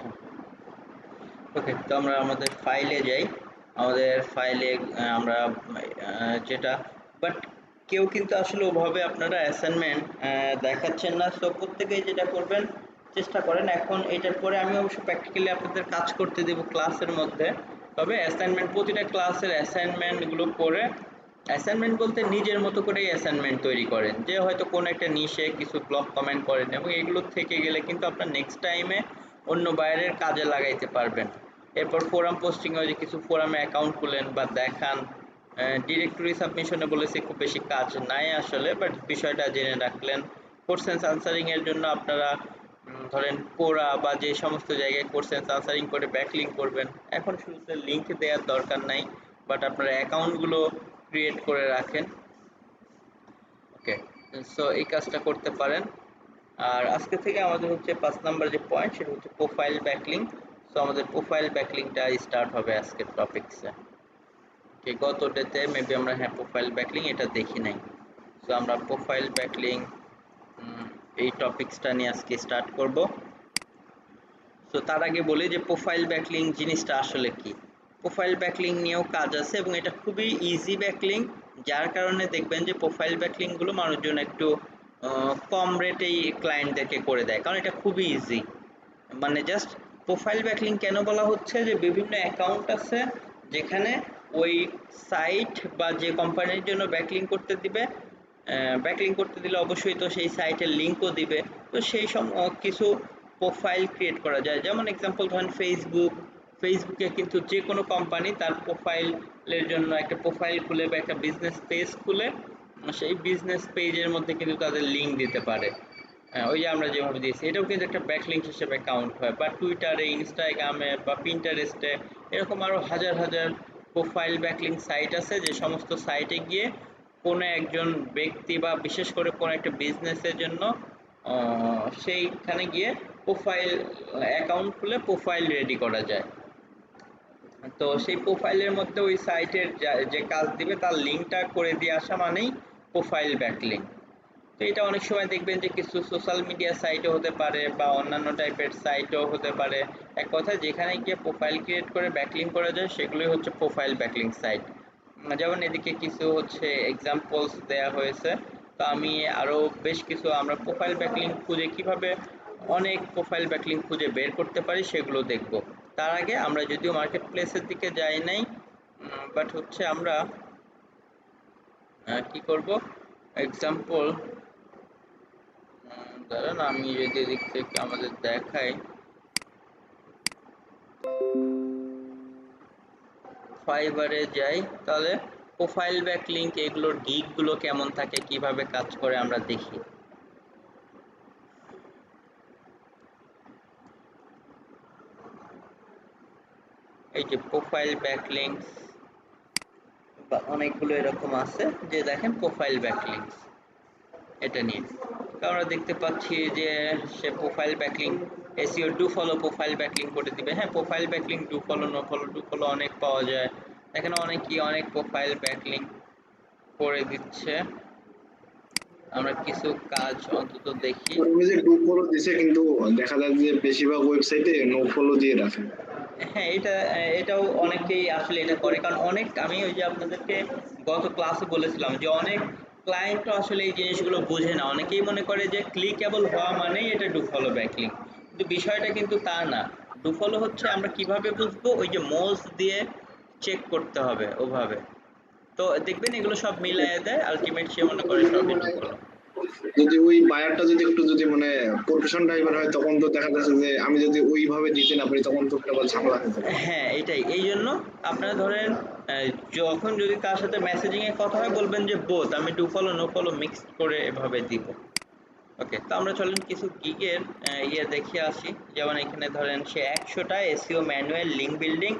আচ্ছা, ওকে। তো আমরা আমাদের ফাইলে যাই। আমাদের ফাইলে আমরা যেটা, বাট কেউ কিন্তু আসলে ওভাবে আপনারা অ্যাসাইনমেন্ট দেখাচ্ছেন না। সো প্রত্যেকেই যেটা করবেন, চেষ্টা করেন। এখন এটার পরে আমি অবশ্য প্র্যাকটিক্যালি আপনাদের কাজ করতে দেব ক্লাসের মধ্যে। তবে অ্যাসাইনমেন্ট, প্রতিটা ক্লাসের অ্যাসাইনমেন্টগুলো করে, অ্যাসাইনমেন্ট বলতে নিজের মতো করেই অ্যাসাইনমেন্ট তৈরি করেন, যে হয়তো কোনো একটা নিশে কিছু ব্লগ কমেন্ট করেন, এবং এগুলো থেকে গেলে কিন্তু আপনার নেক্সট টাইমে অন্য বাইরের কাজে লাগাইতে পারবেন। এরপর ফোরাম পোস্টিং, যে কিছু ফোরামে অ্যাকাউন্ট খুলেন বা দেখান। ডিরেক্টরি সাবমিশনে বলেছে খুব বেশি কাজ নাই আসলে, বাট বিষয়টা জেনে রাখলেন। কোশ্চেন্স আনসারিং এর জন্য আপনারা ধরেন কোরা বা যে সমস্ত জায়গায় কোশ্চেন্স আনসারিং করে ব্যাকলিঙ্ক করবেন, এখন শুরুতে লিঙ্ক দেওয়ার দরকার নাই, বাট আপনারা অ্যাকাউন্টগুলো ক্রিয়েট করে রাখেন। ওকে, সো এই কাজটা করতে পারেন। আর আজকে থেকে আমাদের হচ্ছে 5 নাম্বার যে পয়েন্ট, সেটা হচ্ছে প্রোফাইল ব্যাকলিঙ্ক। সো আমাদের প্রোফাইল ব্যাকলিঙ্কটা স্টার্ট হবে আজকের টপিকসে। ওকে, গত ডেতে মেবি আমরা প্রোফাইল ব্যাকলিঙ্ক এটা দেখি নাই। সো আমরা প্রোফাইল ব্যাকলিঙ্ক এই টপিকসটা নিয়ে আজকে স্টার্ট করব। সো তার আগে বলি যে প্রোফাইল ব্যাকলিঙ্ক জিনিসটা আসলে কি। প্রোফাইল ব্যাকলিঙ্ক নিয়েও কাজ আছে এবং এটা খুবই ইজি ব্যাকলিঙ্ক, যার কারণে দেখবেন যে প্রোফাইল ব্যাকলিঙ্কগুলো মানুষজন একটু কম রেটেই ক্লায়েন্টদেরকে করে দেয়, কারণ এটা খুবই ইজি। মানে জাস্ট প্রোফাইল ব্যাকলিঙ্ক কেন বলা হচ্ছে, যে বিভিন্ন অ্যাকাউন্ট আছে যেখানে ওই সাইট বা যে কোম্পানির জন্য ব্যাকলিঙ্ক করতে দিবে, ব্যাকলিঙ্ক করতে দিলে অবশ্যই তো সেই সাইটের লিঙ্কও দিবে। তো সেই সব কিছু প্রোফাইল ক্রিয়েট করা যায়। যেমন এক্সাম্পল ধরেন ফেসবুকে কিন্তু যে কোনো কোম্পানি তার প্রোফাইলের জন্য একটা প্রোফাইল খুলে বা একটা বিজনেস পেজ খুলে সেই বিজনেস পেজের মধ্যে কিন্তু তাদের লিঙ্ক দিতে পারে। ওই যে আমরা যেভাবে দিয়েছি, এটাও কিন্তু একটা ব্যাকলিঙ্ক হিসেবে কাউন্ট হয়। বা টুইটারে, ইনস্টাগ্রামে বা পিন্টারেস্টে এরকম আরও হাজার হাজার প্রোফাইল ব্যাকলিঙ্ক সাইট আছে, যে সমস্ত সাইটে গিয়ে কোনো একজন ব্যক্তি বা বিশেষ করে কোনো একটা বিজনেসের জন্য সেইখানে গিয়ে প্রোফাইল অ্যাকাউন্ট খুলে প্রোফাইল রেডি করা যায়। তো সেই প্রোফাইলের মধ্যে ওই সাইটের যে কাজ দিবে তার লিঙ্কটা করে দিয়ে আসা মানেই প্রোফাইল ব্যাকলিঙ্ক। তো এটা অনেক সময় দেখবেন যে কিছু সোশ্যাল মিডিয়া সাইটও হতে পারে বা অন্যান্য টাইপের সাইটও হতে পারে। এক কথায় যেখানে গিয়ে প্রোফাইল ক্রিয়েট করে ব্যাকলিঙ্ক করা যায় সেগুলোই হচ্ছে প্রোফাইল ব্যাকলিঙ্ক সাইট। যেমন এদিকে কিছু হচ্ছে এক্সাম্পলস দেয়া হয়েছে। তো আমি আরও বেশ কিছু আমরা প্রোফাইল ব্যাকলিঙ্ক খুঁজে কিভাবে অনেক প্রোফাইল ব্যাকলিঙ্ক খুঁজে বের করতে পারি সেগুলো দেখব। তার আগে আমরা যদিও মার্কেট প্লেসের দিকে যাই নাই, বাট হচ্ছে আমরা কি করব, এক্সাম্পল দাঁড়ান আমি যদি এদিক থেকে আমাদের দেখাই, ফাইবারে যাই, তাহলে প্রোফাইল ব্যাকলিঙ্ক এগুলোর গিগগুলো কেমন থাকে, কিভাবে কাজ করে আমরা দেখি। এই যে প্রোফাইল ব্যাকলিঙ্কস বা অনেকগুলো এরকম আছে, যে দেখেন প্রোফাইল ব্যাকলিঙ্কস এটা নিয়ে। তো আমরা দেখতে পাচ্ছি যে সে profile backlink SEO do follow profile backlink করে দিবে। হ্যাঁ, profile backlink do follow, no follow, do follow অনেক পাওয়া যায়। এখানে অনেক প্রোফাইল ব্যাকলিঙ্ক করে দিচ্ছে। আমরা কিছু কাজ অন্তত দেখি। ওই যে ডু ফলো দিছে, কিন্তু দেখা যায় যে বেশিরভাগ ওয়েবসাইটে নো ফলো দিয়ে রাখে। হ্যাঁ, এটাও অনেকেই আসলে এটা করে, কারণ অনেক, আমি ওই যে আপনাদেরকে গত ক্লাসে বলেছিলাম যে অনেক ক্লায়েন্টও আসলে এই জিনিসগুলো বোঝে না। অনেকেই মনে করে যে ক্লিকেবল হওয়া মানেই এটা ডু ফলো ব্যাকলিঙ্ক, কিন্তু বিষয়টা কিন্তু তা না। ডু ফলো হচ্ছে আমরা কিভাবে বুঝবো, ওই যে মোজ দিয়ে চেক করতে হবে ওভাবে। তো দেখবেন এগুলো সব মিলাইয়া দেয়, আলটিমেট সে মনে করে সবই ডু ফলো। যদি ওই বায়ারটা যদি একটু যদি মানে প্রফেশন টাইপের হয়, তখন তো দেখা যাচ্ছে যে আমি যদি ওইভাবে দিতে না পারি, তখন তো কেবল ঝামেলা হয়ে যাবে। হ্যাঁ, এটাই। এই জন্য আপনারা ধরেন যখন যদি তার সাথে মেসেজিং এ কথা হয়, বলবেন যে বোথ, আমি do follow no follow mixed করে এভাবে দিব। ওকে, তো আমরা চলেন কিছু গিগের ইয়ে দেখে আসি। যেমন এখানে ধরেন সে 100টা SEO manual link building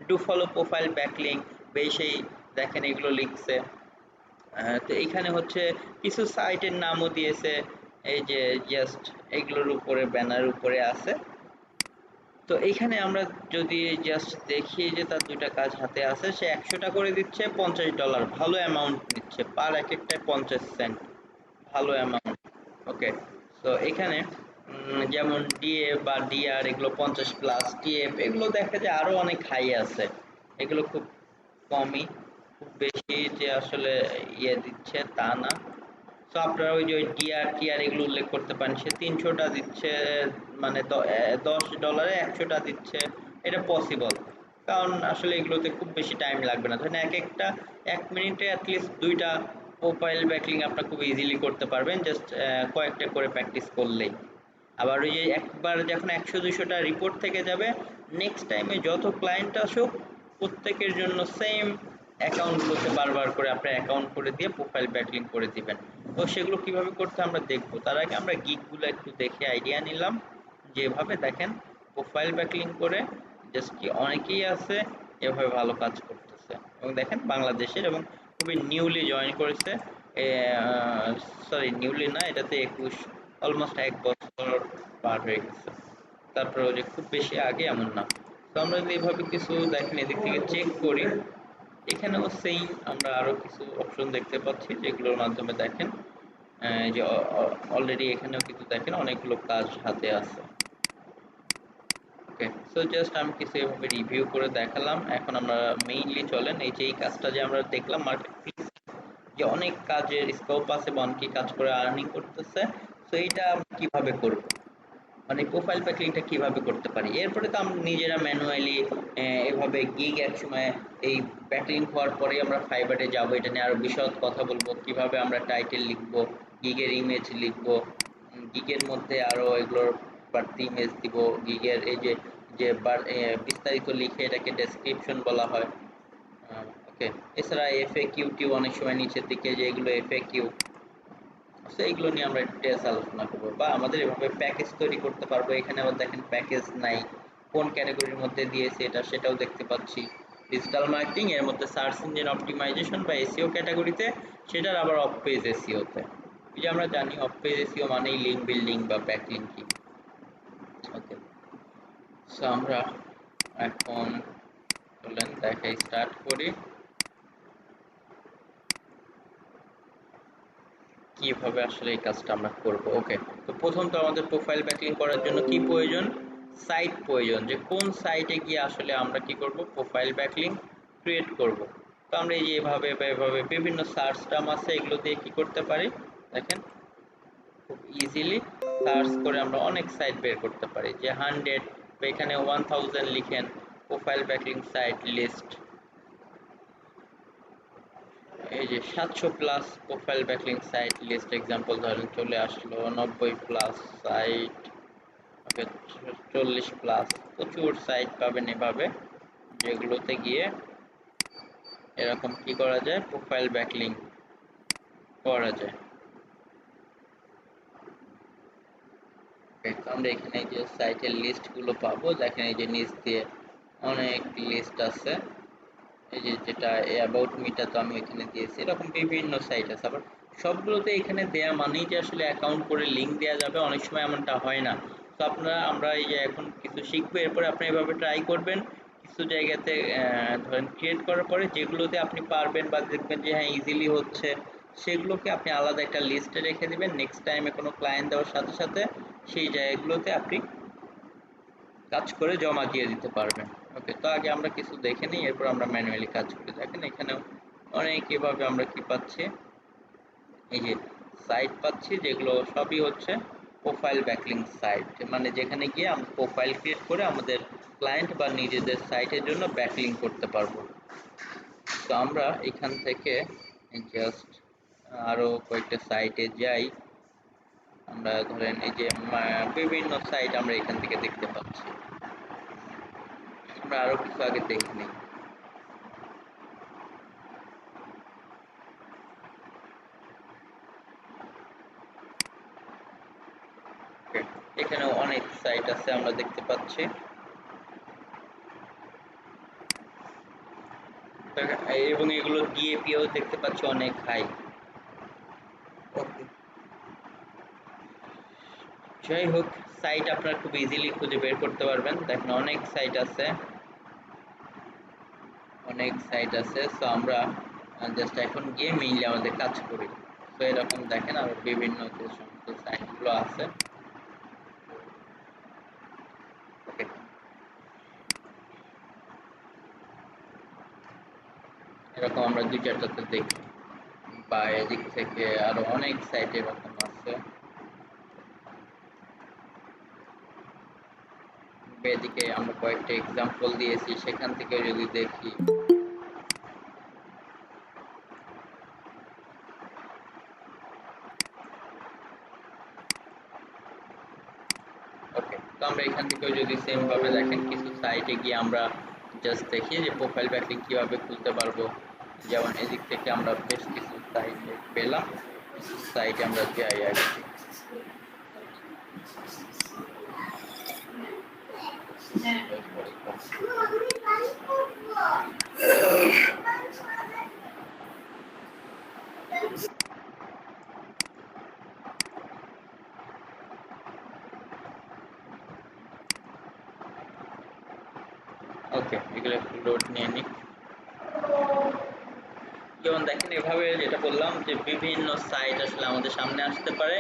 do follow profile backlink সেই দেখেন এগুলো লিখছে। তো এইখানে হচ্ছে কিছু সাইটের নামও দিয়েছে, এই যে জাস্ট এগুলোর উপরে ব্যানার উপরে আছে। তো এইখানে আমরা যদি জাস্ট দেখি যে তার দুইটা কাজ হাতে আছে, সে 100টা করে দিচ্ছে $50, ভালো অ্যামাউন্ট নিচ্ছে, পার এক একটায় 50 সেন্ট, ভালো অ্যামাউন্ট। ওকে, তো এখানে যেমন ডিএ বা ডিআর এগুলো 50 প্লাস, টিএফ এগুলো দেখা যায় আরো অনেক হাই আছে, এগুলো খুব কমই, খুব বেশি যে আসলে ইয়ে দিচ্ছে তা না। তো আপনারা ওই যে ডিআর টিআর এগুলো উল্লেখ করতে পারেন, সে 300টা দিচ্ছে, মানে $10 100টা দিচ্ছে, এটা পসিবল। কারণ আসলে এগুলোতে খুব বেশি টাইম লাগবে না, ধরেন একটা 1 মিনিটে অ্যাটলিস্ট 2টা প্রোফাইল ব্যাকলিং আপনারা খুব ইজিলি করতে পারবেন, জাস্ট কয়েকটা করে প্র্যাকটিস করলেই। আবার ওই যে একবার যখন 100-200টা রিপোর্ট থেকে যাবে, নেক্সট টাইমে যত ক্লায়েন্ট আসুক প্রত্যেকের জন্য সেম অ্যাকাউন্টগুলোতে বারবার করে আপনার অ্যাকাউন্ট করে দিয়ে প্রোফাইল ব্যাকলিং করে দিবেন। তো সেগুলো কিভাবে করতে আমরা দেখবো, তার আগে আমরা গিগগুলো একটু দেখে আইডিয়া নিলাম। যেভাবে দেখেন প্রোফাইল ব্যাকলিং করে জাস্ট কি অনেকেই আছে এভাবে ভালো কাজ করতেছে, এবং দেখেন বাংলাদেশের, এবং খুবই নিউলি জয়েন করেছে, সরি নিউলি না, এটাতে 21, অলমোস্ট 1 বছর পার হয়ে গেছে। তারপরে যে খুব বেশি আগে এমন না। তো আমরা যদি এভাবে কিছু দেখেন এদিক থেকে চেক করি, এখানেও সেই আমরা আরো কিছু অপশন দেখতে পাচ্ছি যেগুলোর মাধ্যমে দেখেন যে অলরেডি এখানেও কিন্তু দেখেন অনেকগুলো কাজ হাতে আছে। ওকে, সো জাস্ট আমি কিছু এভাবে রিভিউ করে দেখালাম। এখন আমরা মেইনলি চলেন, এই যে এই কাজটা যে আমরা দেখলাম মার্কেট প্লেস, যে অনেক কাজের স্কোপ আছে বা অনেকেই কাজ করে আর্নিং করতেছে, তো এইটা আমরা কিভাবে করব, মানে প্রোফাইল ব্যাকলিংটা কিভাবে করতে পারি। এরপরে তো আমরা নিজেরা ম্যানুয়ালি এভাবে গিগ একসময় এই ব্যাকলিং হওয়ার পরে আমরা ফাইবারে যাব, এটা নিয়ে আরো বিশদ কথা বলবো, কিভাবে আমরা টাইটেল লিখবো, গিগের ইমেজ লিখবো, গিগের মধ্যে আরো এগুলোর বাড়তি ইমেজ দিব, গিগের এই যে যে বিস্তারিত লিখে এটাকে ডেসক্রিপশন বলা হয়। ওকে, এছাড়া এফএকিউ অনেক সময় নিচের দিকে যে এগুলো এফএকিউ, সো এইগুলো নিয়ে আমরা ডিটেলস আলোচনা করবো, বা আমাদের এভাবে প্যাকেজ তৈরি করতে পারবো। এখানে আবার দেখেন প্যাকেজ নাই, কোন ক্যাটাগরির মধ্যে দিয়েছে এটা সেটাও দেখতে পাচ্ছি। ডিজিটাল মার্কেটিং এর মধ্যে সার্চ ইঞ্জিন অপটিমাইজেশন বা এসইও ক্যাটাগরিতে, সেটার আবার অফ পেজ এসইওতে। এই যে আমরা জানি অফ পেজ এসইও মানেই লিঙ্ক বিল্ডিং বা ব্যাক লিঙ্কিং। ওকে, সো আমরা এখন চলেন দেখাই স্টার্ট করি কিভাবে আসলে এই কাজটা আমরা করব। ওকে, তো প্রথম তো আমাদের প্রোফাইল ব্যাকলিং করার জন্য কি প্রয়োজন, সাইট প্রয়োজন, যে কোন সাইটে গিয়ে আসলে আমরা কি করব প্রোফাইল ব্যাকলিং ক্রিয়েট করব। তো আমরা এই যে এভাবে বা এভাবে বিভিন্ন সার্চ টার্ম আছে, এগুলো দিয়ে কি করতে পারি দেখেন, খুব ইজিলি সার্চ করে আমরা অনেক সাইট বের করতে পারি, যে 100 বা এখানে 1000 লিখেন প্রোফাইল ব্যাকলিং সাইট লিস্ট, এই যে 700 plus profile backlink site list example ধরেন চলে আসলো, 90 প্লাস সাইট, ওকে 40 প্লাস, প্রচুর সাইট পাবেন এভাবে, যেগুলোতে গিয়ে এরকম কি করা যায় প্রোফাইল ব্যাকলিং করা যায়। আমরা এখানে যে সাইটের লিস্ট গুলো পাবো, দেখেন এই যে নিচ দিয়ে অনেক লিস্ট আছে, এই যে যেটা অ্যাবাউট মিটা তো আমি এখানে দিয়েছি, এরকম বিভিন্ন সাইট আছে। আবার সবগুলোতে এখানে দেয়া মানেই যে আসলে অ্যাকাউন্ট করে লিঙ্ক দেওয়া যাবে, অনেক সময় এমনটা হয় না। তো আপনারা আমরা এই যে এখন কিছু শিখবো, এরপরে আপনি এভাবে ট্রাই করবেন, কিছু জায়গাতে ধরেন ক্রিয়েট করার পরে যেগুলোতে আপনি পারবেন বা দেখবেন যে হ্যাঁ ইজিলি হচ্ছে, সেগুলোকে আপনি আলাদা একটা লিস্টে রেখে দিবেন, নেক্সট টাইমে কোনো ক্লায়েন্ট দেওয়ার সাথে সাথে সেই জায়গাগুলোতে আপনি কাজ করে জমা দিয়ে দিতে পারবেন। ওকে, তো আগে আমরা কিছু দেখে নিই, এরপর আমরা ম্যানুয়ালি কাজ করি। দেখেন এখানেও অনেক এভাবে আমরা কি পাচ্ছি, এই যে সাইট পাচ্ছি, যেগুলো সবই হচ্ছে প্রোফাইল ব্যাকলিং সাইট, মানে যেখানে গিয়ে আমরা প্রোফাইল ক্রিয়েট করে আমাদের ক্লায়েন্ট বা নিজেদের সাইটের জন্য ব্যাকলিং করতে পারবো। তো আমরা এখান থেকে জাস্ট আরো কয়েকটা সাইটে যাই, আমরা ধরেন এই যে বিভিন্ন সাইট আমরা এখান থেকে দেখতে পাচ্ছি, আমরা আরো কিছু আগে দেখে নিই। ওকে, এখানেও অনেক সাইট আছে আমরা দেখতে পাচ্ছি, এবং এগুলো ডিএপিও দেখতে পাচ্ছি অনেক হাই। ওকে, যাই হোক, সাইট আপনারা খুব ইজিলি খুঁজে বের করতে পারবেন, দেখেন অনেক সাইট আছে, অনেক সাইট আছে। সো আমরা জাস্ট এখন গিয়ে মেইনলি আমাদের কাজ করি। তো এরকম দেখেন আরো বিভিন্ন যে সমস্ত সাইটগুলো আছে, এরকম আমরা 2-4টাতে দেখি, বা এদিক থেকে আরো অনেক সাইট এরকম আছে। এদিকে আমরা কয়েকটা এক্সাম্পল দিয়েছি, সেখান থেকে যদি দেখি। ওকে, তো আমরা এখান থেকেও যদি সেম ভাবে দেখেন, কিছু সাইটে গিয়ে আমরা জাস্ট দেখি যে প্রোফাইল ব্যাকলিংক কিভাবে খুলতে পারবো। যেমন এদিক থেকে আমরা বেশ কিছু সাইট পেলাম, কিছু সাইটে আমরা যাই আর কি। ওকে, এগুলো একটু লোড নিয়ে নিই। যেমন দেখেন এভাবে যেটা বললাম যে বিভিন্ন সাইট আসলে আমাদের সামনে আসতে পারে।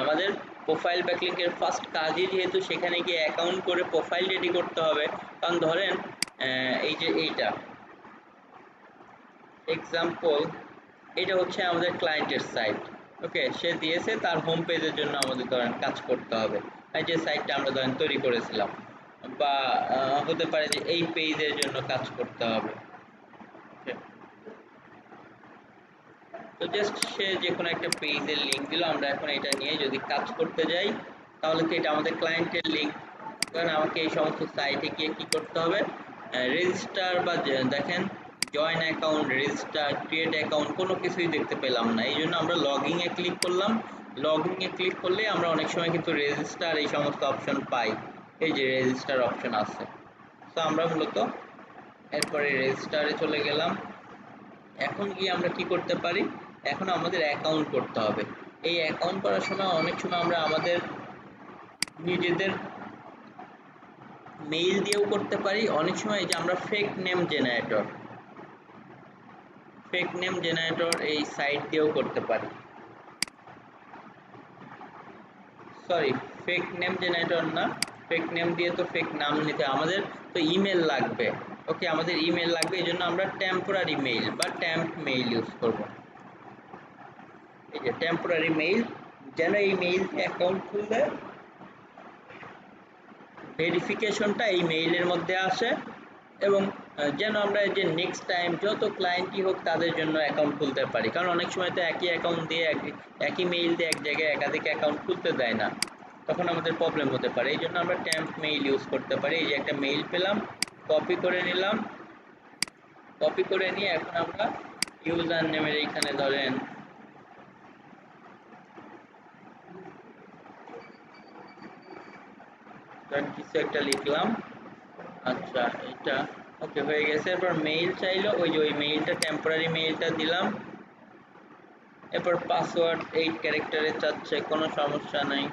আমাদের প্রোফাইল ব্যাকলিংকের ফার্স্ট কাজই যেহেতু সেখানে গিয়ে অ্যাকাউন্ট করে প্রোফাইল রেডি করতে হবে। কারণ ধরেন এই যে এইটা এক্সাম্পল, এটা হচ্ছে আমাদের ক্লায়েন্টের সাইট। ওকে, সে দিয়েছে তার হোম পেজের জন্য আমাদের ধরেন কাজ করতে হবে। এই যে সাইটটা আমরা ধরেন তৈরি করেছিলাম, বা হতে পারে যে এই পেজের জন্য কাজ করতে হবে। তো জাস্ট সে যে কোনো একটা পেজের লিঙ্ক দিল, আমরা এখন এটা নিয়ে যদি কাজ করতে যাই তাহলে কি এটা আমাদের ক্লায়েন্টের লিঙ্ক। কারণ আমাকে এই সমস্ত সাইটে গিয়ে কি করতে হবে, রেজিস্টার বা দেখেন join account, register, create account কোনো কিছুই দেখতে পেলাম না। এই জন্য আমরা লগইনে ক্লিক করলাম। লগইনে ক্লিক করলে আমরা অনেক সময় কিন্তু রেজিস্টার এই সমস্ত অপশন পাই। এই যে রেজিস্টার অপশন আছে, তো আমরা মূলত এরপরে রেজিস্টারে চলে গেলাম। এখন গিয়ে আমরা কি করতে পারি, এখন আমাদের অ্যাকাউন্ট করতে হবে। এই অ্যাকাউন্ট করার সময় অনেক সময় আমরা আমাদের নিজেদের মেইল দিয়েও করতে পারি। অনেক সময় যে আমরা ফেক নেম জেনারেটর এই সাইট দিয়েও করতে পারি। সরি, ফেক নেম জেনারেটর না, ফেক নেম দিয়ে তো ফেক নাম নিতে আমাদের তো ইমেল লাগবে। ওকে, আমাদের ইমেল লাগবে, এই জন্য আমরা টেম্পোরারি মেইল বা ট্যাম্প মেইল ইউজ করব। এই যে টেম্পোরারি মেইল, যেন এই মেইল অ্যাকাউন্ট খুললে ভেরিফিকেশনটা এই মেইলের মধ্যে আসে, এবং যেন আমরা যে নেক্সট টাইম যত ক্লায়েন্টই হোক তাদের জন্য অ্যাকাউন্ট খুলতে পারি। কারণ অনেক সময় তো একই অ্যাকাউন্ট দিয়ে একই মেইল দিয়ে এক জায়গায় একাধিক অ্যাকাউন্ট খুলতে দেয় না, তখন আমাদের প্রবলেম হতে পারে। এই জন্য আমরা ট্যাম্প মেইল ইউজ করতে পারি। এই যে একটা মেইল পেলাম, কপি করে নিলাম, কপি করে নিয়ে এখন আমরা ইউজার নেমের এইখানে ধরেন কিছু একটা লিখলাম। আচ্ছা, এটা ওকে হয়ে গেছে। এরপর মেইল চাইলো, ওই যে ওই মেইলটা টেম্পোরারি মেইলটা দিলাম। এরপর পাসওয়ার্ড 8 ক্যারেক্টারে চাচ্ছে, কোনো সমস্যা নাই।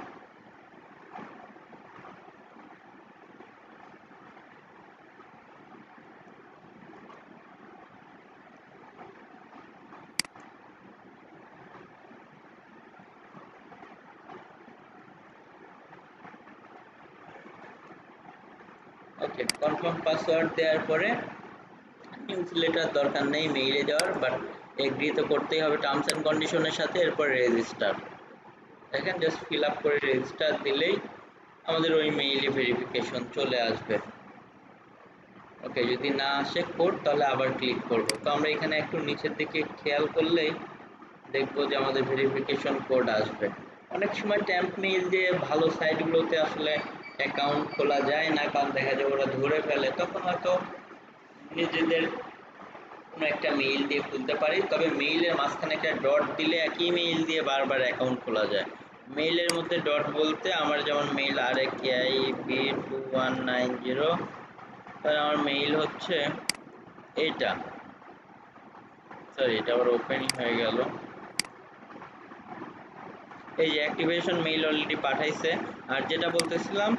ওকে, কনফার্ম পাসওয়ার্ড দেওয়ার পরে নিউজ লেটার দরকার নেই মেইলে যাওয়ার, বাট এগ্রি তো করতেই হবে টার্মস অ্যান্ড কন্ডিশনের সাথে। এরপর রেজিস্টার, দেখেন জাস্ট ফিল আপ করে রেজিস্টার দিলেই আমাদের ওই মেইলে ভেরিফিকেশন চলে আসবে। ওকে, যদি না আসে কোড তাহলে আবার ক্লিক করব। তো আমরা এখানে একটু নিচের দিকে খেয়াল করলেই দেখবো যে আমাদের ভেরিফিকেশন কোড আসবে। অনেক সময় ট্যাম্প মেইল দিয়ে ভালো সাইটগুলোতে আসলে অ্যাকাউন্ট খোলা যায় না, কারণ দেখা যায় ওরা ধরে ফেলে, তখন হয়তো নিজেদের কোনো একটা মেইল দিয়ে খুলতে পারি। তবে মেইলের মাঝখানে একটা ডট দিলে একই মেইল দিয়ে বারবার অ্যাকাউন্ট খোলা যায়। মেইলের মধ্যে ডট বলতে আমার যেমন মেইল RAKIP2190, তাহলে আমার মেইল হচ্ছে এইটা। সরি, এটা আবার ওপেনিং হয়ে গেল। এই যে অ্যাক্টিভেশন মেইল অলরেডি পাঠাইছে। আর যেটা বলতেছিলাম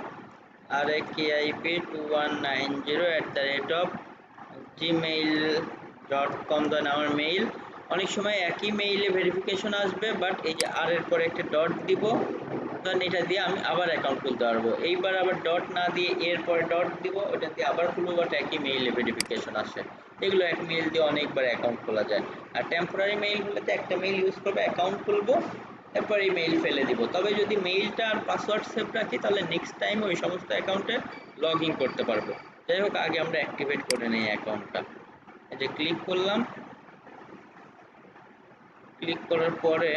RAKIP2190@gmail.com দেন আমার মেইল। অনেক সময় একই মেইলে ভেরিফিকেশন আসবে, বাট এই যে আর এর পরে একটা ডট দিব, ধরেন এটা দিয়ে আমি আবার অ্যাকাউন্ট খুলতে পারবো। এইবার আবার ডট না দিয়ে এরপর ডট দিব, ওটা দিয়ে আবার খুলবো, বাট একই মেইলে ভেরিফিকেশন আসে। এগুলো এক মেইল দিয়ে অনেকবার অ্যাকাউন্ট খোলা যায়। আর টেম্পোরারি মেইল হলে তো একটা মেইল ইউজ করবো, অ্যাকাউন্ট খুলবো, এরপর এই মেইল ফেলে দিব। তবে যদি মেইলটা আর পাসওয়ার্ড সেভ রাখি তাহলে নেক্সট টাইম ওই সমস্ত অ্যাকাউন্টে লগ ইন করতে পারবো। যাই হোক, আগে আমরা অ্যাক্টিভেট করে নিই অ্যাকাউন্টটা। এই যে ক্লিক করলাম, ক্লিক করার পরে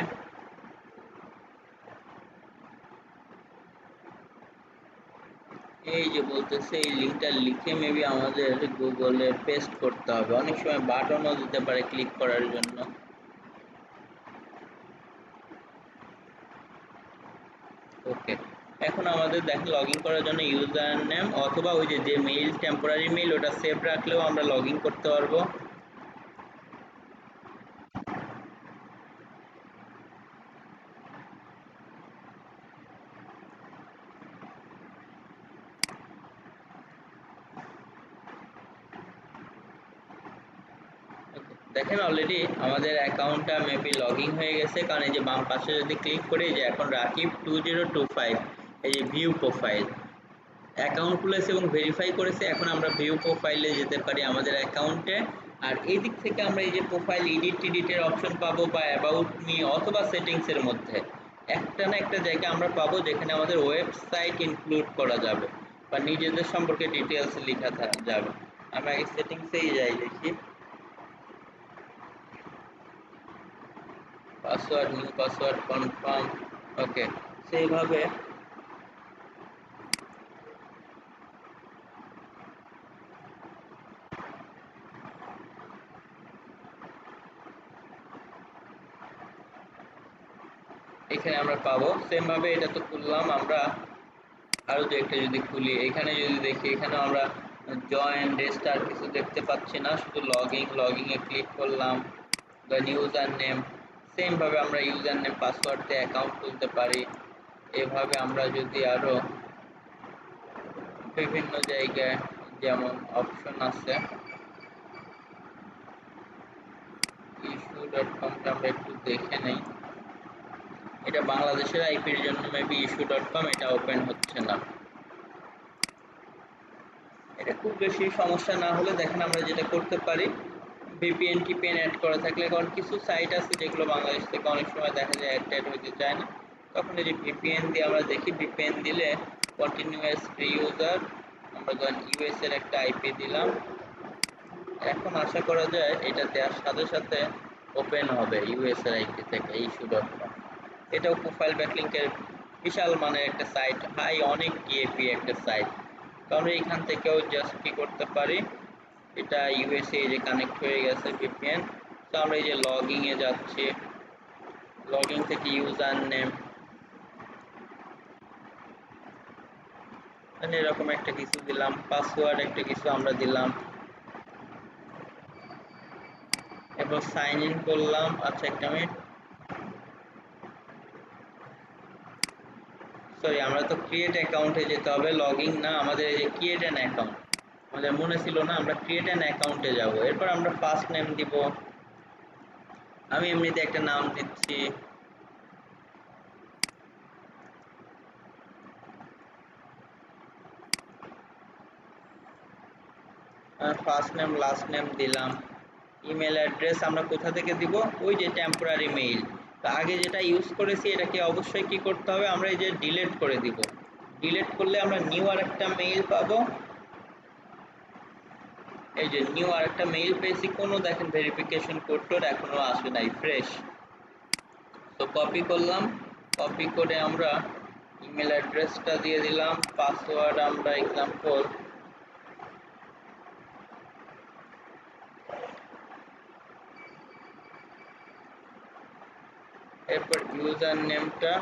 এই যে বলতেছে এই লিঙ্কটা লিখে মেবি আমাদের গুগলে পেস্ট করতে হবে। অনেক সময় বাটনও দিতে পারে ক্লিক করার জন্য। ওকে, এখন আমাদের দেখেন লগ ইন করার জন্য ইউজার নেম অথবা ওই যে মেইল টেম্পোরারি মেইল ওটা সেভ রাখলেও আমরা লগ ইন করতে পারবো। দেখেন অলরেডি আমাদের অ্যাকাউন্টটা মেবি লগ ইন হয়ে গেছে, কারণ এই যে বাম পাশে যদি ক্লিক করি, যে এখন রাকিব 2025, এই যে ভিউ প্রোফাইল, অ্যাকাউন্ট খুলেছে এবং ভেরিফাই করেছে। এখন আমরা ভিউ প্রোফাইলে যেতে পারি আমাদের অ্যাকাউন্টে। আর এই দিক থেকে আমরা এই যে প্রোফাইল এডিটের অপশন পাবো, বা অ্যাবাউট মি অথবা সেটিংসের মধ্যে একটা না একটা জায়গা আমরা পাবো যেখানে আমাদের ওয়েবসাইট ইনক্লুড করা যাবে বা নিজেদের সম্পর্কে ডিটেলস লেখা যাবে। আমরা এই সেটিংসেই যাই, দেখি পাসওয়ার্ড, নিউ পাসওয়ার্ড, কনফার্ম। ওকে, সেইভাবে এখানে আমরা পাবো। সেম ভাবে এটা তো খুললাম আমরা, আরো দু একটা যদি খুলি, এখানে যদি দেখি, এখানে আমরা জয়েন রেজিস্টার কিছু দেখতে পাচ্ছি না, শুধু লগইন এ ক্লিক করলাম। দেন ইউজার নেম, সেম ভাবে আমরা ইউজার নেম পাসওয়ার্ড দিয়ে অ্যাকাউন্ট খুলতে পারি। এভাবে আমরা যদি আরো বিভিন্ন জায়গায় যেমন অপশন আছে, issue.com-টা আমরা একটু দেখে নেই। এটা বাংলাদেশের আইপির জন্য মেবি issue.com এটা ওপেন হচ্ছে না। এটা খুব বেশি সমস্যা না হলে দেখেন আমরা যেটা করতে পারি, ভিপিএন টিপিএন অ্যাড করা থাকলে, কারণ কিছু সাইট আছে যেগুলো বাংলাদেশ থেকে অনেক সময় দেখা যায় অ্যাড হইতে চায় না, তখন এই যে ভিপিএন দিয়ে আমরা দেখি, ভিপিএন দিলে কন্টিনিউয়াস ফ্রি ইউজার, আমরা ধরেন ইউএস এর একটা আইপি দিলাম। এখন আশা করা যায় এটা দেওয়ার সাথে সাথে ওপেন হবে ইউএস এর আইপি থেকে issue.com। এটাও প্রোফাইল ব্যাকলিংকের বিশাল মানের একটা সাইট, হাই অনেক টিএপি একটা সাইট। তো আমরা এখান থেকেও জাস্ট কি করতে পারি, এটা ইউএসএ যে কানেক্ট হয়ে গেছে ভিপিএন। তো আমরা এই যে লগইন এ যাচ্ছি, লগইন থেকে ইউজার নেম, এরকম একটা কিছু দিলাম, পাসওয়ার্ড একটা কিছু আমরা দিলাম, এরপর সাইন ইন করলাম। আচ্ছা একটা মিনিট, সরি, আমরা তো ক্রিয়েট অ্যাকাউন্টে যেতে হবে, লগইন না, আমাদের এই যে ক্রিয়েট অ্যান অ্যাকাউন্ট, আমাদের মনে ছিল না, আমরা ক্রিয়েট অ্যান অ্যাকাউন্টে যাব। এরপর আমরা ফার্স্ট নেম দিব, আমি এমনিতে একটা নাম দিচ্ছি, ফার্স্ট নেম লাস্ট নেম দিলাম। ইমেল অ্যাড্রেস আমরা কোথা থেকে দিব, ওই যে টেম্পোরারি মেইল, তো আগে যেটা ইউজ করেছি এটাকে অবশ্যই কি করতে হবে, আমরা এই যে ডিলিট করে দিব। ডিলিট করলে আমরা নিউ আর একটা মেইল পাবো, এই যে নিউ আর একটা মেইল পেয়েছি, কোনো দেখেন ভেরিফিকেশন কোড টোড এখনো আসে নাই, ফ্রেশ। তো কপি করলাম, কপি করে আমরা ইমেল অ্যাড্রেসটা দিয়ে দিলাম, পাসওয়ার্ড আমরা এক্সাম্পল এরপর ইউজার নেমটা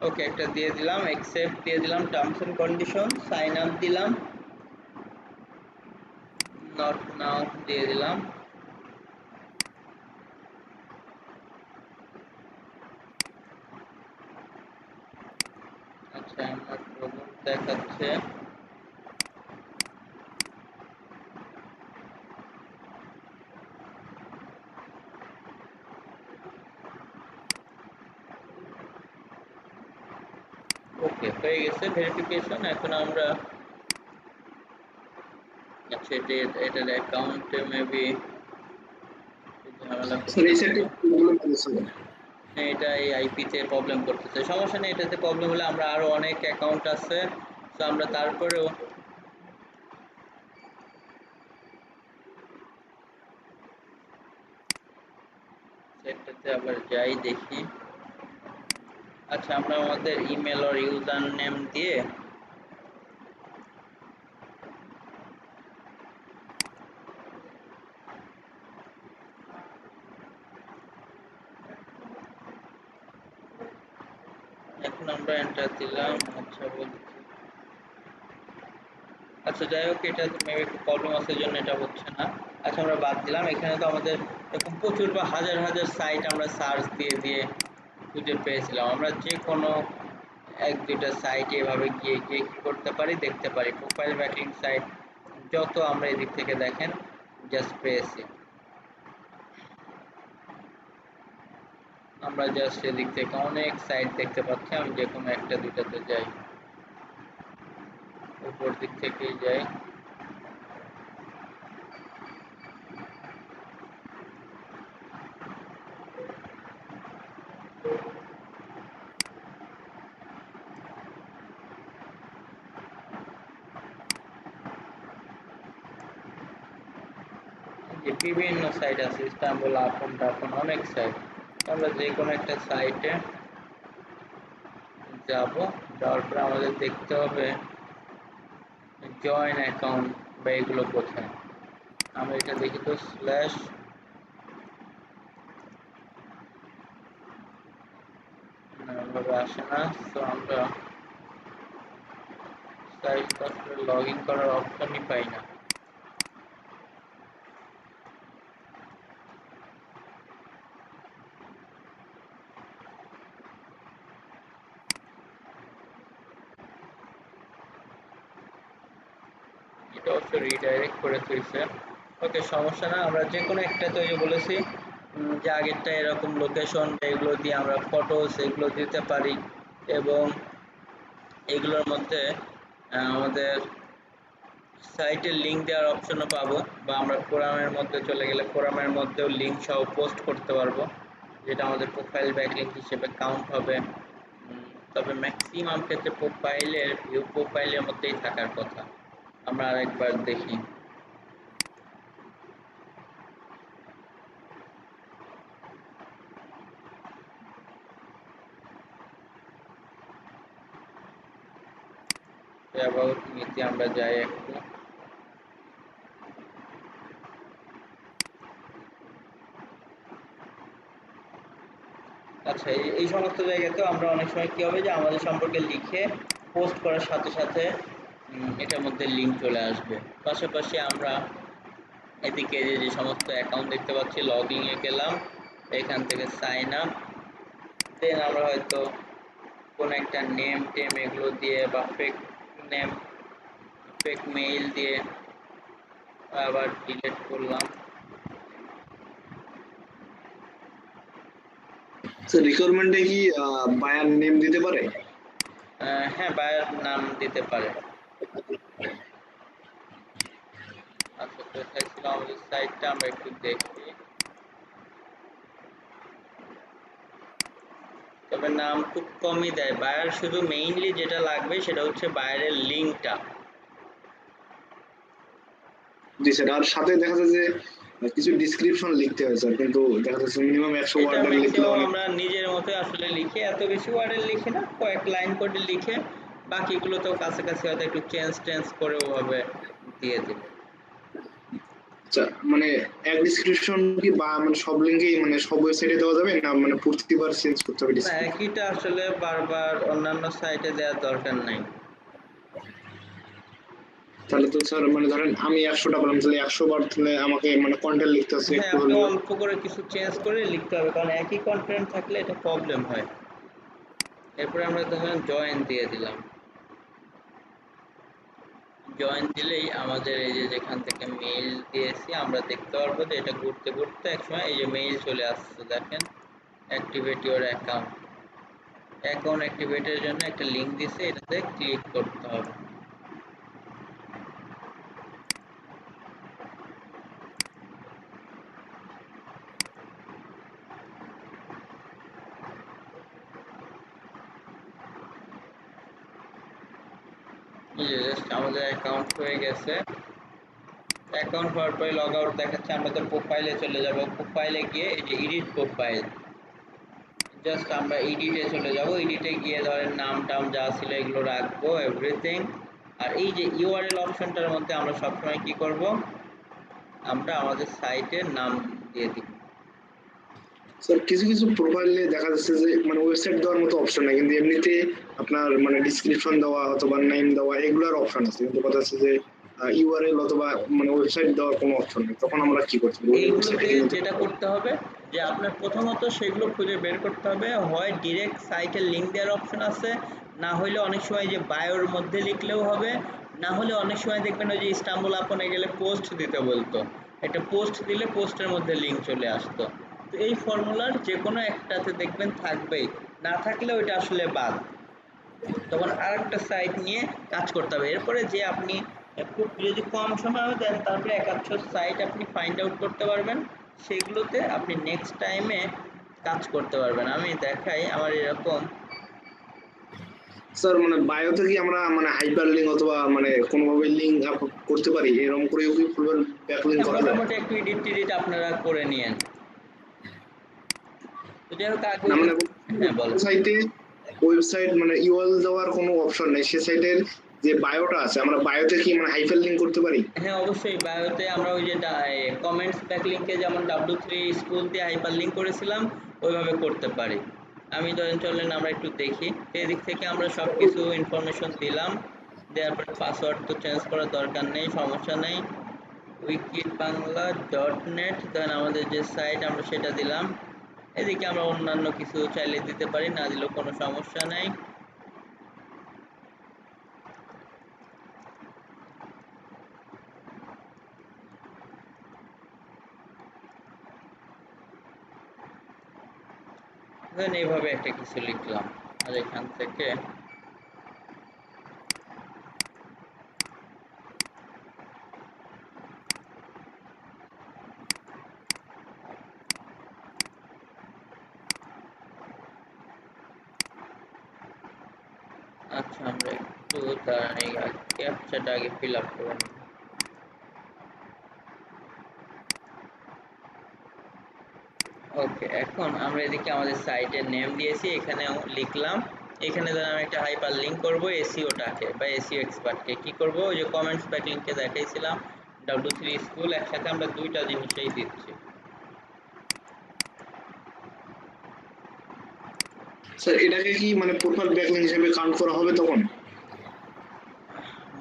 ওকে একটা দিয়ে দিলাম, অ্যাকসেপ্ট দিয়ে দিলাম, terms and condition, sign up দিলাম, নট নাও দিয়ে দিলাম। আচ্ছা আমার প্রবলেম দেখাচ্ছে, ওকে, হয়ে গেছে ভেরিফিকেশন। এখন আমরা আচ্ছা এটার অ্যাকাউন্টে মেবি ঝামেলা স্যার করছে এই না সাইডে তো? প্রবলেম হচ্ছে। হ্যাঁ, এটা এই আইপিতে প্রবলেম করতেছে, সমস্যা নেই। এটাতে প্রবলেম হলে আমরা আরো অনেক অ্যাকাউন্ট আছে, তো আমরা তারপরেও সেটাতে আবার যাই দেখি। আচ্ছা, আমরা আমাদের ইমেল আর ইউজার নেম দিয়ে এখন আমরা এন্টার দিলাম। আচ্ছা বলছি, আচ্ছা যাই হোক, এটা মেবি একটু প্রবলেম আছে, এই জন্য এটা হচ্ছে না। আচ্ছা আমরা বাদ দিলাম। এখানে তো আমাদের এরকম প্রচুর বা হাজার হাজার সাইট আমরা সার্চ দিয়ে দিয়ে খুঁজে পেয়েছিলাম। আমরা যে কোনো এক দুইটা সাইটে এভাবে গিয়ে গিয়ে কি করতে পারি, দেখতে পারি প্রোফাইল ব্যাকলিং সাইট যত আমরা এদিক থেকে দেখেন জাস্ট পেয়েছি। আমরা জাস্ট এদিক থেকে অনেক সাইট দেখতে পাচ্ছি। আমি যে কোনো একটা দুইটাতে যাই, উপর দিক থেকেই যাই। যে বিভিন্ন সাইট আছে, ইস্তাম্বুল, আপন টাপন, অনেক সাইট। আমরা যে কোনো একটা সাইটে যাব, যাওয়ার পরে আমাদের দেখতে হবে জয়েন অ্যাকাউন্ট বা এগুলো কোথায়। আমরা এটা দেখি তো স্ল্যাশ ভাবে আসে না। তো আমরা সাইট আসলে লগ ইন করার অপশনই পাই না। এটা অবশ্য রিডাইরেক্ট করে দিয়েছে। ওকে, সমস্যা না। আমরা যে কোনো একটা তৈরি বলেছি যে আগেরটা এরকম লোকেশন এগুলো দিয়ে আমরা ফটোস এগুলো দিতে পারি, এবং এগুলোর মধ্যে আমাদের সাইটের লিঙ্ক দেওয়ার অপশনও পাবো, বা আমরা ফোরামের মধ্যে চলে গেলে ফোরামের মধ্যেও লিঙ্ক সহ পোস্ট করতে পারবো, যেটা আমাদের প্রোফাইল ব্যাকলিঙ্ক হিসেবে কাউন্ট হবে। তবে ম্যাক্সিমাম ক্ষেত্রে প্রোফাইলের ভিউ প্রোফাইলের মধ্যেই থাকার কথা। আমরা আরেকবার দেখি। অ্যাবাউট মিতে আমরা যাই একটু। আচ্ছা, এই সমস্ত জায়গাতেও আমরা অনেক সময় কি হবে যে আমাদের সম্পর্কে লিখে পোস্ট করার সাথে সাথে এটার মধ্যে লিঙ্ক চলে আসবে। পাশাপাশি আমরা এদিকে যে সমস্ত অ্যাকাউন্ট দেখতে পাচ্ছি, লগ ইনে গেলাম, এখান থেকে সাইন আপ, দেন আমরা হয়তো কোনো একটা নেম টেম এগুলো দিয়ে বা ফেক নেম ফেক মেইল দিয়ে আবার ডিলিট করলাম। স্যার রিকোয়ারমেন্টে কি বায়ার নেম দিতে পারে? হ্যাঁ, বায়ার নাম দিতে পারে। আচ্ছা, কোথায় ছিল আমাদের সাইটটা, আমরা একটু দেখি। তবে নাম খুব কমই দেয় বায়ার, শুধু মেইনলি যেটা লাগবে সেটা হচ্ছে বায়ারের লিঙ্কটা। জি স্যার, আর সাথে দেখা যায় যে কিছু ডিসক্রিপশন লিখতে হয় স্যার, কিন্তু দেখা যাচ্ছে মিনিমাম 100 এটা ওয়ার্ডের লিখলে ম্যাক্সিমাম অনেক। আমরা নিজের মতো আসলে লিখি, এত বেশি ওয়ার্ডের লিখি না, কয়েক লাইন করে লিখে বাকিগুলো তো কাছাকাছি হয়তো একটু চেঞ্জ টেঞ্জ করে ওভাবে দিয়ে দিই। আচ্ছা, মানে এক ডিসক্রিপশন কি বা মানে সব লিঙ্কেই মানে সব ওয়েবসাইটে দেওয়া যাবে, না মানে প্রতিবার চেঞ্জ করতে হবে না, ডিসক্রিপশন? একইটা আসলে বারবার অন্যান্য সাইটে দেওয়ার দরকার নাই। তাহলে তো স্যার মানে ধরেন আমি 100টা পেলাম, তাহলে 100 বার তাহলে আমাকে মানে কন্টেন্ট লিখতে হচ্ছে হ্যাঁ, একটু আপনি হলেও। অল্প করে কিছু চেঞ্জ করে লিখতে হবে, কারণ একই কন্টেন্ট থাকলে এটা প্রবলেম হয়। এরপরে আমরা ধরেন জয়েন দিয়ে দিলাম। জয়েন দিলেই আমাদের এই যে যেখান থেকে মেইল দিয়েছি আমরা দেখতে পারবো যে এটা ঘুরতে ঘুরতে একসময় এই যে মেইল চলে আসছে, দেখেন অ্যাক্টিভেট ইউর অ্যাকাউন্ট। অ্যাকাউন্ট অ্যাক্টিভেটের জন্য একটা লিংক দিছে, এটাতে ক্লিক করতে হবে। এই যে জাস্ট আমাদের অ্যাকাউন্ট হয়ে গেছে। অ্যাকাউন্ট হওয়ার পরে লগ আউট দেখাচ্ছে, আমরা তো প্রোফাইলে চলে যাব। প্রোফাইলে গিয়ে এই যে এডিট প্রোফাইল, জাস্ট আমরা এডিটে চলে যাব। এডিটে গিয়ে ধরেন নাম টাম যা ছিল এগুলো রাখবো, এভরিথিং। আর এই যে ইউআরএল অপশনটার মধ্যে আমরা সবসময় কি করব, আমরা আমাদের সাইটের নাম দিয়ে দিব। স্যার কিছু কিছু প্রোফাইলে দেখা যাচ্ছে যে মানে ওয়েবসাইট দেওয়ার মতো অপশন নাই, কিন্তু এমনিতে আপনার মানে ডিসক্রিপশন দেওয়া অথবা নেম দেওয়া এগুলোর অপশন আছে, কিন্তু কথা হচ্ছে যে ইউআরএল অথবা মানে ওয়েবসাইট দেওয়ার কোনো অপশন নেই, তখন আমরা কি করতে পারি? ওই ওয়েবসাইটে এইগুলোতে কি নিতে যেটা পারবো? করতে হবে যে আপনার প্রথমত সেগুলো খুঁজে বের করতে হবে, হয় ডিরেক্ট সাইটের লিঙ্ক দেওয়ার অপশন আছে, না হলে অনেক সময় যে বায়োর মধ্যে লিখলেও হবে, না হলে অনেক সময় দেখবেন ওই যে ইস্তাম্বুল আপনে গেলে পোস্ট দিতে বলতো, একটা পোস্ট দিলে পোস্টের মধ্যে লিঙ্ক চলে আসতো। তো এই ফর্মুলার যে কোনো একটাতে দেখবেন থাকবেই, না থাকলে ওইটা আসলে বাদ। তখন আরেকটা সাইট নিয়ে কাজ করতে হবে। এরপরে যে আপনি খুব যদি কম সময় দেন, তারপরে একাধিক সাইট আপনি ফাইন্ড আউট করতে পারবেন, সেগুলোতে আপনি নেক্সট টাইমে কাজ করতে পারবেন। আমি দেখাই আমার এরকম স্যার মানে বায়োতে কি আমরা মানে হাইপার লিঙ্ক অথবা মানে কোনোভাবে লিঙ্ক আপ করতে পারি, এরকম করেও কি ফুল ব্যাকলিঙ্ক হ্যাঁ, করা যায়? মোটামুটি একটু এডিট টিডিট আপনারা করে নিয়েন। তো যাই হোক আগে না মানে হ্যাঁ বলেন। সাইটে ওয়েবসাইট মানে ইউআরএল দেওয়ার কোনো অপশন নেই, সে সাইটের যে বায়োটা আছে আমরা বায়োতে কি মানে হাইপার লিঙ্ক করতে পারি? হ্যাঁ অবশ্যই, বায়োতে আমরা ওই যে কমেন্টস ব্যাকলিংকে যেমন W3 স্কুল দিয়ে হাইপার লিঙ্ক করেছিলাম, ওইভাবে করতে পারি। আমি ধরেন চলেন আমরা একটু দেখি। এদিক থেকে আমরা সব কিছু ইনফরমেশন দিলাম, দেওয়ার পরে পাসওয়ার্ড তো চেঞ্জ করার দরকার নেই, সমস্যা নেই। wikibangla.net দেন আমাদের যে সাইট আমরা সেটা দিলাম। এদিকে আমরা অন্যান্য কিছু চাইলে দিতে পারি, না দিলেও কোনো সমস্যা নেই। দেন এইভাবে একটা কিছু লিখলাম, আর এখান থেকে আচ্ছা আমরা একটু দাঁড়ান, এই ক্যাপচাটা আগে ফিল আপ করে নিই। ওকে, এখন আমরা এদিকে আমাদের সাইটের নেম দিয়েছি, এখানেও লিখলাম। এখানে ধর আমি একটা হাইপার লিঙ্ক করবো এসইওটাকে বা এসইও এক্সপার্টকে। কি করব, ওই যে কমেন্টস ব্যাক লিঙ্কে দেখাইছিলাম W3 স্কুল, একসাথে আমরা দুইটা জিনিসই দিচ্ছি। স্যার এটাকে কি মানে প্রোফাইল ব্যাকলিঙ্ক হিসেবে কাউন্ট করা হবে তখন?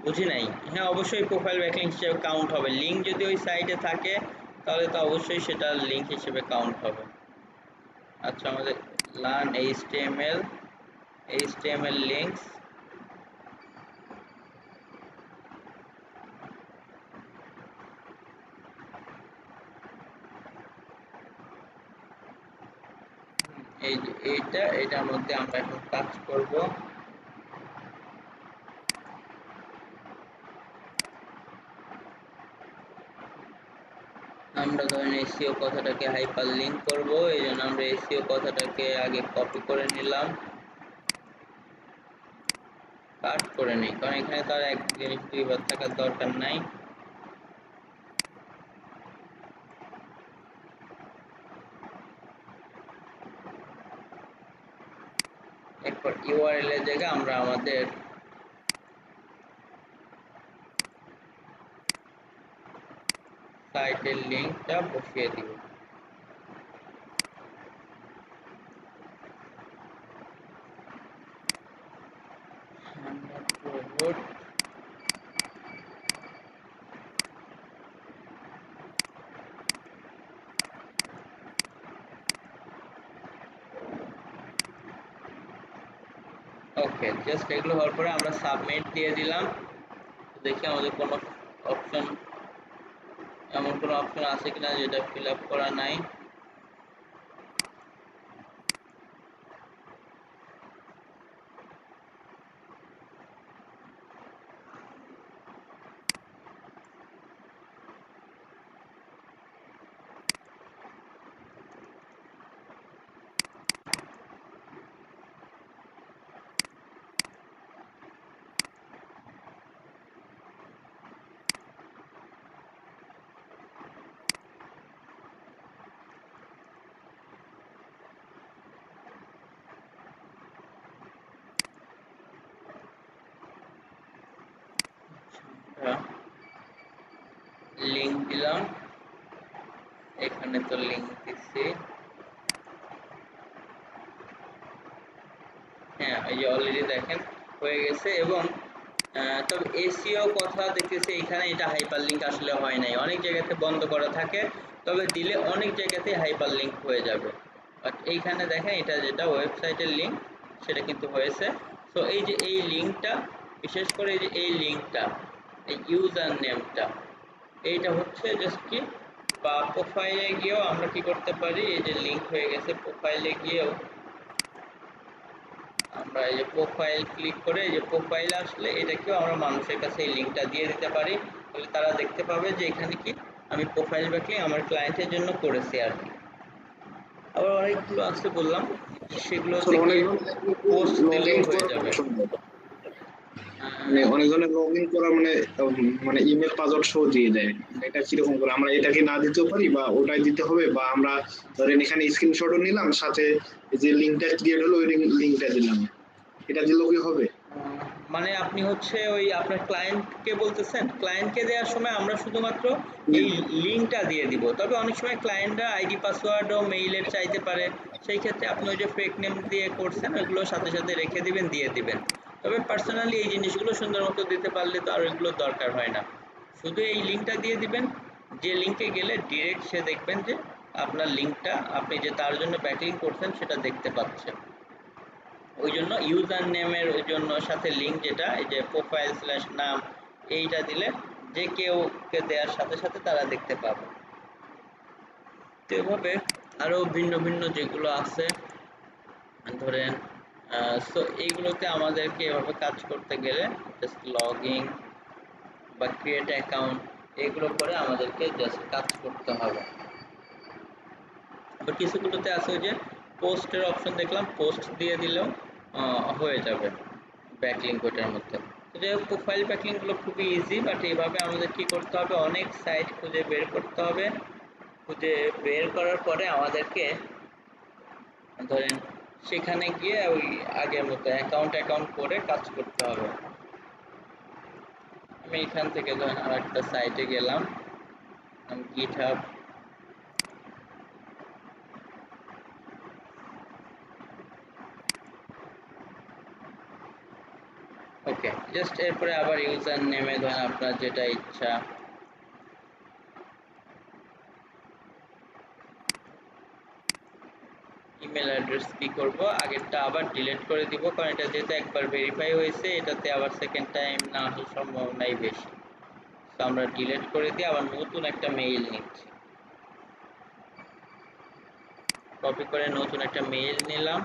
বুঝি নাই। হ্যাঁ অবশ্যই প্রোফাইল ব্যাকলিংক হিসেবে কাউন্ট হবে, লিঙ্ক যদি ওই সাইটে থাকে তাহলে তো অবশ্যই সেটা লিঙ্ক হিসেবে কাউন্ট হবে। আচ্ছা আমাদের লার্ন এইচটিএমএল লিঙ্কস, এই যে এটার মধ্যে আমরা এখন কাজ করব। আমরা ধরেন এসইও কথাটাকে হাইপার লিঙ্ক করব, এই জন্য আমরা এসইও কথাটাকে আগে কপি করে নিলাম, কাট করে নিই, কারণ এখানে তো আর এক জিনিস দুইবার থাকার দরকার নাই। এরপর ইউআরএল এর জায়গায় আমরা আমাদের সাইটের লিঙ্কটা বসিয়ে দিব। ওকে, জাস্ট এগুলো হওয়ার পরে আমরা সাবমিট দিয়ে দিলাম। দেখি আমাদের কোনো অপশন, এমন কোনো অপশন আছে কিনা যেটা ফিল আপ করা নাই। দিলাম, এখানে তো লিংক দিচ্ছি। হ্যাঁ, এই যে অলরেডি দেখেন হয়ে গেছে। এবং তবে এসইও কথা দেখতেছি এখানে এটা হাইপার লিংক আসলে হয় নাই, অনেক জায়গাতে বন্ধ করা থাকে, তবে দিলে অনেক জায়গাতে হাইপার লিংক হয়ে যাবে। বাট এইখানে দেখেন এটা যেটা ওয়েবসাইটের লিংক সেটা কিন্তু হয়েছে। তো এই যে এই লিংকটা, বিশেষ করে এই যে এই লিংকটা, এই ইউজার নেমটা, এইটা হচ্ছে জাস্ট কি, বা প্রোফাইলে গিয়েও আমরা কি করতে পারি, এই যে লিংক হয়ে গেছে, প্রোফাইলে গিয়েও আমরা এই যে প্রোফাইল ক্লিক করে এই যে প্রোফাইল আসলে এটাকেও আমরা মানুষের কাছে এই লিংকটা দিয়ে দিতে পারি, তাহলে তারা দেখতে পাবে যে এখানে কি আমি প্রোফাইল ব্যাকলিং আমার ক্লায়েন্টের জন্য করেছি আর কি। আবার অনেকগুলো আছে বললাম, সেগুলোতে অনেক গিয়ে পোস্ট লগ দিলেও ইন হয়ে করার যাবে। অপশন মানে অনেকজনের লগ ইন করা মানে মানে ইমেল পাসওয়ার্ড সহ দিয়ে দেয়, এটা কিরকম করে আমরা এটাকে না দিতেও পারি বা ওটাই দিতে হবে, বা আমরা ধরেন এখানে স্ক্রিনশটও নিলাম সাথে যে লিংকটা ক্রিয়েট হলো ওই লিংকটা দিলাম, এটা দিলেও কি হবে? মানে আপনি হচ্ছে ওই আপনার ক্লায়েন্টকে বলতেছেন, ক্লায়েন্টকে দেওয়ার সময় আমরা শুধুমাত্র এই লিঙ্কটা দিয়ে দিব, তবে অনেক সময় ক্লায়েন্টরা আইডি পাসওয়ার্ড ও মেইলের চাইতে পারে, সেই ক্ষেত্রে আপনি ওই যে ফেক নেম দিয়ে করছেন ওইগুলো সাথে সাথে রেখে দিবেন, দিয়ে দিবেন। তবে পার্সোনালি এই জিনিসগুলো সুন্দর মতো দিতে পারলে তো আর ওইগুলো দরকার হয় না, শুধু এই লিঙ্কটা দিয়ে দিবেন। যে লিঙ্কে গেলে ডিরেক্ট সে দেখবেন যে আপনার লিঙ্কটা আপনি যে তার জন্য ব্যাকলিং করছেন সেটা দেখতে পাচ্ছেন। ওই জন্য ইউজার নেমের ওই জন্য সাথে লিঙ্ক যেটা এই যে প্রোফাইল স্ল্যাশ নাম, এইটা দিলে যে কেউ কে দেওয়ার সাথে সাথে তারা দেখতে পাবে। তো এভাবে আরো ভিন্ন ভিন্ন যেগুলো আছে ধরেন, সো এইগুলোতে আমাদেরকে এভাবে কাজ করতে গেলে জাস্ট লগ ইন বা ক্রিয়েট অ্যাকাউন্ট এগুলো করে আমাদেরকে জাস্ট কাজ করতে হবে। আবার কিছুগুলোতে আছে ওই যে পোস্টের অপশন, দেখলাম পোস্ট দিয়ে দিলেও হয়ে যাবে ব্যাকলিঙ্ক ওইটার মধ্যে। তো যাই হোক, প্রোফাইল ব্যাকলিঙ্কগুলো খুবই ইজি, বাট এইভাবে আমাদের কি করতে হবে, অনেক সাইট খুঁজে বের করতে হবে। খুঁজে বের করার পরে আমাদেরকে ধরেন সেখানে গিয়ে ওই আগের মতো অ্যাকাউন্ট করে কাজ করতে হবে। আমি এখান থেকে ধরেন আর একটা সাইটে গেলাম, গিটহাব, ওকে, জাস্ট এরপরে আবার ইউজার নেমে ধরেন আপনার যেটা ইচ্ছা, ইমেল অ্যাড্রেস কি করব, আগেরটা আবার ডিলিট করে দিব, কারণ এটা যেহেতু একবার ভেরিফাই হয়েছে এটাতে আবার সেকেন্ড টাইম না আসার সম্ভাবনাই বেশি। তো আমরা ডিলিট করে দিয়ে আবার নতুন একটা মেইল নিচ্ছি, কপি করে নতুন একটা মেইল নিলাম,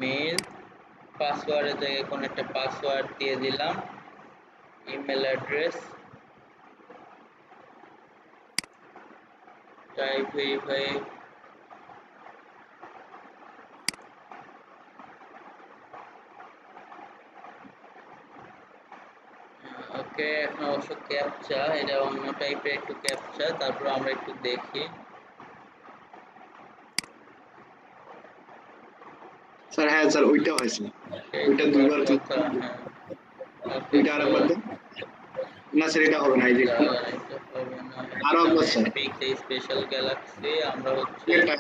মেইল পাসওয়ার্ডের জায়গায় কোনো একটা পাসওয়ার্ড দিয়ে দিলাম, ইমেল অ্যাড্রেস, টাইপ ভেরিফাই, ওকে। এখন অবশ্য ক্যাপচা, এটা অন্য টাইপের একটু ক্যাপচা, তারপর আমরা একটু দেখি। স্যার হ্যাঁ স্যার ওইটা হয়েছে, ওইটা এইবার দুইবার কথা, হ্যাঁ, ওকে। ওইটা সো আরেকবার দেন না স্যার, এটা হবে না, এই যে এটা হবে না, আরো এটা একবার স্যার, নেটফ্লিক্স এই স্পেশাল গ্যালাক্সি আমরা হচ্ছে এটা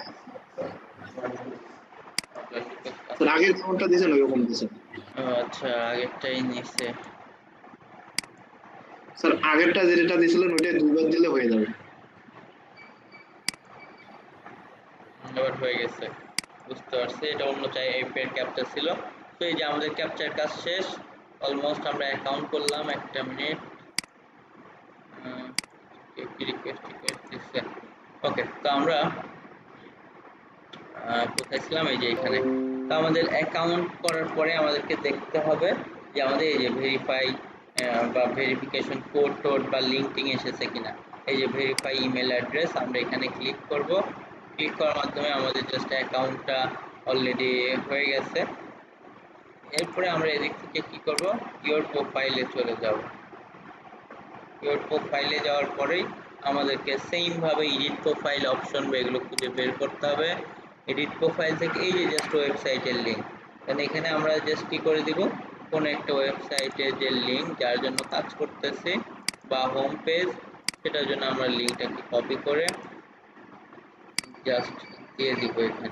স্যার আগের কাউন্টটা দিয়েছেন ওইরকম দিয়েছেন আচ্ছা আগেরটাই নিছে, স্যার, আগেরটা যেটা দিয়েছিলেন ওইটা দুইবার দিলে হয়ে যাবে। আবার হয়ে গেছে, বুঝতে পারছি এটা অন্য টাইপের ক্যাপচা ছিল। তো এই যে আমাদের ক্যাপচার কাজ শেষ অলমোস্ট, আমরা অ্যাকাউন্ট করলাম, একটা মিনিট, রিকোয়েস্ট দিচ্ছে, ওকে। তো আমরা কোথায় ছিলাম, এই যে এখানে। তো আমাদের অ্যাকাউন্ট করার পরে আমাদেরকে দেখতে হবে যে আমাদের এই যে ভেরিফাই বা ভেরিফিকেশন কোড টোড বা লিঙ্কিং এসেছে কিনা। এই যে ভেরিফাই ইমেল অ্যাড্রেস, আমরা এখানে ক্লিক করব, ক্লিক করার মাধ্যমে আমাদের জাস্ট অ্যাকাউন্টটা অলরেডি হয়ে গেছে। এরপরে আমরা এদিক থেকে কি করব, ইওর প্রোফাইলে চলে যাব। ইওর প্রোফাইলে যাওয়ার পরেই আমাদেরকে সেম ভাবে এডিট প্রোফাইল অপশন বা এগুলো খুঁজে বের করতে হবে। এডিট প্রোফাইল থেকে এই যে জাস্ট ওয়েবসাইটের লিঙ্ক, কারণ এখানে আমরা জাস্ট কি করে দিব, কোন একটা ওয়েবসাইটে যে লিঙ্ক যার জন্য কাজ করতেছি বা হোম পেজ, সেটার জন্য আমরা লিঙ্কটাকে কপি করে জাস্ট দিয়ে দিব এখানে।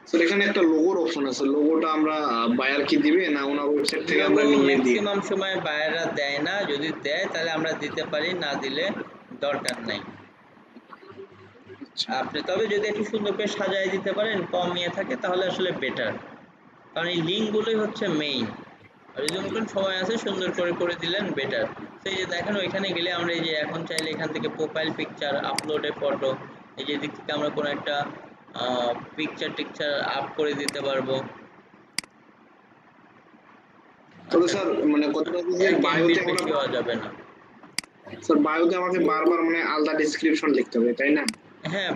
স্যার এখানে একটা লোগোর অপশন আছে, লোগোটা আমরা বায়ার কি দিবে না ওনার ওয়েবসাইট থেকে লোগো আমরা নিয়ে দিই? ম্যাক্সিমাম সময় বায়াররা দেয় না, যদি দেয় তাহলে আমরা দিতে পারি, না দিলে দরকার নাই। আচ্ছা আপনি তবে যদি একটু সুন্দর করে সাজায় দিতে পারেন, কম ইয়ে থাকে, তাহলে আসলে বেটার, কারণ এই লিঙ্কগুলোই হচ্ছে মেইন। আর যদি মনে করেন সময় আছে সুন্দর করে করে দিলেন বেটার। সেই যে দেখেন ওইখানে গেলে আমরা এই যে এখন চাইলে এখান থেকে প্রোফাইল পিকচার, আপলোডে ফটো, এই যে দিক থেকে আমরা কোনো একটা পিকচার টিকচার আপ করে দিতে পারবো। তবে আচ্ছা, স্যার মানে কথাটা হচ্ছে যে এক বায়োতে এমবির আমরা, বেশি হওয়া যাবে না। স্যার বায়োতে আমাকে বারবার মানে আলাদা ডেসক্রিপশন লিখতে হবে তাই না? হ্যাঁ,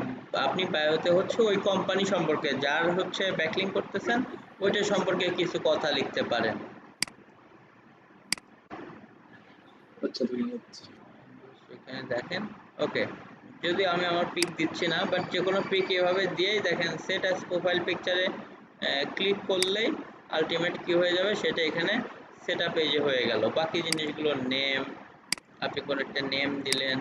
আপনি বায়োতে হচ্ছে ওই কোম্পানি সম্পর্কে, যার হচ্ছে ব্যাকলিং করতেছেন ওইটা সম্পর্কে কিছু কথা লিখতে পারেন। আচ্ছা ধন্যবাদ। এখানে দেখেন, ওকে, যদি আমি আমার পিক দিচ্ছি না, বাট যে কোনো পিক এভাবে দিয়েই দেখেন সেট অ্যাজ প্রোফাইল পিকচারে ক্লিক করলেই আলটিমেট কি হয়ে যাবে, সেটা এখানে সেট আপ পেজে হয়ে গেল। বাকি জিনিসগুলো নেম, আপনি কোনো একটা নেম দিলেন,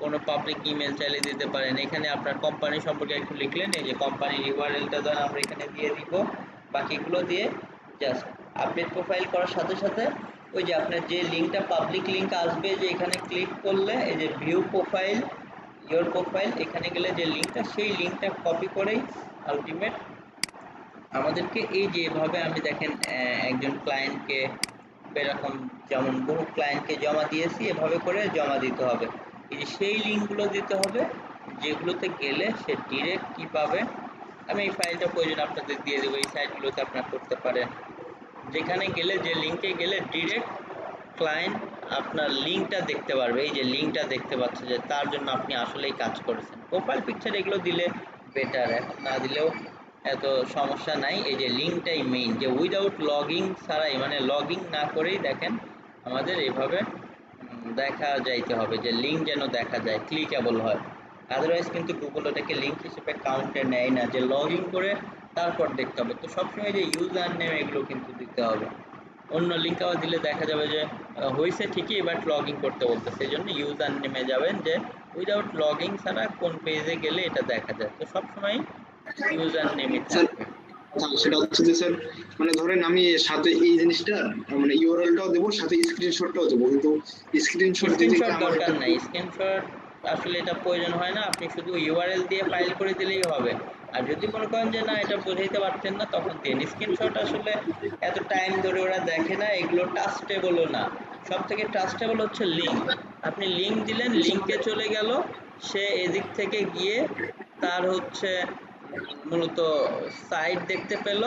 কোনো পাবলিক ইমেল চাইলে দিতে পারেন। এখানে আপনার কোম্পানি সম্পর্কে একটু লিখলেন, এই যে কোম্পানির ইউআরএলটা ধরেন আমরা এখানে দিয়ে দিব। বাকিগুলো দিয়ে জাস্ট আপডেট প্রোফাইল করার সাথে সাথে ওই যে আপনার যে লিঙ্কটা পাবলিক লিঙ্ক আসবে, যে এখানে ক্লিক করলে এই যে ভিউ প্রোফাইল, ইয়োর প্রোফাইল, এখানে গেলে যে লিঙ্কটা, সেই লিঙ্কটা কপি করেই আলটিমেট আমাদেরকে এই যে এভাবে আমি দেখেন একজন ক্লায়েন্টকে এরকম, যেমন বহু ক্লায়েন্টকে জমা দিয়েছি, এভাবে করে জমা দিতে হবে। এই যে সেই লিঙ্কগুলো দিতে হবে যেগুলোতে গেলে সে ডিরেক্ট কি পাবে। আমি এই ফাইলটা প্রয়োজন আপনাদের দিয়ে দেবো, এই সাইটগুলোতে আপনারা করতে পারেন। যেখানে গেলে, যে লিঙ্কে গেলে ডিরেক্ট ক্লায়েন্ট আপনার লিঙ্কটা দেখতে পারবে, এই যে লিঙ্কটা দেখতে পাচ্ছে যে তার জন্য আপনি আসলেই কাজ করেছেন। প্রোফাইল পিকচার এগুলো দিলে বেটার, এখন না দিলেও এত সমস্যা নাই। এই যে লিঙ্কটাই মেইন, যে উইদাউট লগইন ছাড়াই, মানে লগইন না করেই দেখেন আমাদের এভাবে দেখা যাইতে হবে, যে লিঙ্ক যেন দেখা যায়, ক্লিকেবল হয়। আদারওয়াইজ কিন্তু গুগল ওটাকে লিঙ্ক হিসেবে কাউন্টে নেয় না, যে লগ ইন করে তারপর দেখতে হবে। তো সবসময় যে ইউজার নেম এগুলো কিন্তু দিতে হবে। অন্য লিঙ্ক আবার দিলে দেখা যাবে যে হয়েছে ঠিকই, বাট লগ ইন করতে বলতেছে, সেই জন্য ইউজার নেমে যাবেন, যে উইদাউট লগ ইন ছাড়া কোন পেজে গেলে এটা দেখা যায়। তো সবসময় ইউজার নেমই স্যার থাকবে। সেটা হচ্ছে যে স্যার মানে ধরেন আমি সাথে এই জিনিসটা মানে ইউআরএলটাও দেবো সাথে স্ক্রিনশটটাও দেবো, কিন্তু স্ক্রিনশট দিতে স্ক্রিনশট গেলে আমার দরকার একটা নাই, স্ক্রিনশট আসলে এটা প্রয়োজন হয় না, আপনি শুধু ইউআরএল দিয়ে ফাইল করে দিলেই হবে। আর যদি মনে করেন যে না এটা বোঝাইতে পারছেন না, তখন দিন। স্ক্রিনশট আসলে এত টাইম ধরে ওরা দেখে না, এগুলো ট্রাস্টেবলও না। সব থেকে ট্রাস্টেবল হচ্ছে লিঙ্ক। আপনি লিঙ্ক দিলেন, লিঙ্কে চলে গেল, সে এদিক থেকে গিয়ে তার হচ্ছে মূলত সাইট দেখতে পেল,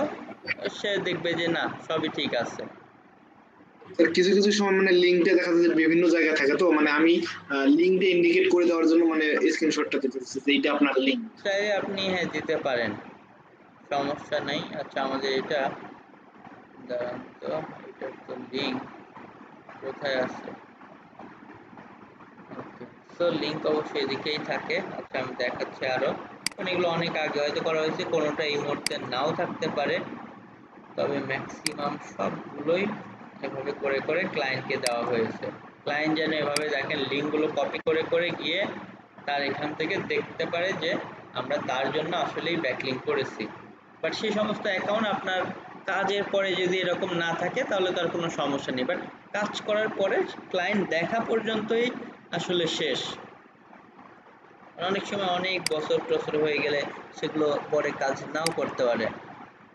সে দেখবে যে না সবই ঠিক আছে। স্যার কিছু কিছু সময় মানে লিঙ্কটা দেখা যায় যে বিভিন্ন জায়গায় থাকে, তো মানে আমি লিঙ্কটা ইন্ডিকেট করে দেওয়ার জন্য মানে স্ক্রিনশটটা দিতে চাচ্ছি যে এইটা আপনার লিঙ্ক। চাইলে আপনি হ্যাঁ দিতে পারেন, সমস্যা নেই। আচ্ছা, আমাদের এটা দাঁড়ান তো, এটার তো লিঙ্ক কোথায় আছে? ওকে, সো লিঙ্ক অবশ্যই এদিকেই থাকে। আচ্ছা, আমি দেখাচ্ছি আরো, কারণ এগুলো অনেক আগে হয়তো করা হয়েছে, কোনোটা এই মুহূর্তে নাও থাকতে পারে, তবে ম্যাক্সিমাম সবগুলোই এভাবে করে করে ক্লায়েন্টকে দেওয়া হয়েছে। ক্লায়েন্ট যেন এভাবে দেখেন লিঙ্কগুলো কপি করে করে গিয়ে তার এখান থেকে দেখতে পারে যে আমরা তার জন্য আসলেই ব্যাকলিঙ্ক করেছি। বাট সেই সমস্ত অ্যাকাউন্ট আপনার কাজের পরে যদি এরকম না থাকে তাহলে তার কোনো সমস্যা নেই, বাট কাজ করার পরে ক্লায়েন্ট দেখা পর্যন্তই আসলে শেষ। অনেক সময় অনেক বছর টছর হয়ে গেলে সেগুলো পরে কাজ নাও করতে পারে।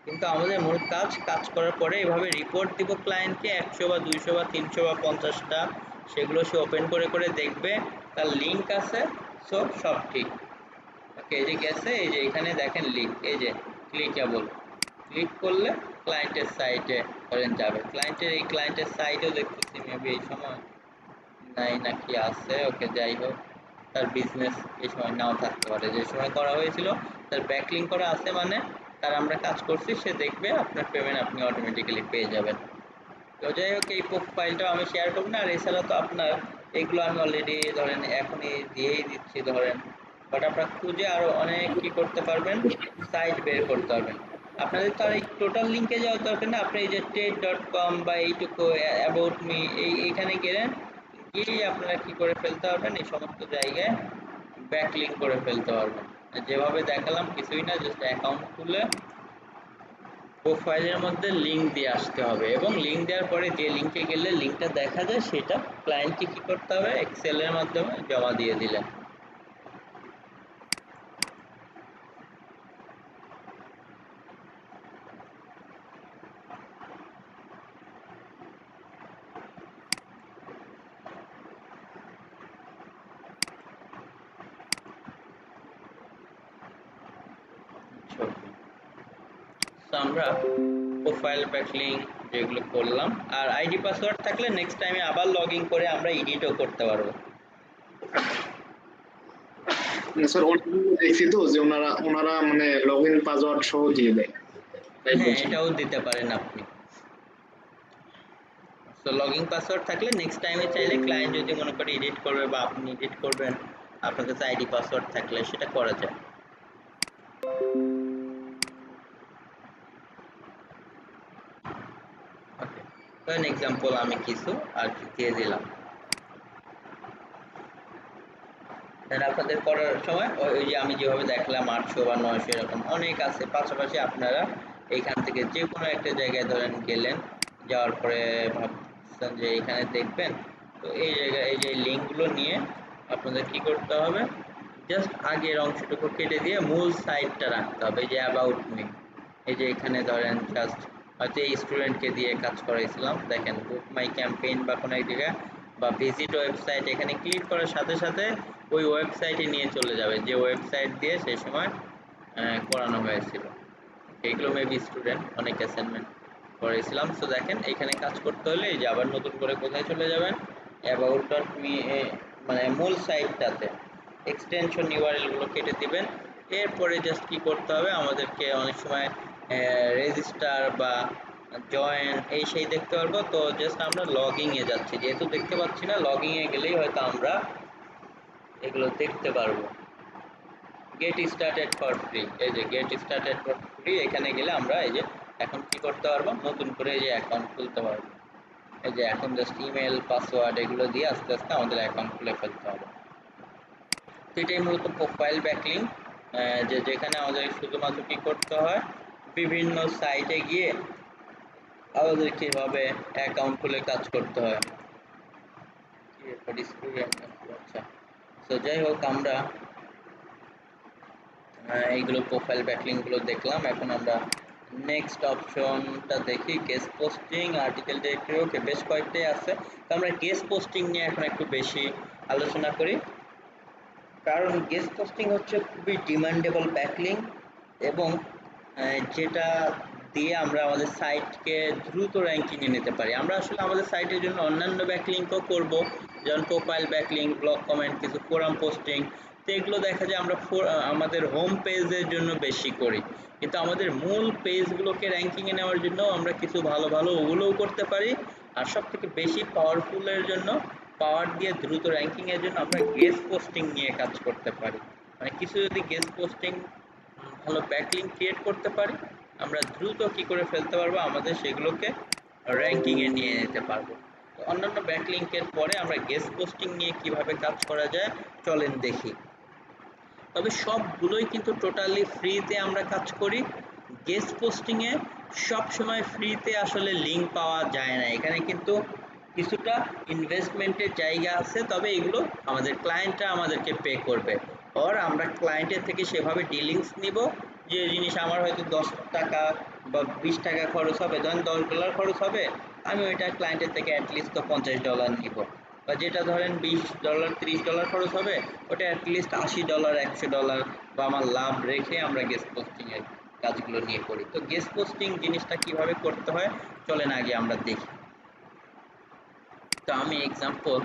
কিন্তু আমাদের মূল কাজ, কাজ করার পরে এভাবে রিপোর্ট দিব ক্লায়েন্টকে, 100 বা 200 বা 300 বা 50টা, সেগুলো সে ওপেন করে করে দেখবে, তার লিঙ্ক আছে, সো সব ঠিক। ওকে, এই যে গেছে, এই যে এখানে দেখেন লিঙ্ক, এই যে ক্লিকেবল, ক্লিক করলে ক্লায়েন্টের সাইটে ধরেন যাবে। ক্লায়েন্টের এই ক্লায়েন্টের সাইটেও দেখতেছি মেবি এই সময় নাই নাকি আছে। ওকে, যাই হোক, তার বিজনেস এই সময় নাও থাকতে পারে, যে সময় করা হয়েছিল তার ব্যাকলিঙ্ক করা আছে, মানে তার আমরা কাজ করছি, সে দেখবে, আপনার পেমেন্ট আপনি অটোমেটিক্যালি পেয়ে যাবেন। তো যাই হোক, এই ফাইলটাও আমি শেয়ার করব না। আর এছাড়া তো আপনার এগুলো আমি অলরেডি ধরেন এখনই দিয়েই দিচ্ছি ধরেন, বাট আপনার খুঁজে আরও অনেক কি করতে পারবেন, সাইট বের করতে পারবেন। আপনাদের তো আর এই টোটাল লিঙ্কে যাওয়ার দরকার না, আপনি এই যে ted.com বা এইটুকু অ্যাবাউট মি এইখানে গেলেন, গিয়েই আপনারা কি করে ফেলতে পারবেন এই সমস্ত জায়গায় ব্যাক লিঙ্ক করে ফেলতে পারবেন। যেভাবে দেখালাম কিছুই না, জাস্ট অ্যাকাউন্ট খুলে প্রোফাইলের মধ্যে লিঙ্ক দিয়ে আসতে হবে এবং লিঙ্ক দেওয়ার পরে যে লিঙ্কে গেলে লিঙ্কটা দেখা যায় সেটা ক্লায়েন্টকে কি করতে হবে, এক্সেলের মাধ্যমে জমা দিয়ে দিলেন। তো আমরা প্রোফাইল ব্যাকলিংক যেগুলো করলাম, আর আইডি পাসওয়ার্ড থাকলে নেক্সট টাইমে আবার লগ ইন করে আমরা এডিটও করতে পারবো। স্যার অনেকগুলো দেখছি তো যে ওনারা ওনারা মানে লগইন পাসওয়ার্ড সহ দিয়ে দেয়, তাই হ্যাঁ, বলছি। এটাও দিতে পারেন আপনি। তো লগইন পাসওয়ার্ড থাকলে নেক্সট টাইমে চাইলে ক্লায়েন্ট যদি মনে করে এডিট করবে বা আপনি এডিট করবেন, আপনার কাছে আইডি পাসওয়ার্ড থাকলে সেটা করা যায়। ওকে, তো এক্সাম্পল আমি কিছু আর কি দিয়ে দিলাম। দেন আপনাদের করার সময় ওই যে আমি যেভাবে দেখলাম 800 বা 900 এরকম অনেক আছে, পাশাপাশি আপনারা এইখান থেকে যে কোনো একটা জায়গায় ধরেন গেলেন, যাওয়ার পরে ভাবছেন যে এখানে দেখবেন, তো এই জায়গায় এই যে লিঙ্কগুলো নিয়ে আপনাদের কি করতে হবে, জাস্ট আগের অংশটুকু কেটে দিয়ে মূল সাইটটা রাখতে হবে। এই যে অ্যাবাউট মি, এই যে এখানে ধরেন জাস্ট হয়তো এই স্টুডেন্টকে দিয়ে কাজ করাইছিলাম, দেখেন বুক মাই ক্যাম্পেইন বা কোনো এক জায়গায় বা ভিজিট ওয়েবসাইট, এখানে ক্লিক করার সাথে সাথে ওই ওয়েবসাইটে নিয়ে চলে যাবে যে ওয়েবসাইট দিয়ে সেই সময় করানো হয়েছিল। এইগুলো মেবি স্টুডেন্ট অনেক অ্যাসাইনমেন্ট করেছিলাম। সো দেখেন এখানে কাজ করতে হলে এই যে আবার নতুন করে কোথায় চলে যাবেন, অ্যাবাউট ডট মি, মানে মূল সাইটটাতে এক্সটেনশন ইউআরএল গুলো কেটে দিবেন। এরপরে জাস্ট কি করতে হবে, আমাদেরকে অনেক সময় রেজিস্টার বা জয়েন এই সেই দেখতে পারবো, তো জাস্ট আমরা লগইন এ যাচ্ছি, যেহেতু দেখতে পাচ্ছি না, লগইন এ গেলেই হয়তো আমরা এগুলো দেখতে পারবো। গেট স্টার্টেড ফর ফ্রি, এই যে গেট স্টার্টেড ফর ফ্রি, এখানে গেলে আমরা এই যে এখন কি করতে পারবো, নতুন করে এই যে অ্যাকাউন্ট খুলতে পারবো। এই যে এখন জাস্ট ইমেল পাসওয়ার্ড এগুলো দিয়ে আস্তে আস্তে আমাদের অ্যাকাউন্ট খুলে ফেলতে হবে। তো এটাই মূলত প্রোফাইল ব্যাকলিং, যে যেখানে আমাদের শুধুমাত্র কি করতে হয়, বিভিন্ন সাইটে গিয়ে আমাদেরকে এভাবে অ্যাকাউন্ট খুলে কাজ করতে হয়। আচ্ছা, তো যাই হোক আমরা এইগুলো প্রোফাইল ব্যাকলিংক গুলো দেখলাম। এখন আমরা নেক্সট অপশনটা দেখি, গেস্ট পোস্টিং, আর্টিকেল ডিরেক্টরি, ওকে বেশ কয়েকটাই আছে। তো আমরা গেস্ট পোস্টিং নিয়ে এখন একটু বেশি আলোচনা করি, কারণ গেস্ট পোস্টিং হচ্ছে খুবই ডিমান্ডেবল ব্যাকলিংক এবং যেটা দিয়ে আমরা আমাদের সাইটকে দ্রুত র্যাঙ্কিংয়ে নিতে পারি। আমরা আসলে আমাদের সাইটের জন্য অন্যান্য ব্যাকলিংকও করব, যেমন প্রোফাইল ব্যাকলিংক, ব্লগ কমেন্ট, কিছু ফোরাম পোস্টিং। তো এগুলো দেখা যায় আমরা আমাদের হোম পেজের জন্য বেশি করি, কিন্তু আমাদের মূল পেজগুলোকে র্যাঙ্কিংয়ে নেওয়ার জন্য আমরা কিছু ভালো ভালো ওগুলোও করতে পারি। আর সব থেকে বেশি পাওয়ারফুলের জন্য, পাওয়ার দিয়ে দ্রুত র্যাঙ্কিংয়ের জন্য আমরা গেস্ট পোস্টিং নিয়ে কাজ করতে পারি। মানে কিছু যদি গেস্ট পোস্টিং ভালো ব্যাকলিংক ক্রিয়েট করতে পারি, আমরা দ্রুত কি করে ফেলতে পারবো, আমাদের সেগুলোকে র্যাঙ্কিংয়ে নিয়ে যেতে পারবো। তো অন্যান্য ব্যাকলিংকের পরে আমরা গেস্ট পোস্টিং নিয়ে কিভাবে কাজ করা যায় চলেন দেখি। তবে সবগুলোই কিন্তু টোটালি ফ্রিতে আমরা কাজ করি। গেস্ট পোস্টিংয়ে সবসময় ফ্রিতে আসলে লিঙ্ক পাওয়া যায় না, এখানে কিন্তু কিছুটা ইনভেস্টমেন্টের জায়গা আছে, তবে এগুলো আমাদের ক্লায়েন্টরা আমাদেরকে পে করবে, আর আমরা ক্লায়েন্টের থেকে সেভাবে ডিলিংস নিব। যে জিনিস আমার হয়তো 10 টাকা বা 20 টাকা খরচ হবে, ধরেন $10 খরচ হবে, আমি ওইটা ক্লায়েন্টের থেকে অ্যাটলিস্ট তো $50 নিব। বা যেটা ধরেন $20 $30 খরচ হবে, ওটা অ্যাটলিস্ট $80 $100 বা আমার লাভ রেখে আমরা গেস্ট পোস্টিং এর কাজগুলো নিয়ে করি। তো গেস্ট পোস্টিং জিনিসটা কিভাবে করতে হয় চলেন আগে আমরা দেখি। তো আমি এক্সাম্পল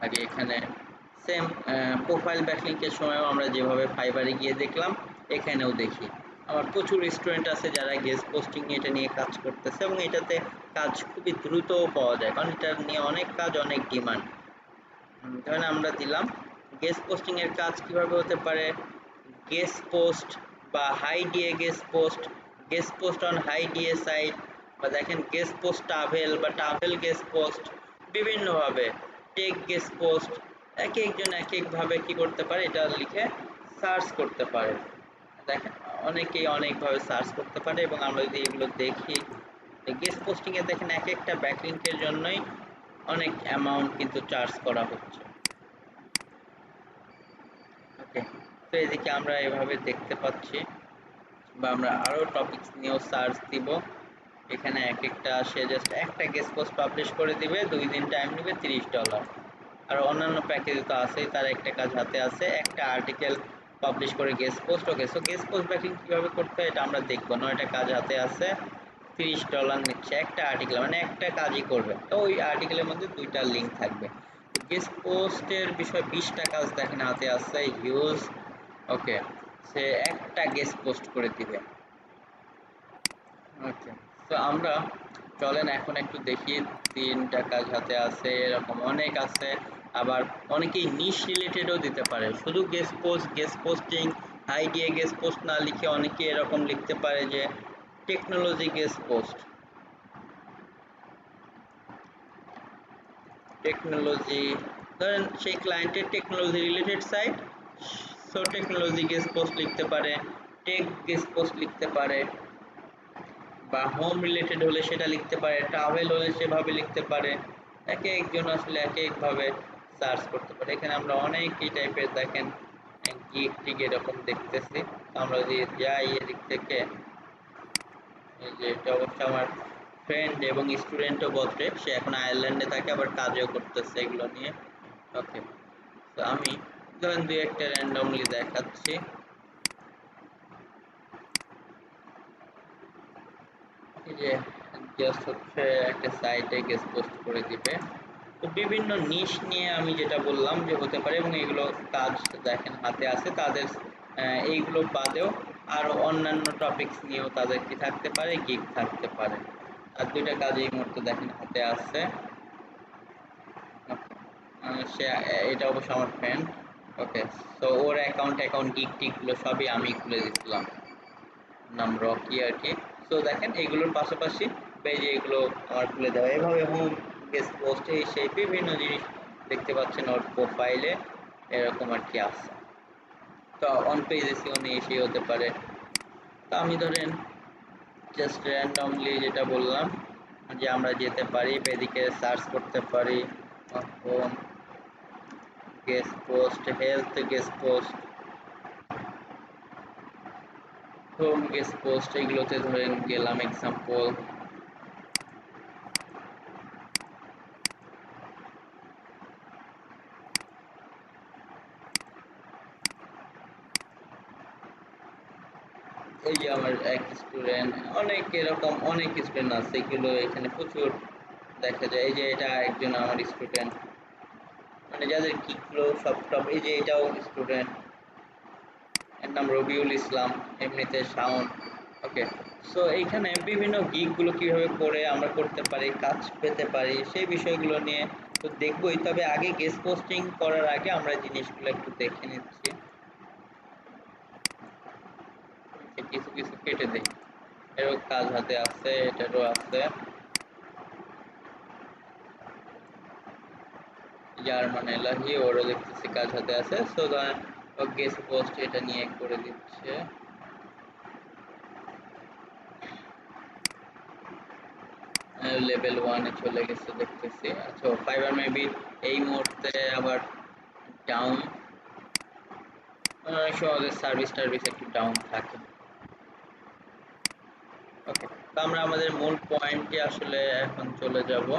আগে এখানে সেম প্রোফাইল ব্যাকলিংকের সময়ও আমরা যেভাবে ফাইবারে গিয়ে দেখলাম, এখানেও দেখি আমার প্রচুর স্টুডেন্ট আছে যারা গেস্ট পোস্টিং এটা নিয়ে কাজ করতেছে এবং এটাতে কাজ খুবই দ্রুত পাওয়া যায়, কারণ এটা নিয়ে অনেক কাজ, অনেক ডিমান্ড। ধরেন আমরা দিলাম গেস্ট পোস্টিং এর কাজ কিভাবে হতে পারে, গেস্ট পোস্ট বা হাই দিয়ে guest post, guest post on high DA site, বা দেখেন গেস্ট পোস্ট ট্রাভেল বা ট্রাভেল গেস্ট পোস্ট, বিভিন্নভাবে টেক গেস্ট পোস্ট, এক একজন এক একভাবে কি করতে পারে, এটা লিখে সার্চ করতে পারে। দেখেন অনেকেই অনেকভাবে সার্চ করতে পারে, এবং আমরা যদি এগুলো দেখি, গেস্ট পোস্টিংয়ে দেখেন এক একটা ব্যাকলিংকের জন্যই অনেক অ্যামাউন্ট কিন্তু চার্জ করা হচ্ছে। ওকে, তো এদিকে আমরা এভাবে দেখতে পাচ্ছি, বা আমরা আরও টপিকস নিয়েও সার্চ দিব। এখানে এক একটা সে জাস্ট একটা গেস্ট পোস্ট পাবলিশ করে দিবে, 2 দিন টাইম নেবে, $30। আর অন্যান্য প্যাকেজ তো আছেই, তার একটা কাজ হাতে আছে, একটা আর্টিকেল পাবলিশ করে গেস্ট পোস্ট। ওকে, সো গেস্ট পোস্ট ব্যাকিং কীভাবে করতে হয় এটা আমরা দেখবো। 9টা কাজ হাতে আছে, $30 নিচ্ছে একটা আর্টিকেল, মানে একটা কাজই করবে। তো ওই আর্টিকেলের মধ্যে 2টা লিঙ্ক থাকবে। তো গেস্ট পোস্টের বিষয়ে 20টা কাজ দেখেন হাতে আছে, হিউজ। ওকে, সে একটা গেস্ট পোস্ট করে দিবে। ওকে, তো আমরা চলেন এখন একটু দেখি। 3টা কাজ হাতে আছে, এরকম অনেক আছে। আবার অনেকেই নিশ রিলেটেডও দিতে পারে, শুধু guest post, guest posting, high দিয়ে গেস্ট পোস্ট না লিখে অনেকে এরকম লিখতে পারে যে টেকনোলজি গেস্ট পোস্ট, টেকনোলজি, ধরেন সেই ক্লায়েন্টের technology related site, so technology guest post লিখতে পারে, টেক গেস্ট পোস্ট লিখতে পারে, বা হোম রিলেটেড হলে সেটা লিখতে পারে, ট্রাভেল হলে সেভাবে লিখতে পারে। একে একজন আসলে এক একভাবে সার্চ করতে পারে। এখানে আমরা অনেক এই টাইপের দেখেন গিগ টিগ এরকম দেখতেছি। আমরা যদি যাই এদিক থেকে, এই যে এটা অবশ্য আমার ফ্রেন্ড এবং স্টুডেন্টও বটে, সে এখন আয়ারল্যান্ডে থাকে, আবার কাজও করতেছে এগুলো নিয়ে। ওকে, তো আমি ধরেন 2-একটা র্যান্ডমলি দেখাচ্ছি। এই যে জাস্ট হচ্ছে একটা সাইটে গেস্ট পোস্ট করে দিবে। তো বিভিন্ন নিশ নিয়ে আমি যেটা বললাম যে হতে পারে, এবং এগুলো কাজ দেখেন হাতে আছে তাদের। এইগুলো বাদেও আরও অন্যান্য টপিকস নিয়েও তাদের কি থাকতে পারে, গিগ থাকতে পারে। আর 2টা কাজ এই মুহূর্তে দেখেন হাতে আছে। সে এটা অবশ্য আমার ফ্রেন্ড। ওকে, সো ওর অ্যাকাউন্ট গিগ টিকগুলো সবই আমি খুলে দিচ্ছিলাম, নাম রকি আর কি। সো দেখেন এইগুলোর পাশাপাশি পেজে এগুলো আমার খুলে দেওয়া, এভাবে হোম, গেস্ট পোস্টে সেই বিভিন্ন জিনিস দেখতে পাচ্ছেন ওর প্রোফাইলে, এরকম আর কি আছে। তো অন পেজ এসিও নিয়ে এসেই হতে পারে। তো আমি ধরেন জাস্ট র্যান্ডমলি যেটা বললাম যে আমরা যেতে পারি এদিকে সার্চ করতে পারি home guest post, health guest post, home guest post, এগুলোতে ধরেন গেলাম এক্সাম্পল। এই যে আমার এক স্টুডেন্ট, অনেক এরকম অনেক স্টুডেন্ট আছে, এগুলো এখানে প্রচুর দেখা যায়। এই যে এটা একজন আমার স্টুডেন্ট, মানে যাদের গিকগুলো সব টপ, এই যে এটাও স্টুডেন্ট, এর নাম রবিউল ইসলাম, এমনিতে শাওন। ওকে, সো এইখানে বিভিন্ন গিকগুলো কিভাবে করে আমরা করতে পারি, কাজ পেতে পারি, সেই বিষয়গুলো নিয়ে তো দেখবোই। তবে আগে গেস্ট পোস্টিং করার আগে আমরা জিনিসগুলো একটু দেখে নিচ্ছি। কিছু কিছু কেটে দেই, এরও কাজ হাতে আছে, এটারও আছে। জার্মান এলাহি, ওরও দেখতেছি কাজ হাতে আছে। সো ধরেন ও গেস্ট পোস্ট এটা নিয়ে করে দিচ্ছে। লেভেল 1-এ চলে গেছে দেখতেছি। আচ্ছা, ফাইবার মেবি এই মুহূর্তে আবার ডাউন, অনেক সময় ওদের সার্ভিস টার্ভিস একটু ডাউন থাকে। ওকে, তো আমরা আমাদের মূল পয়েন্টে আসলে এখন চলে যাব।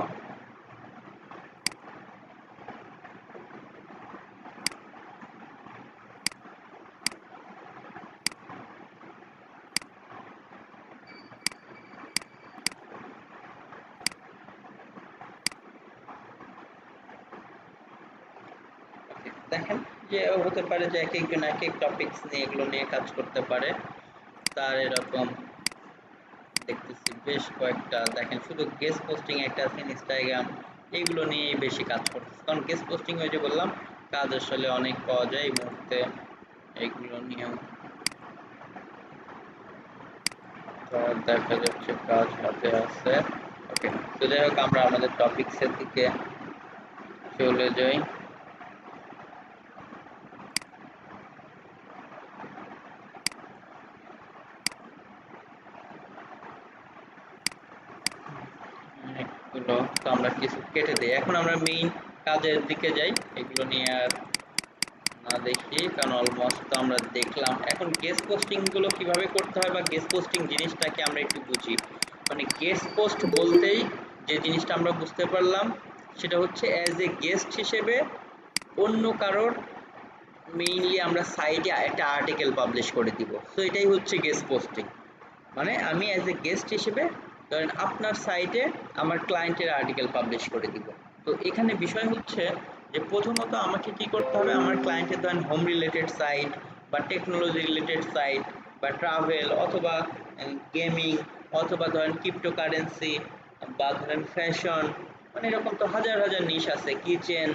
দেখেন যে হতে পারে যে এক একজন এক এক টপিকস নিয়ে এগুলো নিয়ে কাজ করতে পারে। তার এরকম দেখতেছি বেশ কয়েকটা, দেখেন শুধু গেস্ট পোস্টিং একটা আছে, ইনস্টাগ্রাম, এইগুলো নিয়েই বেশি কাজ করতেছে। কারণ গেস্ট পোস্টিং ওই যে বললাম কাজ আসলে অনেক পাওয়া যায় এই মুহূর্তে, এইগুলো নিয়েও। দেখা যাচ্ছে কাজ হাতে আছে। ওকে, তো যাই হোক আমরা আমাদের টপিকসের দিকে চলে যাই। এগুলো তো আমরা কিছু কেটে দিই। এখন আমরা মেইন কাজের দিকে যাই, এগুলো নিয়ে আর না দেখি, কারণ অলমোস্ট তো আমরা দেখলাম। এখন গেস্ট পোস্টিং গুলো কিভাবে করতে হয় বা গেস্ট পোস্টিং জিনিসটাকে আমরা একটু বুঝি। মানে গেস্ট পোস্ট বলতেই যে জিনিসটা আমরা বুঝতে পারলাম সেটা হচ্ছে অ্যাজ এ গেস্ট হিসেবে অন্য কারোর মেইনলি আমরা সাইটে একটা আর্টিকেল পাবলিশ করে দিব। সো এটাই হচ্ছে গেস্ট পোস্টিং। মানে আমি অ্যাজ এ গেস্ট হিসেবে ধরেন আপনার সাইটে আমার ক্লায়েন্টের আর্টিকেল পাবলিশ করে দিব। তো এখানে বিষয় হচ্ছে যে প্রথমত আমাকে কি করতে হবে, আমার ক্লায়েন্টের ধরেন হোম রিলেটেড সাইট বা টেকনোলজি রিলেটেড সাইট বা ট্রাভেল অথবা গেমিং অথবা ধরেন ক্রিপ্টোকারেন্সি বা ধরেন ফ্যাশন, মানে এরকম তো হাজার হাজার নিশ আছে, কিচেন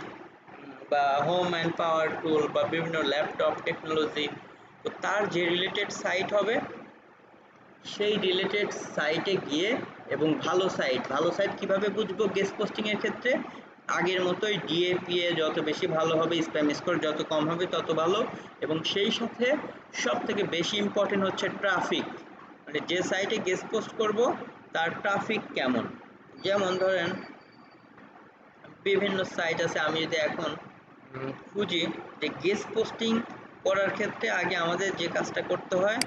বা হোম অ্যান্ড পাওয়ার টুল বা বিভিন্ন ল্যাপটপ টেকনোলজি। তো তার যে রিলেটেড সাইট হবে সেই রিলেটেড সাইটে গিয়ে, এবং ভালো সাইট কিভাবে বুঝবো গেস্ট পোস্টিং এর ক্ষেত্রে, আগের মতোই ডিএপিএ যত বেশি ভালো হবে, স্প্যাম স্কোর যত কম হবে তত ভালো। এবং সেই সাথে সব থেকে বেশি ইম্পর্টেন্ট হচ্ছে ট্রাফিক, মানে যে সাইটে গেস্ট পোস্ট করব তার ট্রাফিক কেমন। যেমন ধরেন বিভিন্ন সাইট আছে, আমি যদি এখন খুঁজি যে গেস্ট পোস্টিং করার ক্ষেত্রে আগে আমাদের যে কাজটা করতে হয়,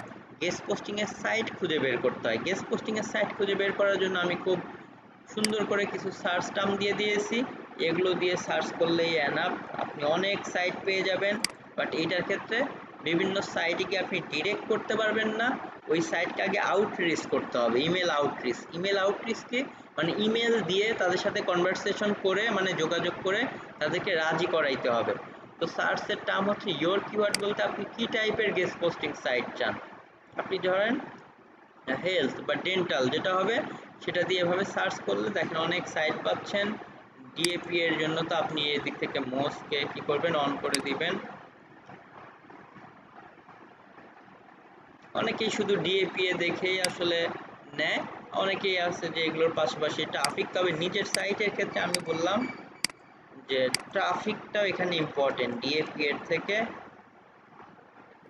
গেস্ট পোস্টিং এর সাইট খুঁজে বের করতে হয়। গেস্ট পোস্টিং এর সাইট খুঁজে বের করার জন্য আমি খুব সুন্দর করে কিছু সার্চ টার্ম দিয়ে দিয়েছি, এগুলো দিয়ে সার্চ করলেই এনাফ, আপনি অনেক সাইট পেয়ে যাবেন। বাট এইটার ক্ষেত্রে বিভিন্ন সাইটে কি আপনি ডিরেক্ট করতে পারবেন না, ওই সাইটকে আগে আউটরিচ করতে হবে। ইমেল আউটরিচ কি, মানে ইমেল দিয়ে তাদের সাথে কনভারসেশন করে, মানে যোগাযোগ করে তাদেরকে রাজি করাইতে হবে। তো সার্চের টার্ম হচ্ছে ইয়োর কিওয়ার্ড, বলতে আপনি কি টাইপের গেস্ট পোস্টিং সাইট চান। আপনি ধরেন হেলথ বা ডেন্টাল যেটা হবে সেটা দিয়ে এভাবে সার্চ করলে দেখেন অনেক সাইট পাচ্ছেন। ডিএপি এর জন্য তো আপনি এদিক থেকে মোস্টকে কি করবেন, অন করে দিবেন। অনেকেই শুধু ডিএপিএ দেখেই আসলে নেয়, অনেকেই আছে যে এগুলোর পাশাপাশি ট্রাফিক। তবে নিজের সাইটের ক্ষেত্রে আমি বললাম যে ট্রাফিকটাও এখানে ইম্পর্টেন্ট, ডিএপি এর থেকে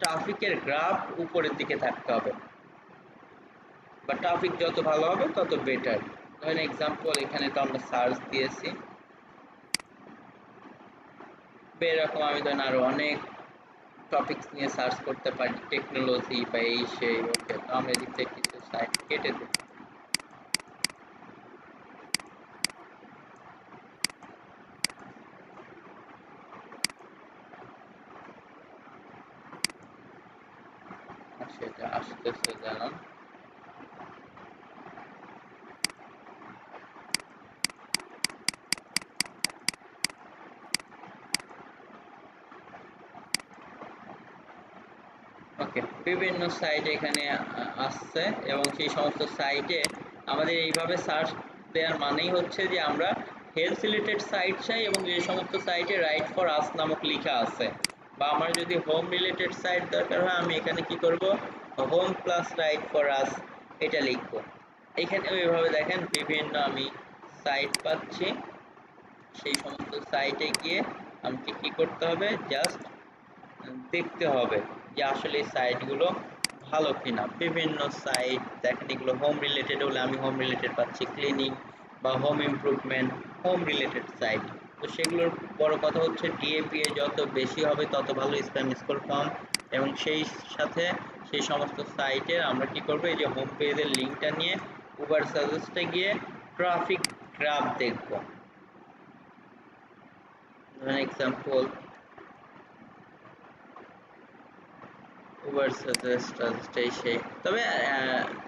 ট্রাফিকের গ্রাফ উপরের দিকে থাকতে হবে, বা ট্রাফিক যত ভালো হবে তত বেটার। ধরেন এক্সাম্পল এখানে তো আমরা সার্চ দিয়েছি, এরকম আমি ধরেন আরো অনেক টপিকস নিয়ে সার্চ করতে পারি, টেকনোলজি বা এই সেই। ওকে, তো আমরা এদিক থেকে কিছু সাইট কেটে দিই। সেটা আসতেছে জানান। ওকে, বিভিন্ন সাইট এখানে আসছে, এবং সেই সমস্ত সাইটে আমাদের এইভাবে সার্চ দেওয়ার মানেই হচ্ছে যে আমরা হেলথ রিলেটেড সাইট চাই, এবং যে সমস্ত সাইটে রাইট ফর আস নামক লেখা আছে। বা আমার যদি হোম রিলেটেড সাইট দরকার হয়, আমি এখানে কি করব, whom plus right for us এটা লিখব। এখানে ওইভাবে দেখেন বিভিন্ন আমি সাইট পাচ্ছি। সেই সমস্ত সাইটে গিয়ে আমাকে কি করতে হবে, জাস্ট দেখতে হবে যে আসলে এই সাইটগুলো ভালো কিনা। বিভিন্ন সাইট দেখেন, এগুলো হোম রিলেটেড হলে আমি হোম রিলেটেড পাচ্ছি, ক্লিনিং বা home improvement, home related site. তো সেগুলোর বড় কথা হচ্ছে ডিএপিএ যত বেশি হবে তত ভালো, স্প্যাম স্কোর কম। এবং সেই সাথে সেই সমস্ত সাইটের আমরা কি করবো, এই যে হোম পেজের লিঙ্কটা নিয়ে উবার সাজেস্টে গিয়ে ট্রাফিক গ্রাফ দেখবো। এক্সাম্পল উবার সাজেস্ট এই সেই। তবে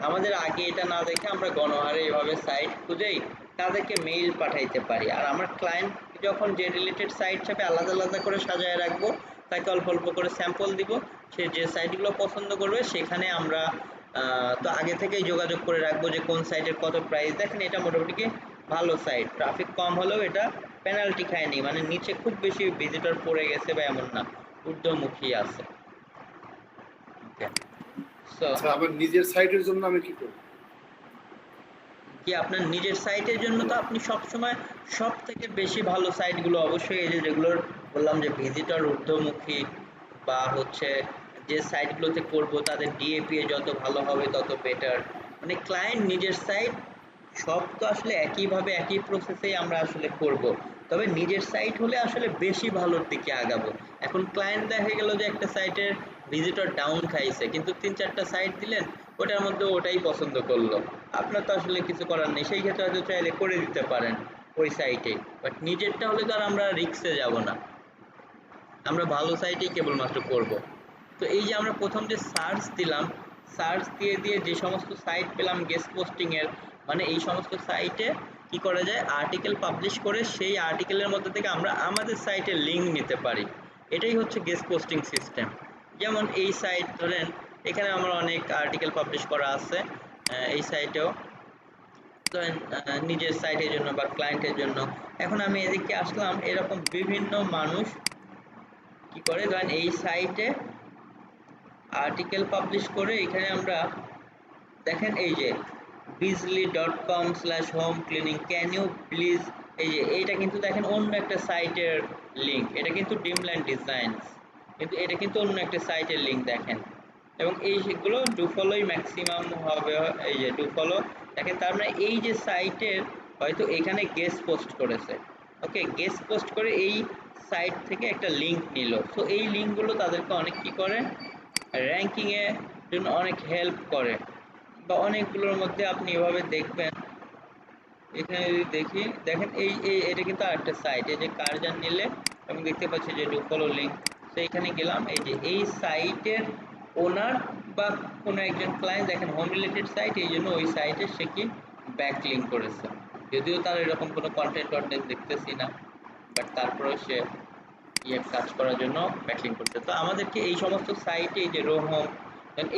আমাদের আগে এটা না দেখে আমরা গণহারে এভাবে সাইট খুঁজেই তাদেরকে মেইল পাঠাইতে পারি। আর আমার ক্লায়েন্ট যখন যে রিলেটেড সাইট চাপে আলাদা আলাদা করে সাজায় রাখবো, তাকে অল্প অল্প করে স্যাম্পল দিব, সে যে সাইটগুলো পছন্দ করবে সেখানে আমরা তো আগে থেকেই যোগাযোগ করে রাখবো যে কোন সাইটের কত প্রাইস। দেখেন এটা মোটামুটি কি ভালো সাইট, ট্রাফিক কম হলেও এটা পেনাল্টি খায়নি, মানে নিচে খুব বেশি ভিজিটর পড়ে গেছে বা এমন না, ঊর্ধ্বমুখী আছে। সো আচ্ছা, আমার নিজের সাইটের জন্য আমি কি করব? কি আপনার নিজের সাইটের জন্য তো আপনি সবসময় সব থেকে বেশি ভালো সাইটগুলো অবশ্যই এই যে যেগুলোর বললাম যে ভিজিটর ঊর্ধ্বমুখী বা হচ্ছে যে সাইটগুলোতে করব তাদের ডিএপিএ যত ভালো হবে তত বেটার, মানে ক্লায়েন্ট নিজের সাইট সব তো আসলে একইভাবে একই প্রসেসেই আমরা আসলে করব, তবে নিজের সাইট হলে আসলে বেশি ভালোর দিকে আগাবো। এখন ক্লায়েন্ট দেখা গেল যে একটা সাইটের ভিজিটর ডাউন খাইছে কিন্তু 3-4টা সাইট দিলেন ওটার মধ্যে ওটাই পছন্দ করলো, আপনার তো আসলে কিছু করার নেই, সেই ক্ষেত্রে হয়তো চাইলে করে দিতে পারেন ওই সাইটে, বাট নিজেরটা হলে তো আর আমরা রিস্কে যাব না, আমরা ভালো সাইটেই কেবলমাত্র করব। তো এই যে আমরা প্রথম যে সার্চ দিলাম, সার্চ দিয়ে দিয়ে যে সমস্ত সাইট পেলাম গেস্ট পোস্টিংয়ের, মানে এই সমস্ত সাইটে কি করা যায় আর্টিকেল পাবলিশ করে সেই আর্টিকেলের মধ্যে থেকে আমরা আমাদের সাইটের লিঙ্ক নিতে পারি, এটাই হচ্ছে গেস্ট পোস্টিং সিস্টেম। যেমন এই সাইট ধরেন এখানে আমার অনেক আর্টিকেল পাবলিশ করা আছে, এই সাইটেও ধরেন নিজের সাইটের জন্য বা ক্লায়েন্টের জন্য। এখন আমি এদিকে আসলাম, এরকম বিভিন্ন মানুষ কি করে ধরেন এই সাইটে আর্টিকেল পাবলিশ করে এখানে আমরা দেখেন এই যে bizly.com/home cleaning can you please, এই যে এইটা কিন্তু দেখেন অন্য একটা সাইটের লিঙ্ক, এটা কিন্তু ড্রিমল্যান্ড ডিজাইনস, কিন্তু এটা কিন্তু অন্য একটা সাইটের লিঙ্ক দেখেন, এবং এই সেগুলো ডু ফলোই ম্যাক্সিমাম হবে, এই যে ডু ফলো দেখেন, তার মানে এই যে সাইটের হয়তো এখানে গেস্ট পোস্ট করেছে, ওকে গেস্ট পোস্ট করে এই সাইট থেকে একটা লিঙ্ক নিল, সো এই লিঙ্কগুলো তাদেরকে অনেক কি করে র্যাঙ্কিংয়ের জন্য অনেক হেল্প করে, বা অনেকগুলোর মধ্যে আপনি এভাবে দেখবেন। এখানে যদি দেখি দেখেন এটা কিন্তু আরেকটা সাইট, এই যে কার্জার নিলে আমি দেখতে পাচ্ছি যে ডু ফলো লিঙ্ক, তো এখানে গেলাম, এই যে এই সাইটের ওনার বা কোনো একজন ক্লায়েন্ট দেখেন হোম রিলেটেড সাইট, এই জন্য ওই সাইটে সে কি ব্যাক লিঙ্ক করেছে, যদিও তার এরকম কোনো কন্টেন্ট দেখতেছি না, বাট তারপরেও সে কাজ করার জন্য ব্যাকলিঙ্ক করতে। তো আমাদেরকে এই সমস্ত সাইটে এই যে রোহম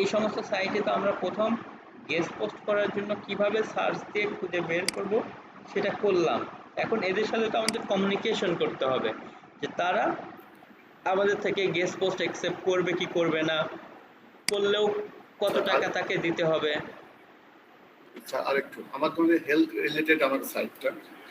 এই সমস্ত সাইটে তো আমরা প্রথম গেস্ট পোস্ট করার জন্য কিভাবে সার্চ দিয়ে খুঁজে বের করব সেটা করলাম। এখন এদের সাথে তো আমাদের কমিউনিকেশন করতে হবে যে তারা আমাদের থেকে গেস্ট পোস্ট অ্যাকসেপ্ট করবে কি করবে না, করলেও কত টাকা তাকে দিতে হবে। আচ্ছা, আরেকটু আমার তো হেলথ রিলেটেড আমার সাইটটা,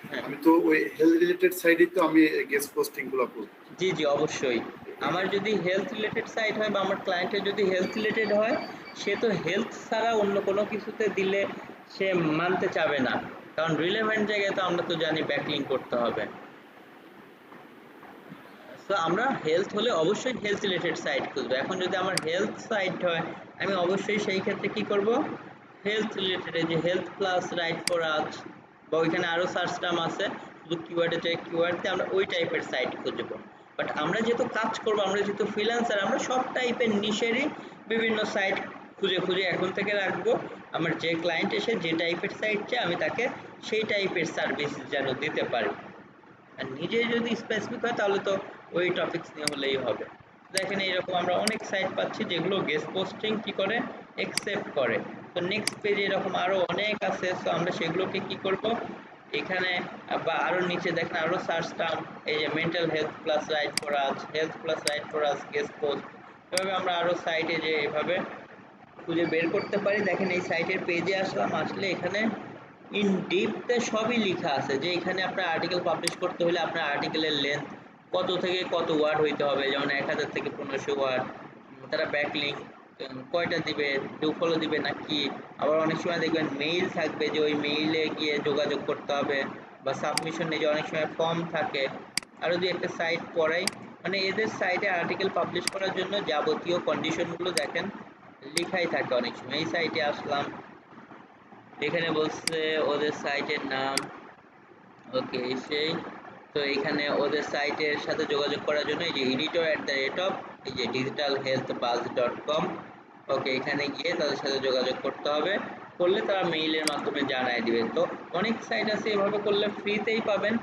হ্যাঁ আমি তো ওই হেলথ রিলেটেড সাইটে তো আমি গেস্ট পোস্টিং গুলো করব। জি জি অবশ্যই, আমার যদি হেলথ রিলেটেড সাইট হয় বা আমার ক্লায়েন্টের যদি হেলথ রিলেটেড হয়, সে তো হেলথ ছাড়া অন্য কোনো কিছুতে দিলে সে মানতে চাবে না, কারণ রিলেভেন্ট জায়গায় তো আমরা তো জানি ব্যাকলিঙ্ক করতে হবে। তো আমরা হেলথ হলে অবশ্যই হেলথ রিলেটেড সাইট খুঁজবো। এখন যদি আমার হেলথ সাইট হয় আমি অবশ্যই সেই ক্ষেত্রে কি করব হেলথ রিলেটেড, যে হেলথ প্লাস রাইট ফর আজ বা ওইখানে আরও সার্চ টার্ম আছে, শুধু কিওয়ার্ডে চাই কিওয়ার্ডে আমরা ওই টাইপের সাইট খুঁজবো। বাট আমরা যেহেতু কাজ করবো, আমরা যেহেতু ফ্রিল্যান্সার, আমরা সব টাইপের নিশেরই বিভিন্ন সাইট খুঁজে খুঁজে এখন থেকে রাখবো, আমার যে ক্লায়েন্ট এসে যে টাইপের সাইট চায় আমি তাকে সেই টাইপের সার্ভিস যেন দিতে পারি। আর নিজে যদি স্পেসিফিক হয় তাহলে তো ওই টপিকস নিয়ে হলেই হবে। দেখেন এইরকম আমরা অনেক সাইট পাচ্ছি যেগুলো গেস্ট পোস্টিং কি করে অ্যাকসেপ্ট করে। তো নেক্সট পেজে এরকম আরও অনেক আছে, সো আমরা সেগুলোকে কি করব এখানে বা আরও নিচে দেখেন আরও সার্চ টার্ম, এই যে mental health plus right for আজ, হেলথ প্লাস রাইট ফর আজ গেস্ট পোস্ট, এভাবে আমরা আরও সাইটে যে এভাবে খুঁজে বের করতে পারি। দেখেন এই সাইটের পেজে আসলাম, আসলে এখানে ইন ডিপতে সবই লেখা আছে যে এখানে আপনার আর্টিকেল পাবলিশ করতে হলে আপনার আর্টিকেলের লেন্থ কত থেকে কত ওয়ার্ড হইতে হবে, যেমন 1000 থেকে 1500 ওয়ার্ড, তারা ব্যাকলিঙ্ক কয়টা দিবে, ডু ফলো দিবে নাকি, আবার অনেক সময় দেখবেন মেইল থাকবে যে ওই মেইলে গিয়ে যোগাযোগ করতে হবে, বা সাবমিশনে যে অনেক সময় ফর্ম থাকে। আর যদি একটা সাইট পড়াই, মানে এদের সাইটে আর্টিকেল পাবলিশ করার জন্য যাবতীয় কন্ডিশনগুলো দেখেন লেখাই থাকে অনেক সময়। এই সাইটে আসলাম, এখানে বলছে ওদের সাইটের নাম, ওকে সেই, তো এখানে ওদের সাইটের সাথে যোগাযোগ করার জন্য এই যে editor@, এই যে digitalhealthbuzz.com, ওকে এখানে গিয়ে তাদের সাথে যোগাযোগ করতে হবে, করলে তারা মেইলের মাধ্যমে জানায় দিবে। তো অনেক সাইট আছে, এভাবে করলে ফ্রিতেই পাবেন,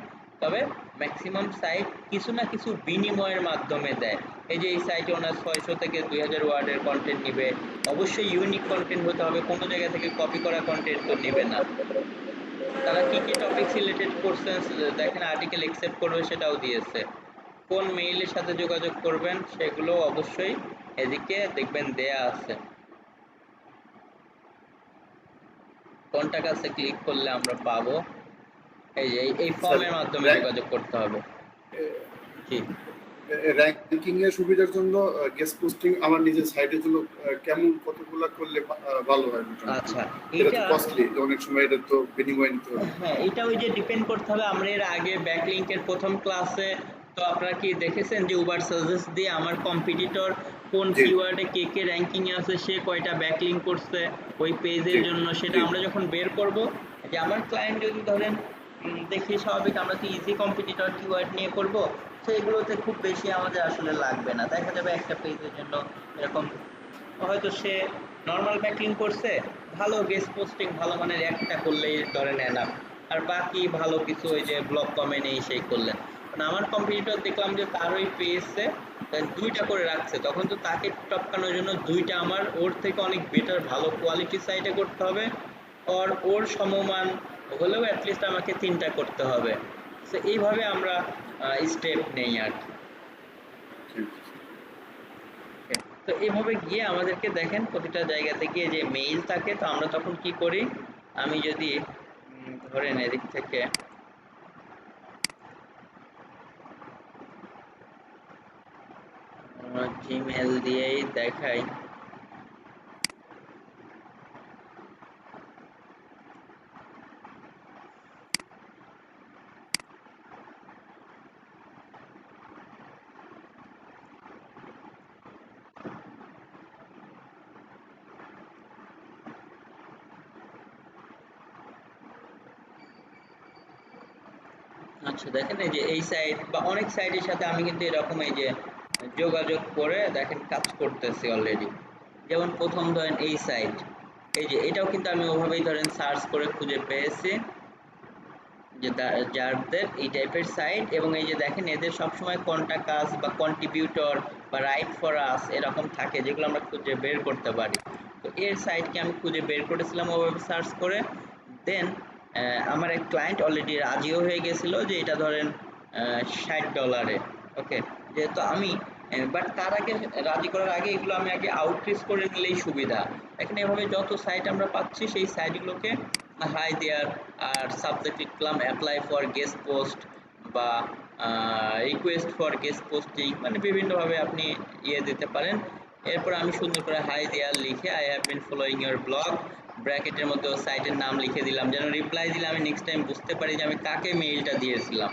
তবে ম্যাক্সিমাম সাইট কিছু না কিছু বিনিময়ের মাধ্যমে দেয়। এই যে এই সাইটে ওনার 600 থেকে 2000 ওয়ার্ডের কন্টেন্ট নিবে, অবশ্যই ইউনিক কন্টেন্ট হতে হবে, কোনো জায়গা থেকে কপি করা কন্টেন্ট তো নেবে না। তারা কি কি টপিক রিলেটেড করছেন দেখেন, আর্টিকেল অ্যাকসেপ্ট করবে সেটাও দিয়েছে, কোন মেইলের সাথে যোগাযোগ করবেন সেগুলো অবশ্যই এদিকে দেখবেন দেয়া আছে। কন্টাক্ট আছে ক্লিক করলে আমরা পাবো। এই যে এই স্যার ফর্মের মাধ্যমে র্যাঙ্ক যোগাযোগ করতে হবে। জি। র্যাঙ্কিং এর সুবিধার জন্য গেস্ট পোস্টিং আমার নিজের সাইটের জন্য কেমন কতগুলা করলে ভালো হয় মোটামুটি? আচ্ছা, এটা তো এইটা কস্টলি, অনেক সময় এটা তো বিনিময় নিতে হবে। হ্যাঁ, এটা ওই যে ডিপেন্ড করতে হবে। আমরা এর আগে ব্যাকলিংকের প্রথম ক্লাসে তো আপনারা কি দেখেছেন যে উবার সাজেস্ট দিয়ে আমার কম্পিটিটর কোন জি কিওয়ার্ডে কে কে র্যাঙ্কিং এ আছে, সে কয়টা ব্যাকলিং করছে ওই পেজের জি জন্য, সেটা জি আমরা যখন বের করব, যে আমার ক্লায়েন্ট যদি ধরেন দেখি স্বাভাবিক আমরা তো ইজি কম্পিটিটর কিওয়ার্ড নিয়ে করব, তো এগুলোতে খুব বেশি আমাদের আসলে লাগবে না। দেখা যাবে একটা পেজের জন্য এরকম হয়তো সে নর্মাল ব্যাকলিং করছে, ভালো গেস্ট পোস্টিং ভালো মানের একটা করলেই ধরেন এনাফ, আর বাকি ভালো কিছু ওই যে ব্লগ কমেন্ট এই সেই করলেন। কারণ আমার কম্পিটিটর দেখলাম যে তার ওই পেজে দুইটা করে রাখছে, তখন তো তাকে টপকানোর জন্য দুইটা আমার ওর থেকে অনেক বেটার ভালো কোয়ালিটি সাইটে করতে হবে, ওর সমমান হলেও অ্যাটলিস্ট আমাকে তিনটা করতে হবে। তো এইভাবে আমরা স্টেপ নেই আর কি। ঠিক। তো এভাবে গিয়ে আমাদেরকে দেখেন প্রতিটা জায়গাতে গিয়ে যে মেইল থাকে, তো আমরা তখন কি করি, আমি যদি ধরেন এদিক থেকে জিমেল দিয়েই দেখাই। আচ্ছা দেখেন এই যে এই সাইট বা অনেক সাইটের সাথে আমি কিন্তু এরকম এই যে যোগাযোগ করে দেখেন কাজ করতেছি অলরেডি। যেমন প্রথম ধরেন এই সাইট, এই যে এটাও কিন্তু আমি ওভাবেই ধরেন সার্চ করে খুঁজে পেয়েছি যে যাদের এই টাইপের সাইট, এবং এই যে দেখেন এদের সবসময় কন্টাক্ট আস বা কন্ট্রিবিউটর বা রাইট ফর আস এরকম থাকে, যেগুলো আমরা খুঁজে বের করতে পারি। তো এর সাইটকে আমি খুঁজে বের করেছিলাম ওভাবে সার্চ করে। দেন আমার এক ক্লায়েন্ট অলরেডি রাজিও হয়ে গেছিল যে এটা ধরেন $60। ওকে, যেহেতু আমি বাট তার আগে রাজি করার আগে এগুলো আমি আগে আউটরিচ করে নিলেই সুবিধা। এখানে এভাবে যত সাইট আমরা পাচ্ছি সেই সাইটগুলোকে হাই দেয়ার আর সাবজেক্ট লিখলাম অ্যাপ্লাই ফর গেস্ট পোস্ট বা রিকোয়েস্ট ফর গেস্ট পোস্টিং, মানে বিভিন্নভাবে আপনি ইয়ে দিতে পারেন। এরপর আমি সুন্দর করে হাই দেয়ার লিখে I have been following your blog ব্র্যাকেটের মধ্যে সাইটের নাম লিখে দিলাম, যেন রিপ্লাই দিলে আমি নেক্সট টাইম বুঝতে পারি যে আমি কাকে মেইলটা দিয়েছিলাম।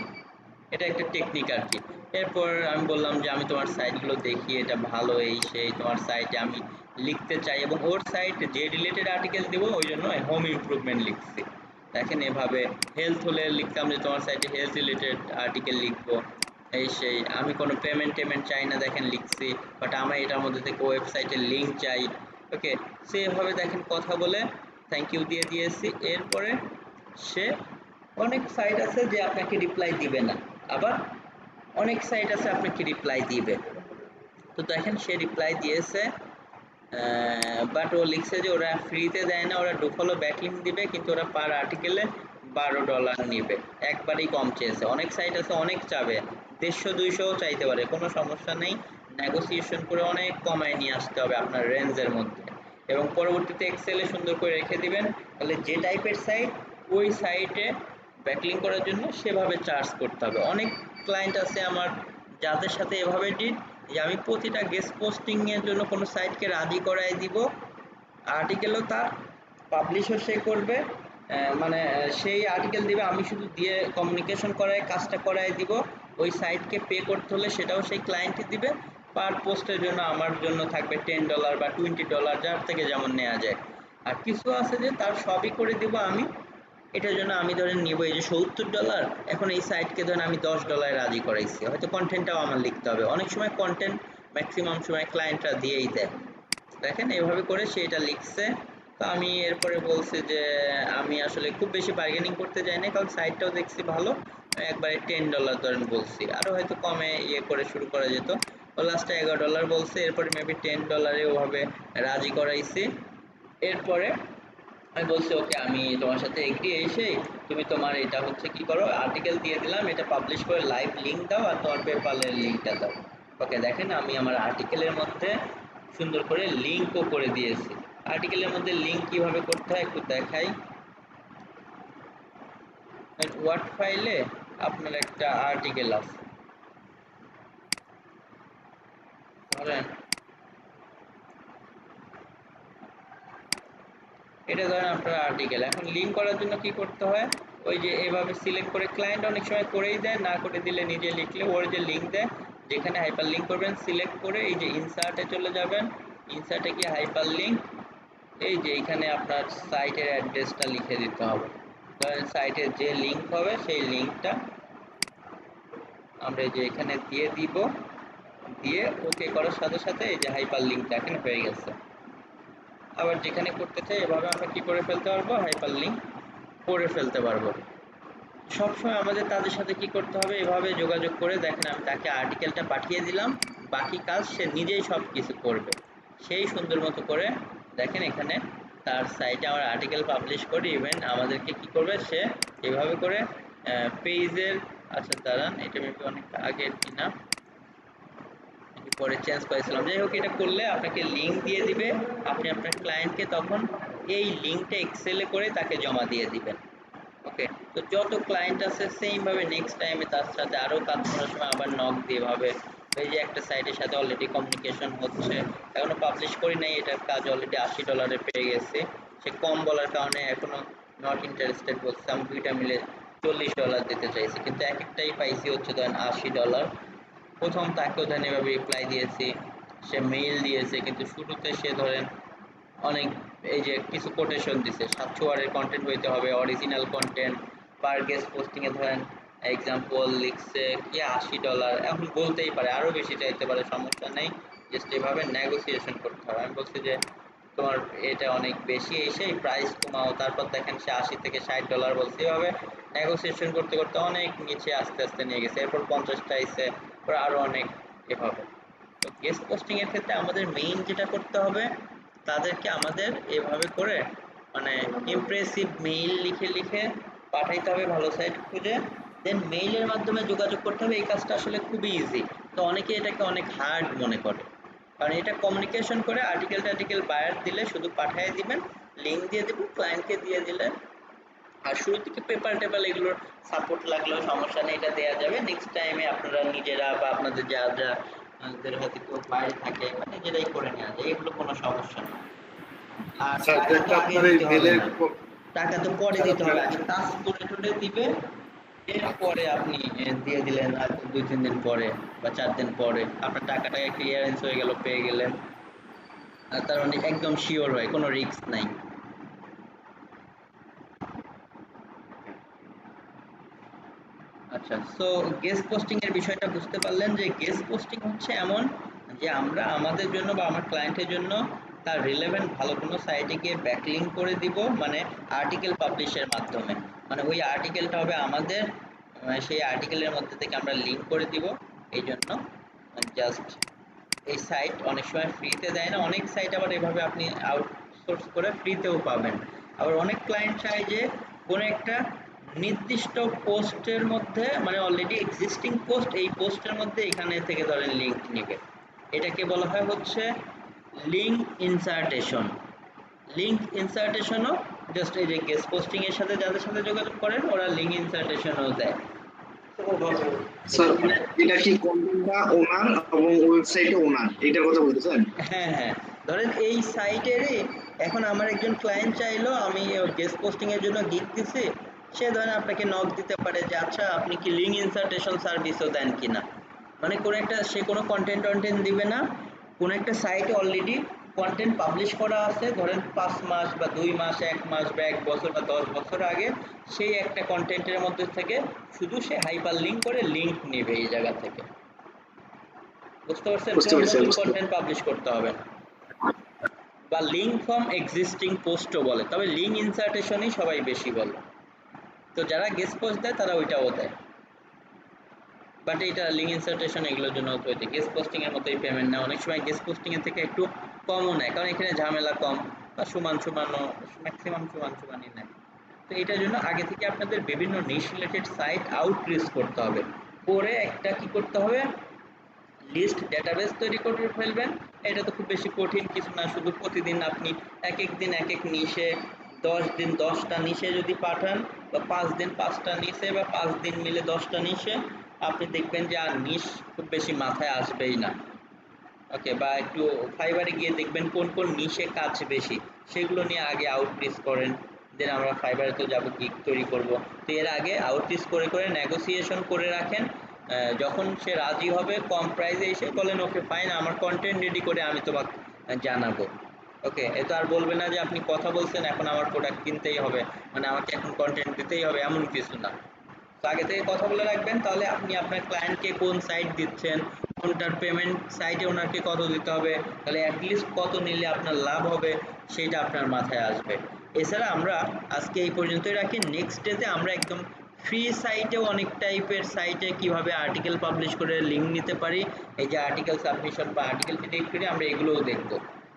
এটা একটা টেকনিক আর কি। এরপর আমি বললাম যে আমি তোমার সাইটগুলো দেখি, এটা ভালো এই সেই, তোমার সাইটে আমি লিখতে চাই, এবং ওর সাইট যে রিলেটেড আর্টিকেল দেবো ওই জন্য হোম ইমপ্রুভমেন্ট লিখছি। দেখেন এভাবে হেলথ হলে লিখতাম যে তোমার সাইটে হেলথ রিলেটেড আর্টিকেল লিখবো এই সেই। আমি কোনো পেমেন্ট চাই না দেখেন লিখছি, বাট আমার এটার মধ্যে থেকে ওয়েবসাইটের লিঙ্ক চাই। ওকে, সেভাবে দেখেন কথা বলে থ্যাংক ইউ দিয়ে দিয়েছি। এরপরে সে অনেক সাইট আছে যে আপনাকে রিপ্লাই দিবে না, আবার অনেক সাইট আছে আপনাকে রিপ্লাই দিবে। তো দেখেন সে রিপ্লাই দিয়েছে, বাট ও লিখছে যে ওরা ফ্রিতে দেয় না, ওরা ডুফলো ব্যাকলিংক দিবে, কিন্তু ওরা পার আর্টিকেলে $12 নিবে। একবারেই কম চেয়েছে। অনেক সাইট আছে অনেক চাবে, 150-200 চাইতে পারে, কোনো সমস্যা নেই, নেগোসিয়েশন করে অনেক কমায় নিয়ে আসতে হবে আপনার রেঞ্জের মধ্যে, এবং পরবর্তীতে এক্সেলে সুন্দর করে রেখে দিবেন। তাহলে যে টাইপের সাইট ওই সাইটে ব্যাকলিং করার জন্য সেভাবে চার্জ করতে হবে। অনেক ক্লায়েন্ট আছে আমার যাদের সাথে এভাবে ডিল, যে আমি প্রতিটা গেস্ট পোস্টিং এর জন্য কোনো সাইটকে রাজি করাই দিব, আর্টিকেলও তার পাবলিশও সে করবে, মানে সেই আর্টিকেল দিবে, আমি শুধু দিয়ে কমিউনিকেশন করাই কাজটা করাই দিব। ওই সাইটকে পে করতে হলে সেটাও সেই ক্লায়েন্টই দিবে। পার পোস্টের জন্য আমার জন্য থাকবে $10 বা $20, যার থেকে যেমন নেওয়া যায়। আর কিছু আছে যে তার সবই করে দিব আমি, এটার জন্য আমি ধরেন নিব এই যে $70, এখন এই সাইটকে ধরেন আমি $10 রাজি করাইছি, হয়তো কন্টেন্টটাও আমার লিখতে হবে। অনেক সময় কন্টেন্ট ম্যাক্সিমাম সময় ক্লায়েন্টরা দিয়েই দেয়। দেখেন এইভাবে করে সে এটা লিখছে। তো আমি এরপরে বলছি যে আমি আসলে খুব বেশি বার্গেনিং করতে যাই না, কারণ সাইটটাও দেখছি ভালো, একবারে $10 ধরেন বলছি, আরও হয়তো কমে ইয়ে করে শুরু করা যেত। ও লাস্টে $11 বলছে, এরপরে মেবি $10 ওভাবে রাজি করাইছি। এরপরে আমি বলছি ওকে আমি তোমার সাথে এগ্রি, এসে তুমি তোমার এটা হচ্ছে কি করো, আর্টিকেল দিয়ে দিলাম, এটা পাবলিশ করে লাইভ লিঙ্ক দাও আর তোমার পেপালের লিঙ্কটা দাও। ওকে দেখেন আমি আমার আর্টিকেলের মধ্যে সুন্দর করে লিঙ্কও করে দিয়েছি। আর্টিকেলের মধ্যে লিঙ্ক কিভাবে করতে হয় একটু দেখাই। ওয়ার্ড ফাইলে আপনার একটা আর্টিকেল আছে, ধরেন এটা ধরেন আপনার আর্টিকেল। এখন লিঙ্ক করার জন্য কি করতে হয়, ওই যে এভাবে সিলেক্ট করে, ক্লায়েন্ট অনেক সময় করেই দেয়, না করে দিলে নিজে লিখলে ওর যে লিঙ্ক দেয়, যেখানে হাইপার লিঙ্ক করবেন সিলেক্ট করে এই যে ইনসার্টে চলে যাবেন, ইনসার্টে গিয়ে হাইপার লিঙ্ক, এই যে এখানে আপনার সাইটের অ্যাড্রেসটা লিখে দিতে হবে। ধরেন সাইটের যে লিঙ্ক হবে সেই লিঙ্কটা আমরা এই যে এখানে দিয়ে দিব, দিয়ে ওকে করার সাথে সাথে এই যে হাইপার লিঙ্কটা এখানে হয়ে গেছে। আবার যেখানে করতে চাই এভাবে আমরা কি করে ফেলতে পারবো, হাইপার লিঙ্ক করে ফেলতে পারবো। সবসময় আমাদের তাদের সাথে কি করতে হবে, এভাবে যোগাযোগ করে, দেখেন আমি তাকে আর্টিকেলটা পাঠিয়ে দিলাম, বাকি কাজ সে নিজেই সব কিছু করবে সেই সুন্দর মতো করে। দেখেন এখানে তার সাইটে আমরা আর্টিকেল পাবলিশ করি, ইভেন আমাদেরকে কি করবে সে এভাবে করে পেজের, আচ্ছা দাঁড়ান এটা মেবি অনেক আগের কিনা, পরে চেঞ্জ করেছিলাম। যাই হোক, এটা করলে আপনাকে লিঙ্ক দিয়ে দিবে, আপনি আপনার ক্লায়েন্টকে তখন এই লিঙ্কটা এক্সেলে করে তাকে জমা দিয়ে দিবেন। ওকে, তো যত ক্লায়েন্ট আছে সেম ভাবে নেক্সট টাইমে তার সাথে আরো কাজ করার সময় আবার নক দিয়ে ভাবে, এই যে একটা সাইটের সাথে অলরেডি কমিউনিকেশন হচ্ছে, এখনো পাবলিশ করি নাই, এটার কাজ অলরেডি $80 পেয়ে গেছে, সে কম বলার কারণে এখনো নট ইন্টারেস্টেড বলছে, আমি দুইটা মিলে $40 দিতে চাইছি, কিন্তু এক একটাই পাইছি হচ্ছে ধরেন $80। প্রথম তাকেও ধরেন এভাবে রিপ্লাই দিয়েছি, সে মেইল দিয়েছে, কিন্তু শুরুতে সে ধরেন অনেক এই যে কিছু কোটেশন দিছে, 700 ওয়ার্ডের কন্টেন্ট হইতে হবে, অরিজিনাল কন্টেন্ট, পার গেস্ট পোস্টিং এ ধরেন এক্সাম্পল লিখছে কি $80, এখন বলতেই পারে আরো বেশি চাইতে পারে, সমস্যা নেই, জাস্ট এভাবে নেগোসিয়েশন করতে হবে। আমি বলছি যে তোমার এটা অনেক বেশি এসে প্রাইস কমাও, তারপর দেখেন সে $80 থেকে $60 বলছে, এভাবে নেগোসিয়েশন করতে করতে অনেক নিচে আস্তে আস্তে নিয়ে গেছে, এরপর 50টা আইছে, এরপর আরো অনেক এভাবে। তো গেস্ট পোস্টিং এর ক্ষেত্রে আমাদের মেইন যেটা করতে হবে, তাদেরকে আমাদের এভাবে করে মানে ইমপ্রেসিভ মেইল লিখে লিখে পাঠাইতে হবে ভালো সাইট খুঁজে, দেন মেইলের মাধ্যমে যোগাযোগ করতে হবে। এই কাজটা আসলে খুবই ইজি, তো অনেকে এটাকে অনেক হার্ড মনে করে, কারণ এটা কমিউনিকেশন করে আর্টিকেল বায়ার দিলে শুধু পাঠিয়ে দিবেন, লিঙ্ক দিয়ে দেবেন, ক্লায়েন্টকে দিয়ে দিলেন, আর শুরু থেকে পেপার টেপার এগুলোর সাপোর্ট লাগলেও সমস্যা নেই, এটা দেওয়া যাবে। নেক্সট টাইমে আপনারা নিজেরা বা আপনাদের যারা হয়তো কেউ বাইরে থাকে নিজেরাই করে নেওয়া যায়, এগুলো কোনো সমস্যা না। আর স্যার টাকা তো যেহেতু আগে আপনার এই দিতে হবে মেলের না, টাকা তো পরে দিতে হবে, আগে টাস্ক করে টরে দিবে, এরপরে আপনি দিয়ে দিলেন আর 2-3 দিন পরে বা 4 দিন পরে আপনার টাকাটা ক্লিয়ারেন্স হয়ে গেল, পেয়ে গেলেন, আর তার মানে একদম শিওর হয়, কোনো রিস্ক নাই। আচ্ছা, সো গেস্ট পোস্টিং এর বিষয়টা বুঝতে পারলেন যে গেস্ট পোস্টিং হচ্ছে এমন যে আমরা আমাদের জন্য বা আমার ক্লায়েন্টের জন্য তার রিলেভেন্ট ভালো কোনো সাইটে গিয়ে ব্যাকলিঙ্ক করে দিব, মানে আর্টিকেল পাবলিশের মাধ্যমে, মানে ওই আর্টিকেলটা হবে আমাদের, সেই আর্টিকেলের মধ্যে থেকে আমরা লিঙ্ক করে দিব। এই জন্য জাস্ট এই সাইট অনেক সময় ফ্রিতে দেয় না, অনেক সাইট আবার এভাবে আপনি আউটসোর্স করে ফ্রিতেও পাবেন। আবার অনেক ক্লায়েন্ট চায় যে কোনো একটা নির্দিষ্ট পোস্টের মধ্যে, মানে অলরেডি এক্সিস্টিং পোস্ট, এই পোস্টের মধ্যে এখানে থেকে ধরেন লিঙ্ক নেবে, এটাকে বলা হয় হচ্ছে লিঙ্ক ইনসার্টেশন। লিঙ্ক ইনসার্টেশনও জাস্ট এই যে গেস্ট পোস্টিং এর সাথে যাদের সাথে যোগাযোগ করেন ওরা লিঙ্ক ইনসার্টেশনও দেয়, তো ওভাবে স্যার করতে পারেন। এটা কি কন্টেন্টটা ওনার এবং ওয়েবসাইটে ওনার, এটার কথা বলতেছেন? হ্যাঁ হ্যাঁ, ধরেন এই সাইটেরই এখন আমার একজন ক্লায়েন্ট চাইলো, আমি গেস্ট পোস্টিং এর জন্য গিগ দিছি, সে ধরেন আপনাকে নক দিতে পারে যে আচ্ছা আপনি কি লিঙ্ক ইনসার্টেশন সার্ভিসও দেন কিনা, মানে কোনো একটা সে কোনো কন্টেন্ট টন্টেন্ট দিবে না, কোনো একটা সাইটে অলরেডি কন্টেন্ট পাবলিশ করা আছে ধরেন 5 মাস বা 2 মাস, 1 মাস বা 1 বছর বা 10 বছর আগে, সেই একটা কন্টেন্টের মধ্যে থেকে শুধু সে হাইপার লিঙ্ক করে লিঙ্ক নেবে এই জায়গা থেকে, বুঝতে পারছেন, বুঝতে কোনো পারছি নতুন বুঝতে কন্টেন্ট পাবলিশ করতে হবে না, বা লিঙ্ক ফ্রম এক্সিস্টিং পোস্টও বলে, তবে লিঙ্ক ইনসার্টেশনই সবাই বেশি বলে, তো যারা গেস্ট পোস্ট দেয় তারা ওইটাও দেয়, বাট এটা লিঙ্ক ইনসার্টেশন এগুলোর জন্য হইতে গেস্ট পোস্টিং এর মতোই পেমেন্ট নেয়, অনেক সময় গেস্ট পোস্টিং এর থেকে একটু কমও নেয়, কারণ এখানে ঝামেলা কম, বা সমান সমানও ম্যাক্সিমাম সমান সমানই নেয়। তো এটার জন্য আগে থেকে আপনাদের বিভিন্ন নিশ রিলেটেড সাইট আউটরিচ করতে হবে, করে একটা কি করতে হবে, লিস্ট ডেটাবেস তৈরি করে ফেলবেন। এটা তো খুব বেশি কঠিন কিছু না, শুধু প্রতিদিন আপনি এক এক দিন এক এক নিশে 10 দিন 10টা নিশে যদি পাঠান, বা 5 দিন 5টা নিচে বা 5 দিন মিলে 10টা নিচে আপনি দেখবেন যে আর নিশ খুব বেশি মাথায় আসবেই না। ওকে, বা একটু ফাইবারে গিয়ে দেখবেন কোন কোন নিশে কাজ বেশি, সেগুলো নিয়ে আগে আউটরিচ করেন। দেন আমরা ফাইবারে তো যাবো গিগ তৈরি করব, তো এর আগে আউটরিচ করে করে নেগোসিয়েশন করে রাখেন। যখন সে রাজি হবে কম প্রাইসে এসে বলেন ওকে ফাইন, আমার কন্টেন্ট রেডি করে আমি তোমাকে জানাবো। ওকে, এ তো আর বলবে না যে আপনি কথা বলছেন এখন আমার প্রোডাক্ট কিনতেই হবে, মানে আমাকে এখন কন্টেন্ট দিতেই হবে, এমন কিছু না। তো আগে থেকে কথা বলে রাখবেন, তাহলে আপনি আপনার ক্লায়েন্টকে কোন সাইট দিচ্ছেন, কোনটার পেমেন্ট সাইটে ওনাকে কত দিতে হবে, তাহলে অ্যাটলিস্ট কত নিলে আপনার লাভ হবে সেটা আপনার মাথায় আসবে। এছাড়া আমরা আজকে এই পর্যন্তই রাখি। নেক্সট ডেতে আমরা একদম ফ্রি সাইটেও অনেক টাইপের সাইটে কিভাবে আর্টিকেল পাবলিশ করে লিঙ্ক নিতে পারি, এই যে আর্টিকেল সাবমিশন বা আর্টিকেল ডিরেক্টরি, আমরা এগুলোও দেখব।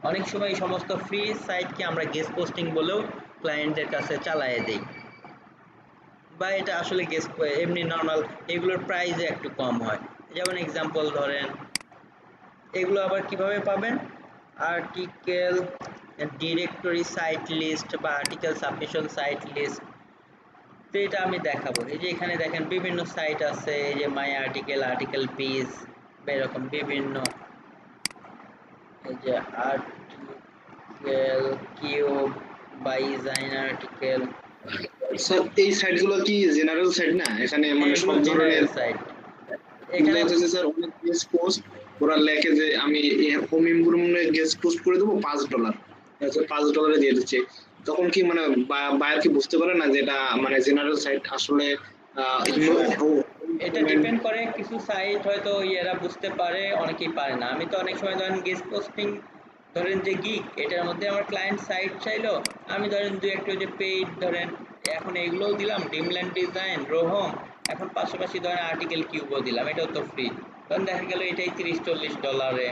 অনেক সময় এই সমস্ত ফ্রি সাইটকে আমরা গেস্ট পোস্টিং বলেও ক্লায়েন্টদের কাছে চালায়ে দিই, বা এটা আসলে গেস্ট এমনি নর্মাল, এগুলোর প্রাইসে একটু কম হয়। যেমন এক্সাম্পল ধরেন, এগুলো আবার কিভাবে পাবেন, আর্টিকেল ডিরেক্টরি সাইট লিস্ট বা আর্টিকেল সাবমিশন সাইট লিস্ট, তো এটা আমি দেখাবো। এই যে এখানে দেখেন বিভিন্ন সাইট আছে, এই যে মাই আর্টিকেল, আর্টিকেল পেজ, এরকম বিভিন্ন, এই যে article cube, by design article, sir এই সাইটগুলো কি জেনারেল সাইট না? এখানে মানে সব ধরনের সাইট এখানে দেখা যাচ্ছে স্যার অনেক গেস্ট পোস্ট ওরা লেখে যে আমি হোম ইমপ্রুভমেন্টে গেস্ট পোস্ট করে দেবো $5, আচ্ছা $5 দিয়ে দিচ্ছে, তখন কি মানে বায়ার কি বুঝতে পারে না যে এটা মানে জেনারেল সাইট আসলে এটা ডিপেন্ড করে, কিছু সাইট হয়তো এরা বুঝতে পারে, অনেকেই পারে না। আমি তো অনেক সময় ধরেন গেস্ট পোস্টিং, ধরেন যে গিগ, এটার মধ্যে আমার ক্লায়েন্ট সাইট চাইলো, আমি ধরেন দু একটু যে পেইড ধরেন এখন এগুলোও দিলাম, ডিমল্যান্ড ডিজাইন, রোহম, এখন পাশাপাশি ধরেন আর্টিকেল কিউবও দিলাম, এটাও তো ফ্রি। তখন দেখা গেল এটাই $30-40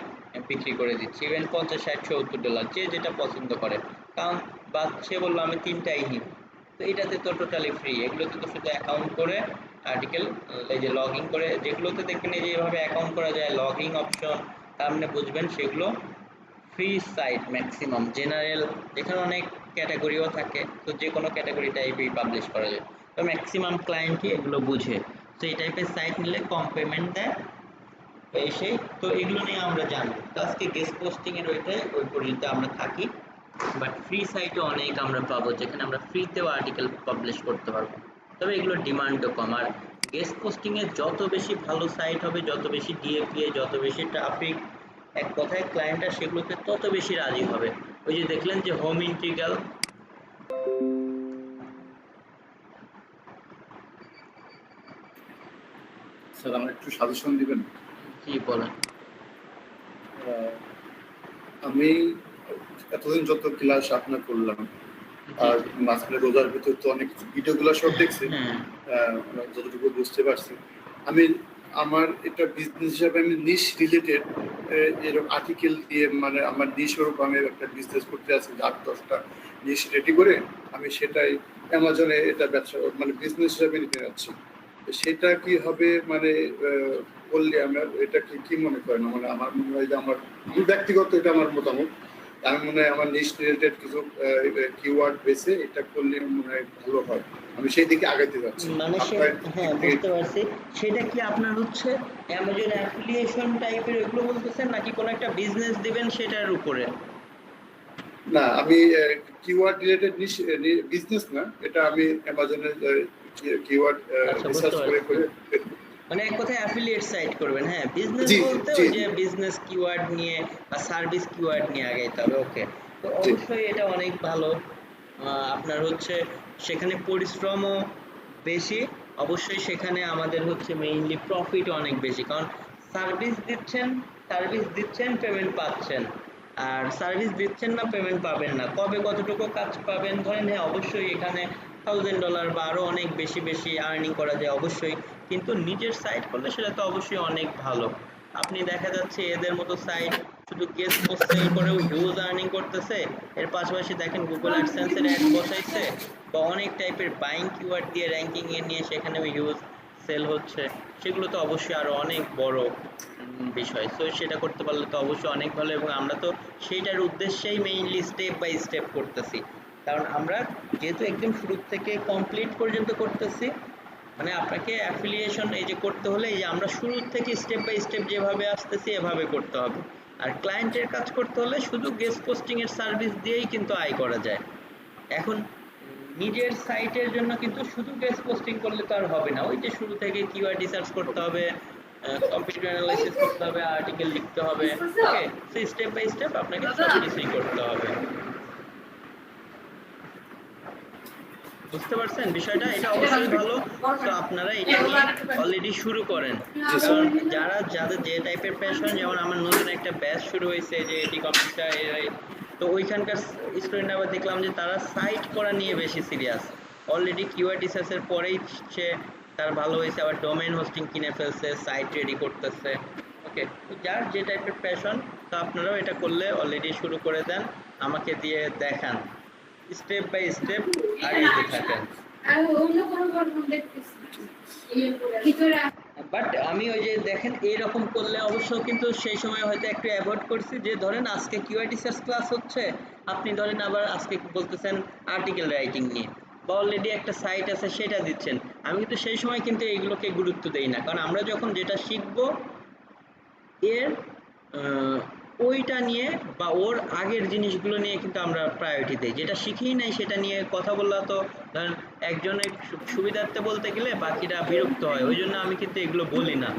বিক্রি করে দিচ্ছি, ইভেন $50-60-70, যে যেটা পছন্দ করে। কারণ বা সে বললো আমি তিনটাই নিব, তো এটাতে তো টোটালি ফ্রি। এগুলোতে তো শুধু অ্যাকাউন্ট করে আর্টিকেল, এই যে লগ ইন করে, যেগুলোতে দেখবেন এই যে এভাবে অ্যাকাউন্ট করা যায়, লগ ইন অপশন, তার মানে বুঝবেন সেগুলো ফ্রি সাইট ম্যাক্সিমাম। জেনারেল যেখানে অনেক ক্যাটাগরিও থাকে, তো যে কোনো ক্যাটাগরি টাইপেই পাবলিশ করা যায়, তো ম্যাক্সিমাম ক্লায়েন্টই এগুলো বুঝে। তো এই টাইপের সাইট নিলে কম পেমেন্ট দেয়, এই সেই, তো এগুলো নিয়ে আমরা জানবো। তো আজকে গেস্ট পোস্টিং এর ওই পর্যন্ত আমরা থাকি, বাট ফ্রি সাইটও অনেক আমরা পাবো যেখানে আমরা ফ্রিতেও আর্টিকেল পাবলিশ করতে পারবো, তবে এগুলোর ডিমান্ডও কম। আর গেস্ট পোস্টিং এর যত বেশি ভালো সাইট হবে, যত বেশি ডিএপিএ, যত বেশি ট্রাফিক, এক কথায় ক্লায়েন্টরা সেগুলোতে তত বেশি রাজি হবে। ওই যে দেখলেন যে হোম ইন্টিগ্রাল, স্যার আমার একটু সাজেশন দিবেন? কি বলেন? আমি এতদিন যত ক্লাস আপনার করলাম, আর মাঝখানে রোজার ভিতর তো অনেক ভিডিওগুলো সব দেখছি, যতটুকু বুঝতে পারছি, আমি আমার এটা বিজনেস হিসাবে আমি নিশ রিলেটেড এরকম আর্টিকেল দিয়ে, মানে আমার নিশ ওরকম আমি একটা বিজনেস করতে আছি, 8-10টা নিশ রেডি করে আমি সেটাই অ্যামাজনে এটা ব্যবসা মানে বিজনেস হিসাবে নিতে যাচ্ছি। সেটা কি হবে মানে বললে আমরা এটা কি মনে করেন? মানে আমার মনে হয় যে আমার ব্যক্তিগত এটা আমার মতামত, আমি মনে হয় আমার নিশ রিলেটেড কিছু কিওয়ার্ড বেসে এটা করলে মনে হয় ভালো হয়, আমি সেই দিকে আগাইতে যাচ্ছি। মানে হ্যাঁ, বুঝতে পারছি। সেটা কি আপনার হচ্ছে অ্যামাজন অ্যাফিলিয়েশন টাইপের এগুলো বলতেছেন, নাকি কোনো একটা বিজনেস দিবেন সেটার উপরে? না, আমি কিওয়ার্ড রিলেটেড বিজনেস না, এটা আমি অ্যামাজনের কিওয়ার্ড রিসার্চ করে মানে এক কথায় অ্যাফিলিয়েট সাইট করবেন। হ্যাঁ, বিজনেস বলতে ওই যে বিজনেস কিওয়ার্ড নিয়ে বা সার্ভিস কিওয়ার্ড নিয়ে আগাইতে হবে। ওকে, তো অবশ্যই এটা অনেক ভালো। আপনার হচ্ছে সেখানে পরিশ্রমও বেশি, অবশ্যই সেখানে আমাদের হচ্ছে মেইনলি প্রফিটও অনেক বেশি, কারণ সার্ভিস দিচ্ছেন পেমেন্ট পাচ্ছেন, আর সার্ভিস দিচ্ছেন না পেমেন্ট পাবেন না। কবে কতটুকু কাজ পাবেন ধরেন, হ্যাঁ অবশ্যই এখানে $1000 বা আরও অনেক বেশি বেশি আর্নিং করা যায় অবশ্যই, কিন্তু নিজের সাইট করলে সেটা তো অবশ্যই অনেক ভালো। আপনি দেখা যাচ্ছে এদের মতো সাইট শুধু গেস্ট পোস্ট সেল করেও হিউজ আর্নিং করতেছে, এর পাশাপাশি দেখেন গুগল অ্যাডসেন্সের অ্যাড বসাইছে, বা অনেক টাইপের বাইং কিওয়ার্ড দিয়ে র্যাঙ্কিং এ নিয়ে সেখানেও হিউজ সেল হচ্ছে। সেগুলো তো অবশ্যই আরো অনেক বড় বিষয়। সো সেটা করতে পারলে তো অবশ্যই অনেক ভালো, এবং আমরা তো সেইটার উদ্দেশ্যেই মেইনলি স্টেপ বাই স্টেপ করতেছি। কারণ আমরা যেহেতু একদম শুরু থেকে কমপ্লিট পর্যন্ত করতেছি, মানে আপনাকে অ্যাফিলিয়েশন এই যে করতে হলে এই যে আমরা শুরু থেকে স্টেপ বাই স্টেপ যেভাবে আসতেছি এভাবে করতে হবে। আর ক্লায়েন্টের কাজ করতে হলে শুধু গেস্ট পোস্টিং এর সার্ভিস দিয়েই কিন্তু আয় করা যায়। এখন নিজের সাইটের জন্য কিন্তু শুধু গেস্ট পোস্টিং করলে তো আর হবে না, ওই যে শুরু থেকে কিওয়ার্ড রিসার্চ করতে হবে, কম্পিউটার অ্যানালাইসিস করতে হবে, আর্টিকেল লিখতে হবে, ওকে, সেই স্টেপ বাই স্টেপ আপনাকে সব কিছুই করতে হবে। বুঝতে পারছেন বিষয়টা? এটা অবশ্যই ভালো। তো আপনারা এটা নিয়ে অলরেডি শুরু করেন, কারণ যাদের যে টাইপের প্যাশন, যেমন আমার নতুন একটা ব্যাচ শুরু হয়েছে যে এটি কম্পিউটার এআই, তো ওইখানকার স্টুডেন্ট আবার দেখলাম যে তারা সাইট করা নিয়ে বেশি সিরিয়াস। অলরেডি কিওয়ার্ড রিসার্চের পরেই সে তার ভালো হয়েছে, আবার ডোমেইন হোস্টিং কিনে ফেলছে, সাইট রেডি করতেছে। ওকে, যার যে টাইপের প্যাশন, তো আপনারাও এটা করলে অলরেডি শুরু করে দেন, আমাকে দিয়ে দেখান স্টেপ বাই স্টেপ আগাইতে থাকেন। বাট আমি ওই যে দেখেন এইরকম করলে অবশ্য কিন্তু সেই সময় হয়তো একটু অ্যাভয়েড করছি, যে ধরেন আজকে কিওয়ার্ড রিসার্চ ক্লাস হচ্ছে, আপনি ধরেন আবার আজকে বলতেছেন আর্টিকেল রাইটিং নিয়ে, বা অলরেডি একটা সাইট আছে সেটা দিচ্ছেন, আমি কিন্তু সেই সময় কিন্তু এইগুলোকে গুরুত্ব দেই না, কারণ আমরা যখন যেটা শিখবো এর ওইটা নিয়ে বা ওর আগের জিনিসগুলো নিয়ে কিন্তু আমরা প্রায়োরিটি দিই, যেটা শিখেই নাই সেটা নিয়ে কথা বললে তো ধরেন একজনের সুবিধার্থে বলতে গেলে বাকিরা বিরক্ত হয়, ওই জন্য আমি কিন্তু এগুলো বলি না।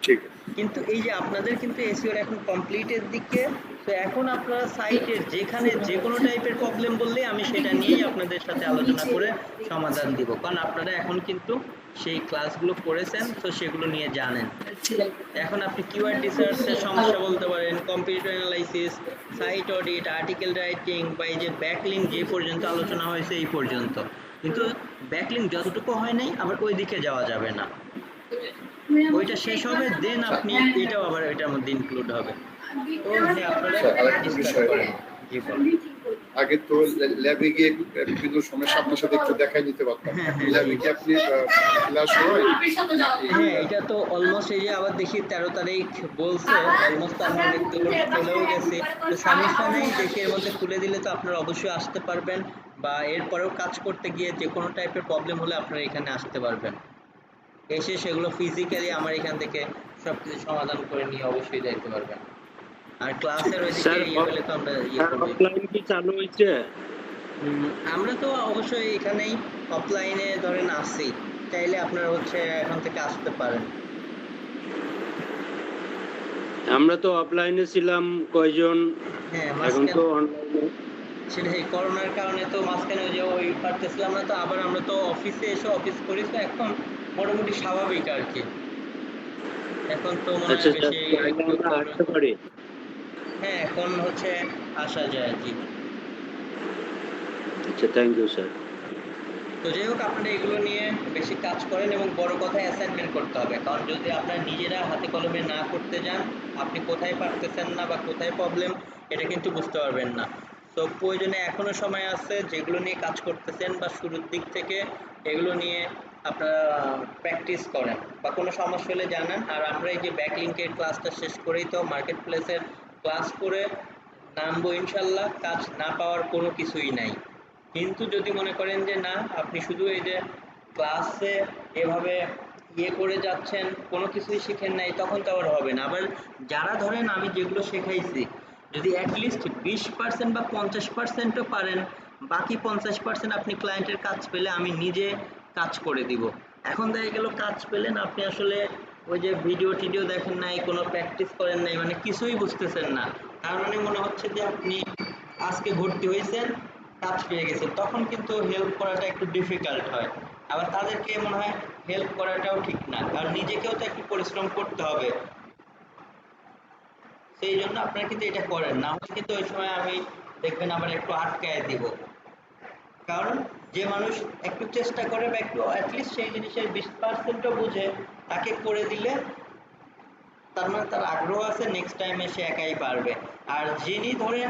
ঠিক আছে। কিন্তু এই যে আপনাদের কিন্তু এসইওর এখন কমপ্লিটের দিকে, তো এখন আপনারা সাইটের যেখানে যে কোনো টাইপের প্রবলেম বললে আমি সেটা নিয়েই আপনাদের সাথে আলোচনা করে সমাধান দিব, কারণ আপনারা এখন কিন্তু সেই ক্লাসগুলো করেছেন, তো সেগুলো নিয়ে জানেন। এখন আপনি কিওয়ার্ড রিসার্চের সমস্যা বলতে পারেন, computer analysis, site audit, article writing, বা এই যে ব্যাকলিঙ্ক যে পর্যন্ত আলোচনা হয়েছে এই পর্যন্ত, কিন্তু ব্যাকলিঙ্ক যতটুকু হয় নাই আবার ওই দিকে যাওয়া যাবে না, ওইটা শেষ হবে দেন আপনি এটাও আবার এটার মধ্যে ইনক্লুড হবে। তো হ্যাঁ, আপনারা ডিসকাস করেন। জি বলুন। আগে তো ল্যাবে গিয়ে বিভিন্ন সমস্যা আপনার সাথে একটু দেখাই নিতে পারতাম, ল্যাবে কি আপনি ক্লাস হয়? হ্যাঁ, এটা তো অলমোস্ট এই যে আবার দেখি 13 তারিখ বলছে, অলমোস্ট আমরা দেখতে চলেও গেছি, তো সমস্যা নেই, দেখি এর মধ্যে খুলে দিলে তো আপনারা অবশ্যই আসতে পারবেন, বা এরপরেও কাজ করতে গিয়ে যে কোনো টাইপের প্রবলেম হলে আপনারা এখানে আসতে পারবেন, এসে সেগুলো ফিজিক্যালি আমার এখান থেকে সবকিছু সমাধান করে নিয়ে অবশ্যই যাইতে পারবেন। আর ক্লাসের ওইদিকে ইয়ে হলে তো আমরা অফলাইন কি চালু হয়েছে? আমরা তো অবশ্যই এখানেই অফলাইনে ধরেন আসি, চাইলে আপনারা হচ্ছে এখান থেকে আসতে পারেন। আমরা তো অফলাইনে ছিলাম কয়জন, হ্যাঁ, এখন তো অনলাইনে। সেটাই, করোনার কারণে তো মাঝখানে ওই যে ওই পারতেছিলাম না, তো আবার আমরা তো অফিসে এসে অফিস করি, তো এখন মোটামুটি স্বাভাবিক আর কি, এখন তো মনে হয় বেশি আমরা আসতে পারি। হ্যাঁ, এখন হচ্ছে আসা যায় আর কি। আচ্ছা, থ্যাংক ইউ স্যার। তো যাই হোক, আপনারা এগুলো নিয়ে বেশি কাজ করেন এবং বড় কথা অ্যাসাইনমেন্ট করতে হবে, কারণ যদি আপনারা নিজেরা হাতে কলমে না করতে যান, আপনি কোথায় পারতেছেন না বা কোথায় প্রবলেম এটা কিন্তু বুঝতে পারবেন না। তো প্রয়োজনে এখনো সময় আছে, যেগুলো নিয়ে কাজ করতেছেন বা শুরুর দিক থেকে এগুলো নিয়ে আপনারা প্র্যাকটিস করেন, বা কোনো সমস্যা হলে জানান। আর আমরা এই যে ব্যাকলিংকের ক্লাসটা শেষ করেই তো মার্কেট প্লেসের ক্লাস করে নামবো ইনশাল্লাহ, কাজ না পাওয়ার কোনো কিছুই নাই। কিন্তু যদি মনে করেন যে না, আপনি শুধু এই যে ক্লাসে এভাবে ইয়ে করে যাচ্ছেন, কোনো কিছুই শিখেন নাই, তখন তো আবার হবে না। আবার যারা ধরেন আমি যেগুলো শেখাইছি যদি অ্যাটলিস্ট 20% বা 50%ও পারেন, বাকি 50% আপনি ক্লায়েন্টের কাজ পেলে আমি নিজে কাজ করে দিব। এখন দেখা গেল কাজ পেলেন, আপনি আসলে ওই যে ভিডিও টিডিও দেখেন নাই, কোনো প্র্যাকটিস করেন নাই, মানে কিছুই বুঝতেছেন না, তার মানে মনে হচ্ছে যে আপনি আজকে ভর্তি হয়েছেন, কাজ পেয়ে গেছে, তখন কিন্তু হেল্প করাটা একটু ডিফিকাল্ট হয়। আবার তাদেরকে মনে হয় হেল্প করাটাও ঠিক না, কারণ নিজেকেও তো একটু পরিশ্রম করতে হবে। সেই জন্য আপনারা কিন্তু এটা করেন না, হলে কিন্তু ওই সময় আমি দেখবেন আবার একটু আটকায় দিব। কারণ যে মানুষ একটু চেষ্টা করে বা একটু অ্যাটলিস্ট সেই জিনিসের 20%ও বুঝে, তাকে করে দিলে তার মানে তার আগ্রহ আছে, নেক্সট টাইমে সে একাই পারবে। আর যিনি ধরেন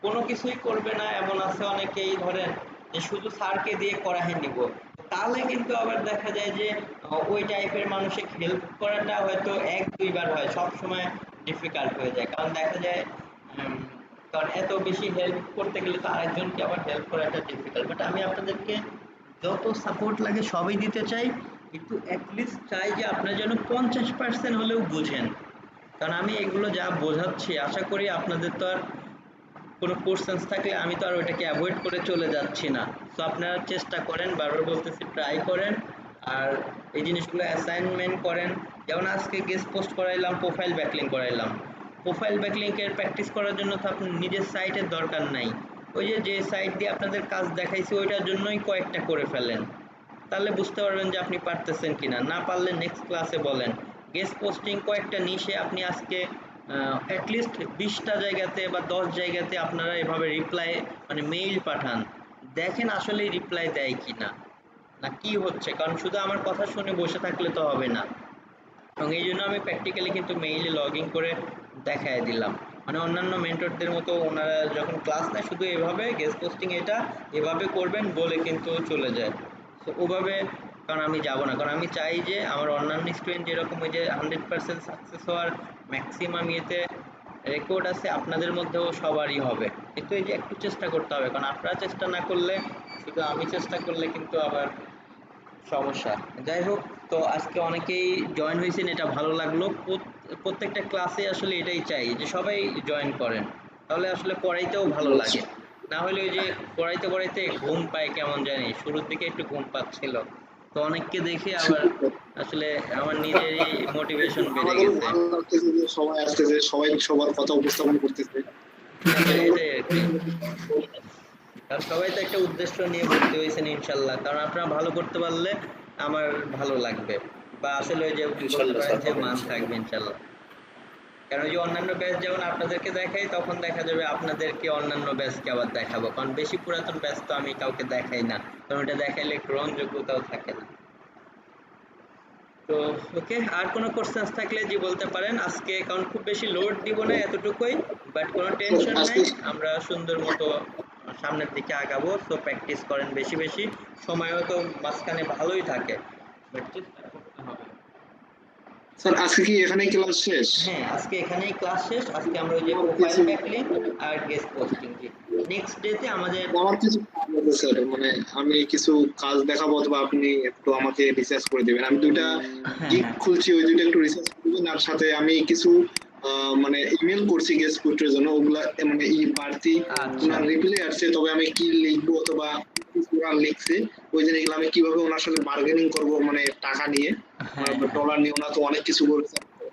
কোনো কিছুই করবে না, এমন আছে অনেকেই ধরেন যে শুধু স্যারকে দিয়ে করাহে নিব, তাহলে কিন্তু আবার দেখা যায় যে ওই টাইপের মানুষকে হেল্প করাটা হয়তো 1-2 বার হয়, সব সময় ডিফিকাল্ট হয়ে যায়। কারণ দেখা যায় কারণ এত বেশি হেল্প করতে গেলে তো আরেকজনকে আবার হেল্প করাটা ডিফিকাল্ট, বাট আমি আপনাদেরকে যত সাপোর্ট লাগে সবই দিতে চাই, কিন্তু অ্যাটলিস্ট চাই যে আপনারা যেন 50% হলেও বুঝেন। কারণ আমি এগুলো যা বোঝাচ্ছি আশা করি আপনাদের তো আর কোনো কোশ্চেন্স থাকলে আমি তো আর ওইটাকে অ্যাভয়েড করে চলে যাচ্ছি না। তো আপনারা চেষ্টা করেন, বারবার বলতেছি ট্রাই করেন, আর এই জিনিসগুলো অ্যাসাইনমেন্ট করেন। যেমন আজকে গেস্ট পোস্ট করাইলাম, প্রোফাইল ব্যাকলিং করাইলাম। প্রোফাইল ব্যাকলিংকের প্র্যাকটিস করার জন্য তো আপনার নিজের সাইটের দরকার নাই, ওই যে সাইট দিয়ে আপনাদের কাজ দেখাইছি ওইটার জন্যই কয়েকটা করে ফেলেন, তাহলে বুঝতে পারবেন যে আপনি পারতেছেন কিনা। না পারলে নেক্সট ক্লাসে বলেন। গেস্ট পোস্টিং কয়েকটা নিশে আপনি আজকে অ্যাটলিস্ট 20টা জায়গাতে বা 10 জায়গাতে আপনারা এভাবে রিপ্লাই মানে মেইল পাঠান, দেখেন আসলে রিপ্লাই দেয় কিনা, না কি হচ্ছে। কারণ শুধু আমার কথা শুনে বসে থাকলে তো হবে না, এবং এই জন্য আমি প্র্যাকটিক্যালি কিন্তু মেইলে লগ ইন করে দেখায় দিলাম। মানে অন্যান্য মেন্টরদের মতো ওনারা যখন ক্লাস নেয় শুধু এভাবে গেস্ট পোস্টিং এটা এভাবে করবেন বলে কিন্তু চলে যায়। তো ওভাবে কারণ আমি যাব না, কারণ আমি চাই যে আমার অন্যান্য স্টুডেন্ট যেরকম ওই যে 100% সাকসেস হওয়ার ম্যাক্সিমাম ইয়েতে রেকর্ড আছে, আপনাদের মধ্যেও সবারই হবে। কিন্তু এই যে একটু চেষ্টা করতে হবে, কারণ আপনারা চেষ্টা না করলে, শুধু আমি চেষ্টা করলে কিন্তু আবার সমস্যা। যাই হোক, তো আজকে অনেকেই জয়েন হয়েছেন, এটা ভালো লাগলো। প্রত্যেকটা ক্লাসে আসলে এটাই চাই যে সবাই জয়েন করেন, তাহলে আসলে পড়াইতেও ভালো লাগে। না হলে ওই যে পড়াইতে পড়াইতে ঘুম পায় কেমন জানি, শুরুর দিকে একটু ঘুম পাচ্ছিল, তো অনেককে দেখে আবার আসলে আমার নিজেরই মোটিভেশন বেড়ে আমাদেরও গেছে। ভালো লাগতেছে যে সবাই আসতেছে, সবাই সবার কথা উপস্থাপন করতেছে। এটাই আর কি, কারণ সবাই তো একটা উদ্দেশ্য নিয়ে ভর্তি হয়েছেন ইনশাল্লাহ, কারণ আপনারা ভালো করতে পারলে আমার ভালো লাগবে, বা আসলে ওই যে বলতে ইনশাল্লাহ পারেন স্যার, যে হবে মান ইনশাল্লাহ। থাকবে ইনশাল্লাহ। কারণ ওই যে অন্যান্য ব্যাচ যেমন আপনাদেরকে দেখাই, তখন দেখা যাবে আপনাদেরকে অন্যান্য ব্যাচকে আবার দেখাবো, কারণ বেশি পুরাতন ব্যাচ তো আমি কাউকে দেখাই না, কারণ ওটা দেখাইলে গ্রহণযোগ্যতাও থাকে না। তো ওকে, আর কোনো কোশ্চেন্স থাকলে জি বলতে পারেন আজকে, কারণ খুব বেশি লোড দিব না, এতটুকুই। বাট কোনো টেনশন আজকে নাই, আমরা সুন্দর মতো সামনের দিকে আগাবো। তো প্র্যাকটিস করেন বেশি বেশি, সময়ও তো মাঝখানে ভালোই থাকে, বাট চেষ্টা করতে হবে। স্যার আজকে কি এখানেই ক্লাস শেষ? হ্যাঁ, আজকে এখানেই ক্লাস শেষ। আজকে আমরা ওই যে আমার প্রোফাইল কিছু ব্যাকলিং আর গেস্ট পোস্টিং, জি নেক্সট ডেতে আমাদের আমার কিছু কাজ আছে স্যার, মানে আমি কিছু কাজ দেখাবো অথবা আপনি একটু আমাকে রিসার্চ করে দিবেন। আমি দুইটা হ্যাঁ গিগ হ্যাঁ খুলছি, ওই দুইটা একটু রিসার্চ করে দিবেন। আর সাথে আমি কিছু মানে ইমেল করছি গেস্ট পোস্টের জন্য, ওগুলা মানে ই প্রার্থী আচ্ছা ওনার রিপ্লাই আসছে, তবে আমি কি লিখবো অথবা ওরা লিখছে ওই জিনিসগুলো আমি কিভাবে ওনার সাথে বার্গেনিং করব, মানে টাকা নিয়ে, হ্যাঁ হ্যাঁ, ডলার নিয়ে। ওনা তো অনেক কিছু বলছে, তো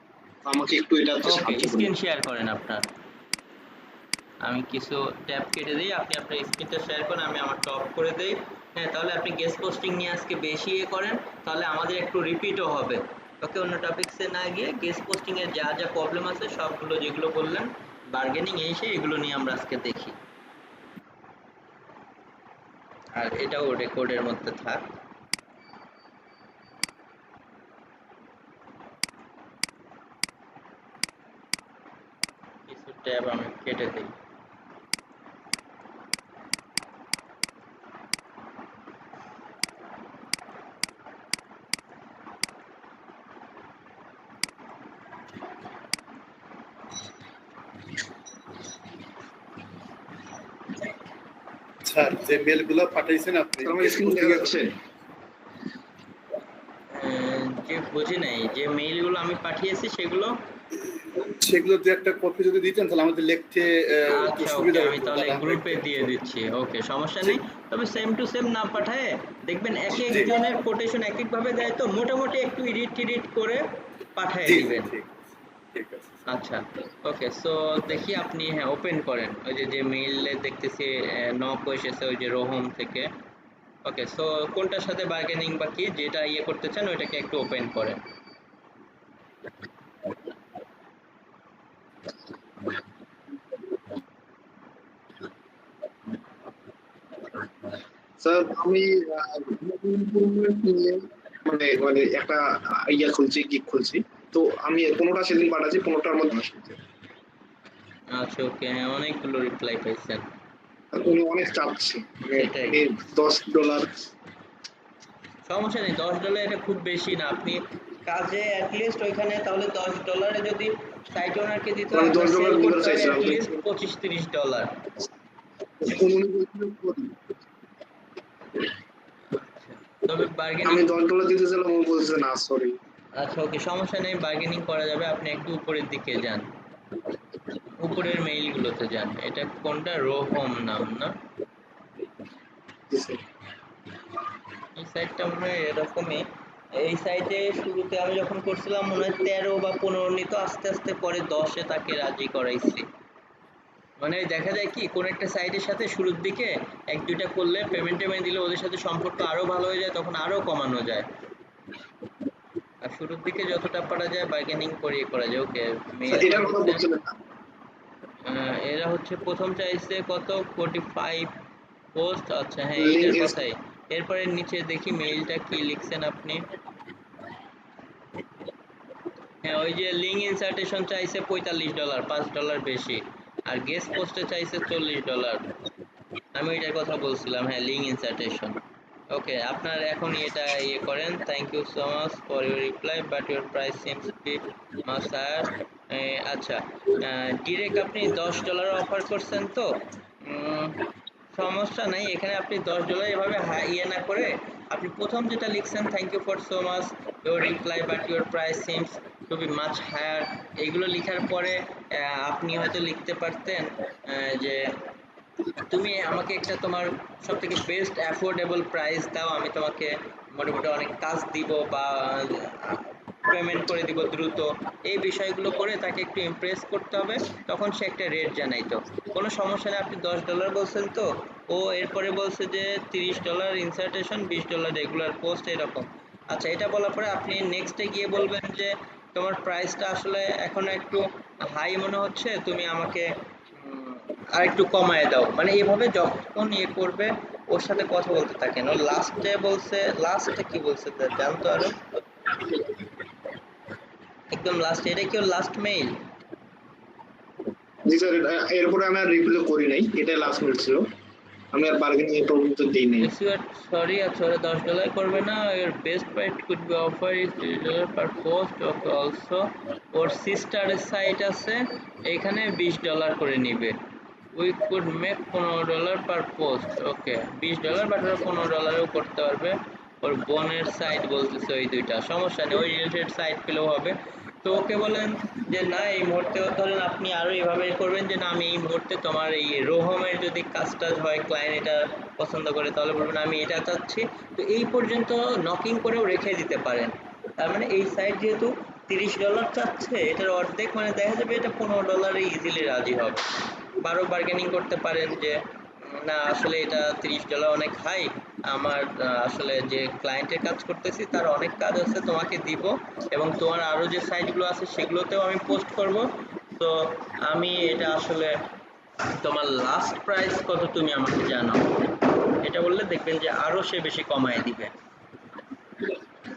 আমাকে একটু এটাতে ওকে সাহায্য করুন। স্ক্রিন শেয়ার করেন আপনার, আমি কিছু ট্যাব কেটে দিই, আপনি আপনার স্ক্রিনটা শেয়ার করেন, আমি আমারটা অফ করে দেই। হ্যাঁ, তাহলে আপনি গেস্ট পোস্টিং নিয়ে আজকে বেশি করেন, তাহলে আমাদের একটু রিপিটও হবে। ওকে, অন্য টপিকসে না গিয়ে গেস্ট পোস্টিং এর যা যা প্রবলেম আছে সবগুলো যেগুলো বললেন, বার্গেনিং এই সেই, এগুলো নিয়ে আমরা আজকে দেখি। আর এটাও রেকর্ডের মধ্যে থাক। কিছু ট্যাব আমি কেটে দিই। স্যার যে মেলগুলো পাঠাইছেন আপনি আমার স্ক্রিন দেখা যাচ্ছে? যে বুঝি নাই, যে মেইলগুলো আমি পাঠিয়েছি সেগুলো। সেগুলো দু একটা কপি যদি দিতেন তাহলে আমাদের লিখতে একটু আচ্ছা ওকে, সুবিধা আমি হতো, তাহলে তাহলে আমরা গ্রুপে একটু- দিয়ে দিচ্ছি। ওকে, সমস্যা জি নেই। তবে সেম টু সেম না পাঠায় দেখবেন এক জি একজনের কোটেশন এক এক ভাবে দেয়, তো মোটামুটি একটু এডিট টিডিট করে পাঠিয়ে জি জি, দিবেন। ঠিক ঠিক আছে। আচ্ছা ওকে, সো দেখি আপনি হ্যাঁ ওপেন করেন, ওই যে যে মেইলে দেখতেছি নক এসেছে ওই যে রোহম থেকে। ওকে, সো কোনটার সাথে বার্গেনিং বা কি যেটা ইয়ে করতে চান ওইটাকে একটু ওপেন করেন। স্যার আমি মানে মানে একটা ইয়া খুলছি, গিগ খুলছি, তো আমি 15টা সেদিন পাঠাচ্ছি, 15টার মধ্যে আসছে। আচ্ছা ওকে, হ্যাঁ অনেকগুলো রিপ্লাই পাইছেন। উনি অনেক চাপছে, মানে সেটাই, উনি $10। সমস্যা নেই, $10 এটা খুব বেশি না। আপনি কাজে অ্যাটলিস্ট ওইখানে তাহলে $10 যদি সাইট ওনারকে দিতে মানে আপনার $10 সেল দিতে করতে হবে চাইছিলাম। অ্যাটলিস্ট $25-30। উনি বলছিলেন কত? তবে বার্গেনিং, আমি $10 দিতে চাইলাম, ও বলছে না সরি। আচ্ছা ওকে, সমস্যা নেই, বার্গেনিং করা যাবে। আপনি একটু উপরের দিকে যান, উপরের মেইলগুলোতে যান। এটা কোনটা, রোহম নাম না? জি স্যার। এই সাইটটা মনে হয় এরকমই। এই সাইটে শুরুতে আমি যখন করছিলাম মনে হয় 13 বা 15 নিত, আস্তে আস্তে পরে 10-এ তাকে রাজি করাইছি। মানে দেখা যায় কি কোন একটা সাইটের সাথে শুরুর দিকে 1-2টা করলে পেমেন্ট দিলে ওদের সাথে সম্পর্ক আরো ভালো হয়ে যায়, তখন আরো কমানো যায়। আর শুরুর দিকে যতটা পারা যায় বার্গেনিং করিয়ে করা যায়। ওকে, স্যার মেইল এটার কথা হচ্ছে বলছিলেন না? এরা হচ্ছে প্রথম চাইছে কত, 45 পোস্ট। আচ্ছা হ্যাঁ, এইটার লিংক কথাই। এরপরে নিচে দেখি মেইলটা কি লিখছেন আপনি। হ্যাঁ, ওই যে লিঙ্ক ইনসার্টেশন চাইছে $45, $5 বেশি। আর গেস্ট পোস্টে চাইছে $40। আমি এটার কথা বলছিলাম, হ্যাঁ, লিঙ্ক ইনসার্টেশন। ওকে, আপনার এখন এটা ইয়ে করেন। Thank you so much for your reply but your price seems be much higher. আচ্ছা, ডিরেক্ট আপনি $10 অফার করছেন তো সমস্যা নাই। এখানে আপনি $10 এভাবে ইয়ে না করে আপনি প্রথম যেটা লিখছেন, thank you for so much your reply but your price seems to be much higher, এইগুলো লিখার পরে আপনি হয়তো লিখতে পারতেন যে তুমি আমাকে একটা তোমার সবথেকে বেস্ট অ্যাফোর্ডেবল প্রাইস দাও, আমি তোমাকে মোটামুটি অনেক কাজ দিব বা পেমেন্ট করে দিব দ্রুত। এই বিষয়গুলো করে তাকে একটু ইমপ্রেস করতে হবে, তখন সে একটা রেট জানাইতো। কোনো সমস্যা নেই, আপনি $10 বলছেন তো, ও এরপরে বলছে যে $30 ইনসার্টেশন, $20 রেগুলার পোস্ট, এরকম। আচ্ছা, এটা বলার পরে আপনি নেক্সটে গিয়ে বলবেন যে তোমার প্রাইসটা আসলে এখন একটু হাই মনে হচ্ছে, তুমি আমাকে আর একটু কমায় দাও। মানে এভাবে যখন ইয়ে করবে ওর সাথে কথা বলতে থাকেন। ও লাস্টে বলছে, লাস্টে কি বলছে জানতো আরো, একদম লাস্টে, এটা কি ওর লাস্ট মেইল? জি স্যার, এরপরে আমি আর রিপ্লাই করি নাই, এটাই লাস্ট মেল ছিল। আমি আর বার্গেনিং এর পর্যন্ত দিই নাই। ইফ ইউ আর সরি, আচ্ছা ওরা $10 করবে না, এর best price could be offer is $30 per post. Okay, also ওর সিস্টারের সাইট আছে, এখানে $20 করে নিবে। We could make $15 per post. Okay, $20, but ওরা $15-এও করতে পারবে। ওর বোনের সাইট বলতেছে ওই দুইটা, সমস্যা নেই, ওই রিলেটেড সাইট পেলেও হবে। তো ওকে বলেন যে না, এই মুহূর্তে ধরেন আপনি আরো এভাবে করবেন যে না, আমি এই মুহূর্তে তোমার এই রোহমের যদি কাজটা হয়, ক্লায়েন্ট এটা পছন্দ করে, তাহলে বলবেন আমি এটা চাচ্ছি। তো এই পর্যন্ত নকিং করেও রেখে দিতে পারেন। তার মানে এই সাইট যেহেতু $30 চাচ্ছে, এটার অর্ধেক, মানে দেখা যাবে এটা $15-এ ইজিলি রাজি হবে। বারো বার্গেনিং করতে পারেন যে না আসলে এটা $30 অনেক হাই, আমার আসলে যে ক্লায়েন্টের কাজ করতেছি তার অনেক কাজ আছে, তোমাকে দিব, এবং তোমার আরো যে সাইটগুলো আছে সেগুলোতেও আমি পোস্ট করব। তো আমি এটা আসলে তোমার লাস্ট প্রাইস কত তুমি আমাকে জানাও। এটা বললে দেখবেন যে আরো সে বেশি কমায় দিবে।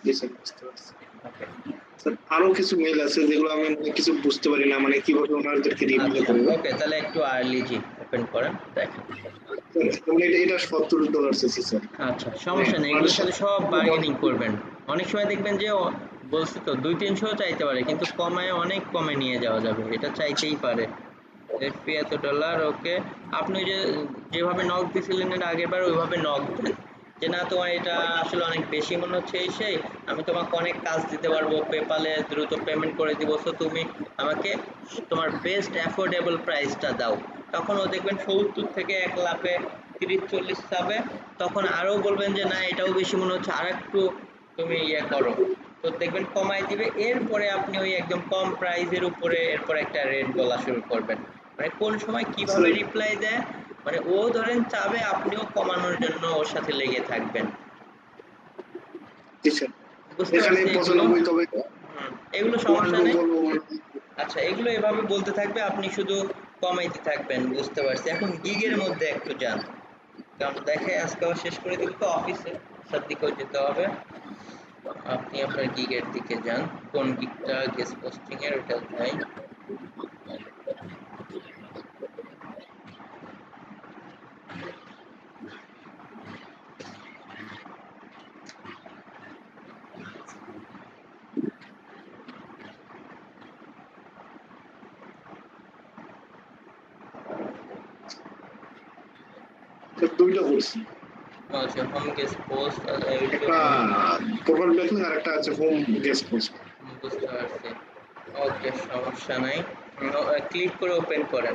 জি স্যার, বুঝতে পারছি। স্যার আরো কিছু মেইল আছে যেগুলো আমি কিছু বুঝতে পারি না, মানে কিভাবে ওনাদেরকে রিপ্লাই আচ্ছা করবো। ওকে, তাহলে একটু আর্লি জি ওপেন করেন, দেখেন। মানে এটা $70 চাইছি স্যার। আচ্ছা, মানে সমস্যা নেই, এগুলোর সাথে সব বার্গেনিং করবেন। অনেক সময় দেখবেন যে বলছি তো 200-300 চাইতে পারে, কিন্তু কমায় অনেক কমে নিয়ে যাওয়া যাবে, এটা চাইতেই পারে। এফপি এত ডলার, ওকে। আপনি যে যেভাবে নক দিছিলেন এর আগের বার, ওইভাবে নক দেন যে না তোমার এটা আসলে অনেক বেশি মনে হচ্ছে, এই সেই, আমি তোমাকে অনেক কাজ দিতে পারবো, পেপালে দ্রুত পেমেন্ট করে দিব, সো তুমি আমাকে তোমার বেস্ট অ্যাফোর্ডেবল প্রাইসটা দাও। তখন ও দেখবেন 70 থেকে 1 লাফে 30-40 যাবে, তখন আরো বলবেন যে না এটাও বেশি মনে হচ্ছে, আর একটু তুমি ইয়ে করো, তো দেখবেন কমায় দিবে। এরপরে আপনি ওই একদম কম প্রাইজের উপরে এরপর একটা রেট বলা শুরু করবেন। মানে কোন সময় কিভাবে স্যার রিপ্লাই দেয়, মানে ও ধরেন চাবে আপনিও কমানোর জন্য ওর সাথে লেগে থাকবেন। জি স্যার, বুঝতে এখানে পারছি এগুলো। 95 তবে এগুলো ওয়ান সমস্যা টু নেই। বলবো। আচ্ছা, এগুলো এভাবে বলতে থাকবে, আপনি শুধু কমাইতে থাকবেন। বুঝতে পারছি। এখন গিগের মধ্যে একটু যান, কারণ দেখে আজকে আবার শেষ করে দিব তো অফিসে, সব দিকেও যেতে হবে। আপনি আপনার গিগের দিকে যান, কোন গিগটা গেস্ট পোস্টিং এর, ওটা যাই। স্যার দুইটা করছি, আচ্ছা হোম গেস্ট পোস্ট একটা প্রোফাইল ব্যাকলিং আর একটা আছে হোম গেস্ট পোস্ট। বুঝতে পারছি। ওকে সমস্যা নাই, ক্লিক করে ওপেন করেন।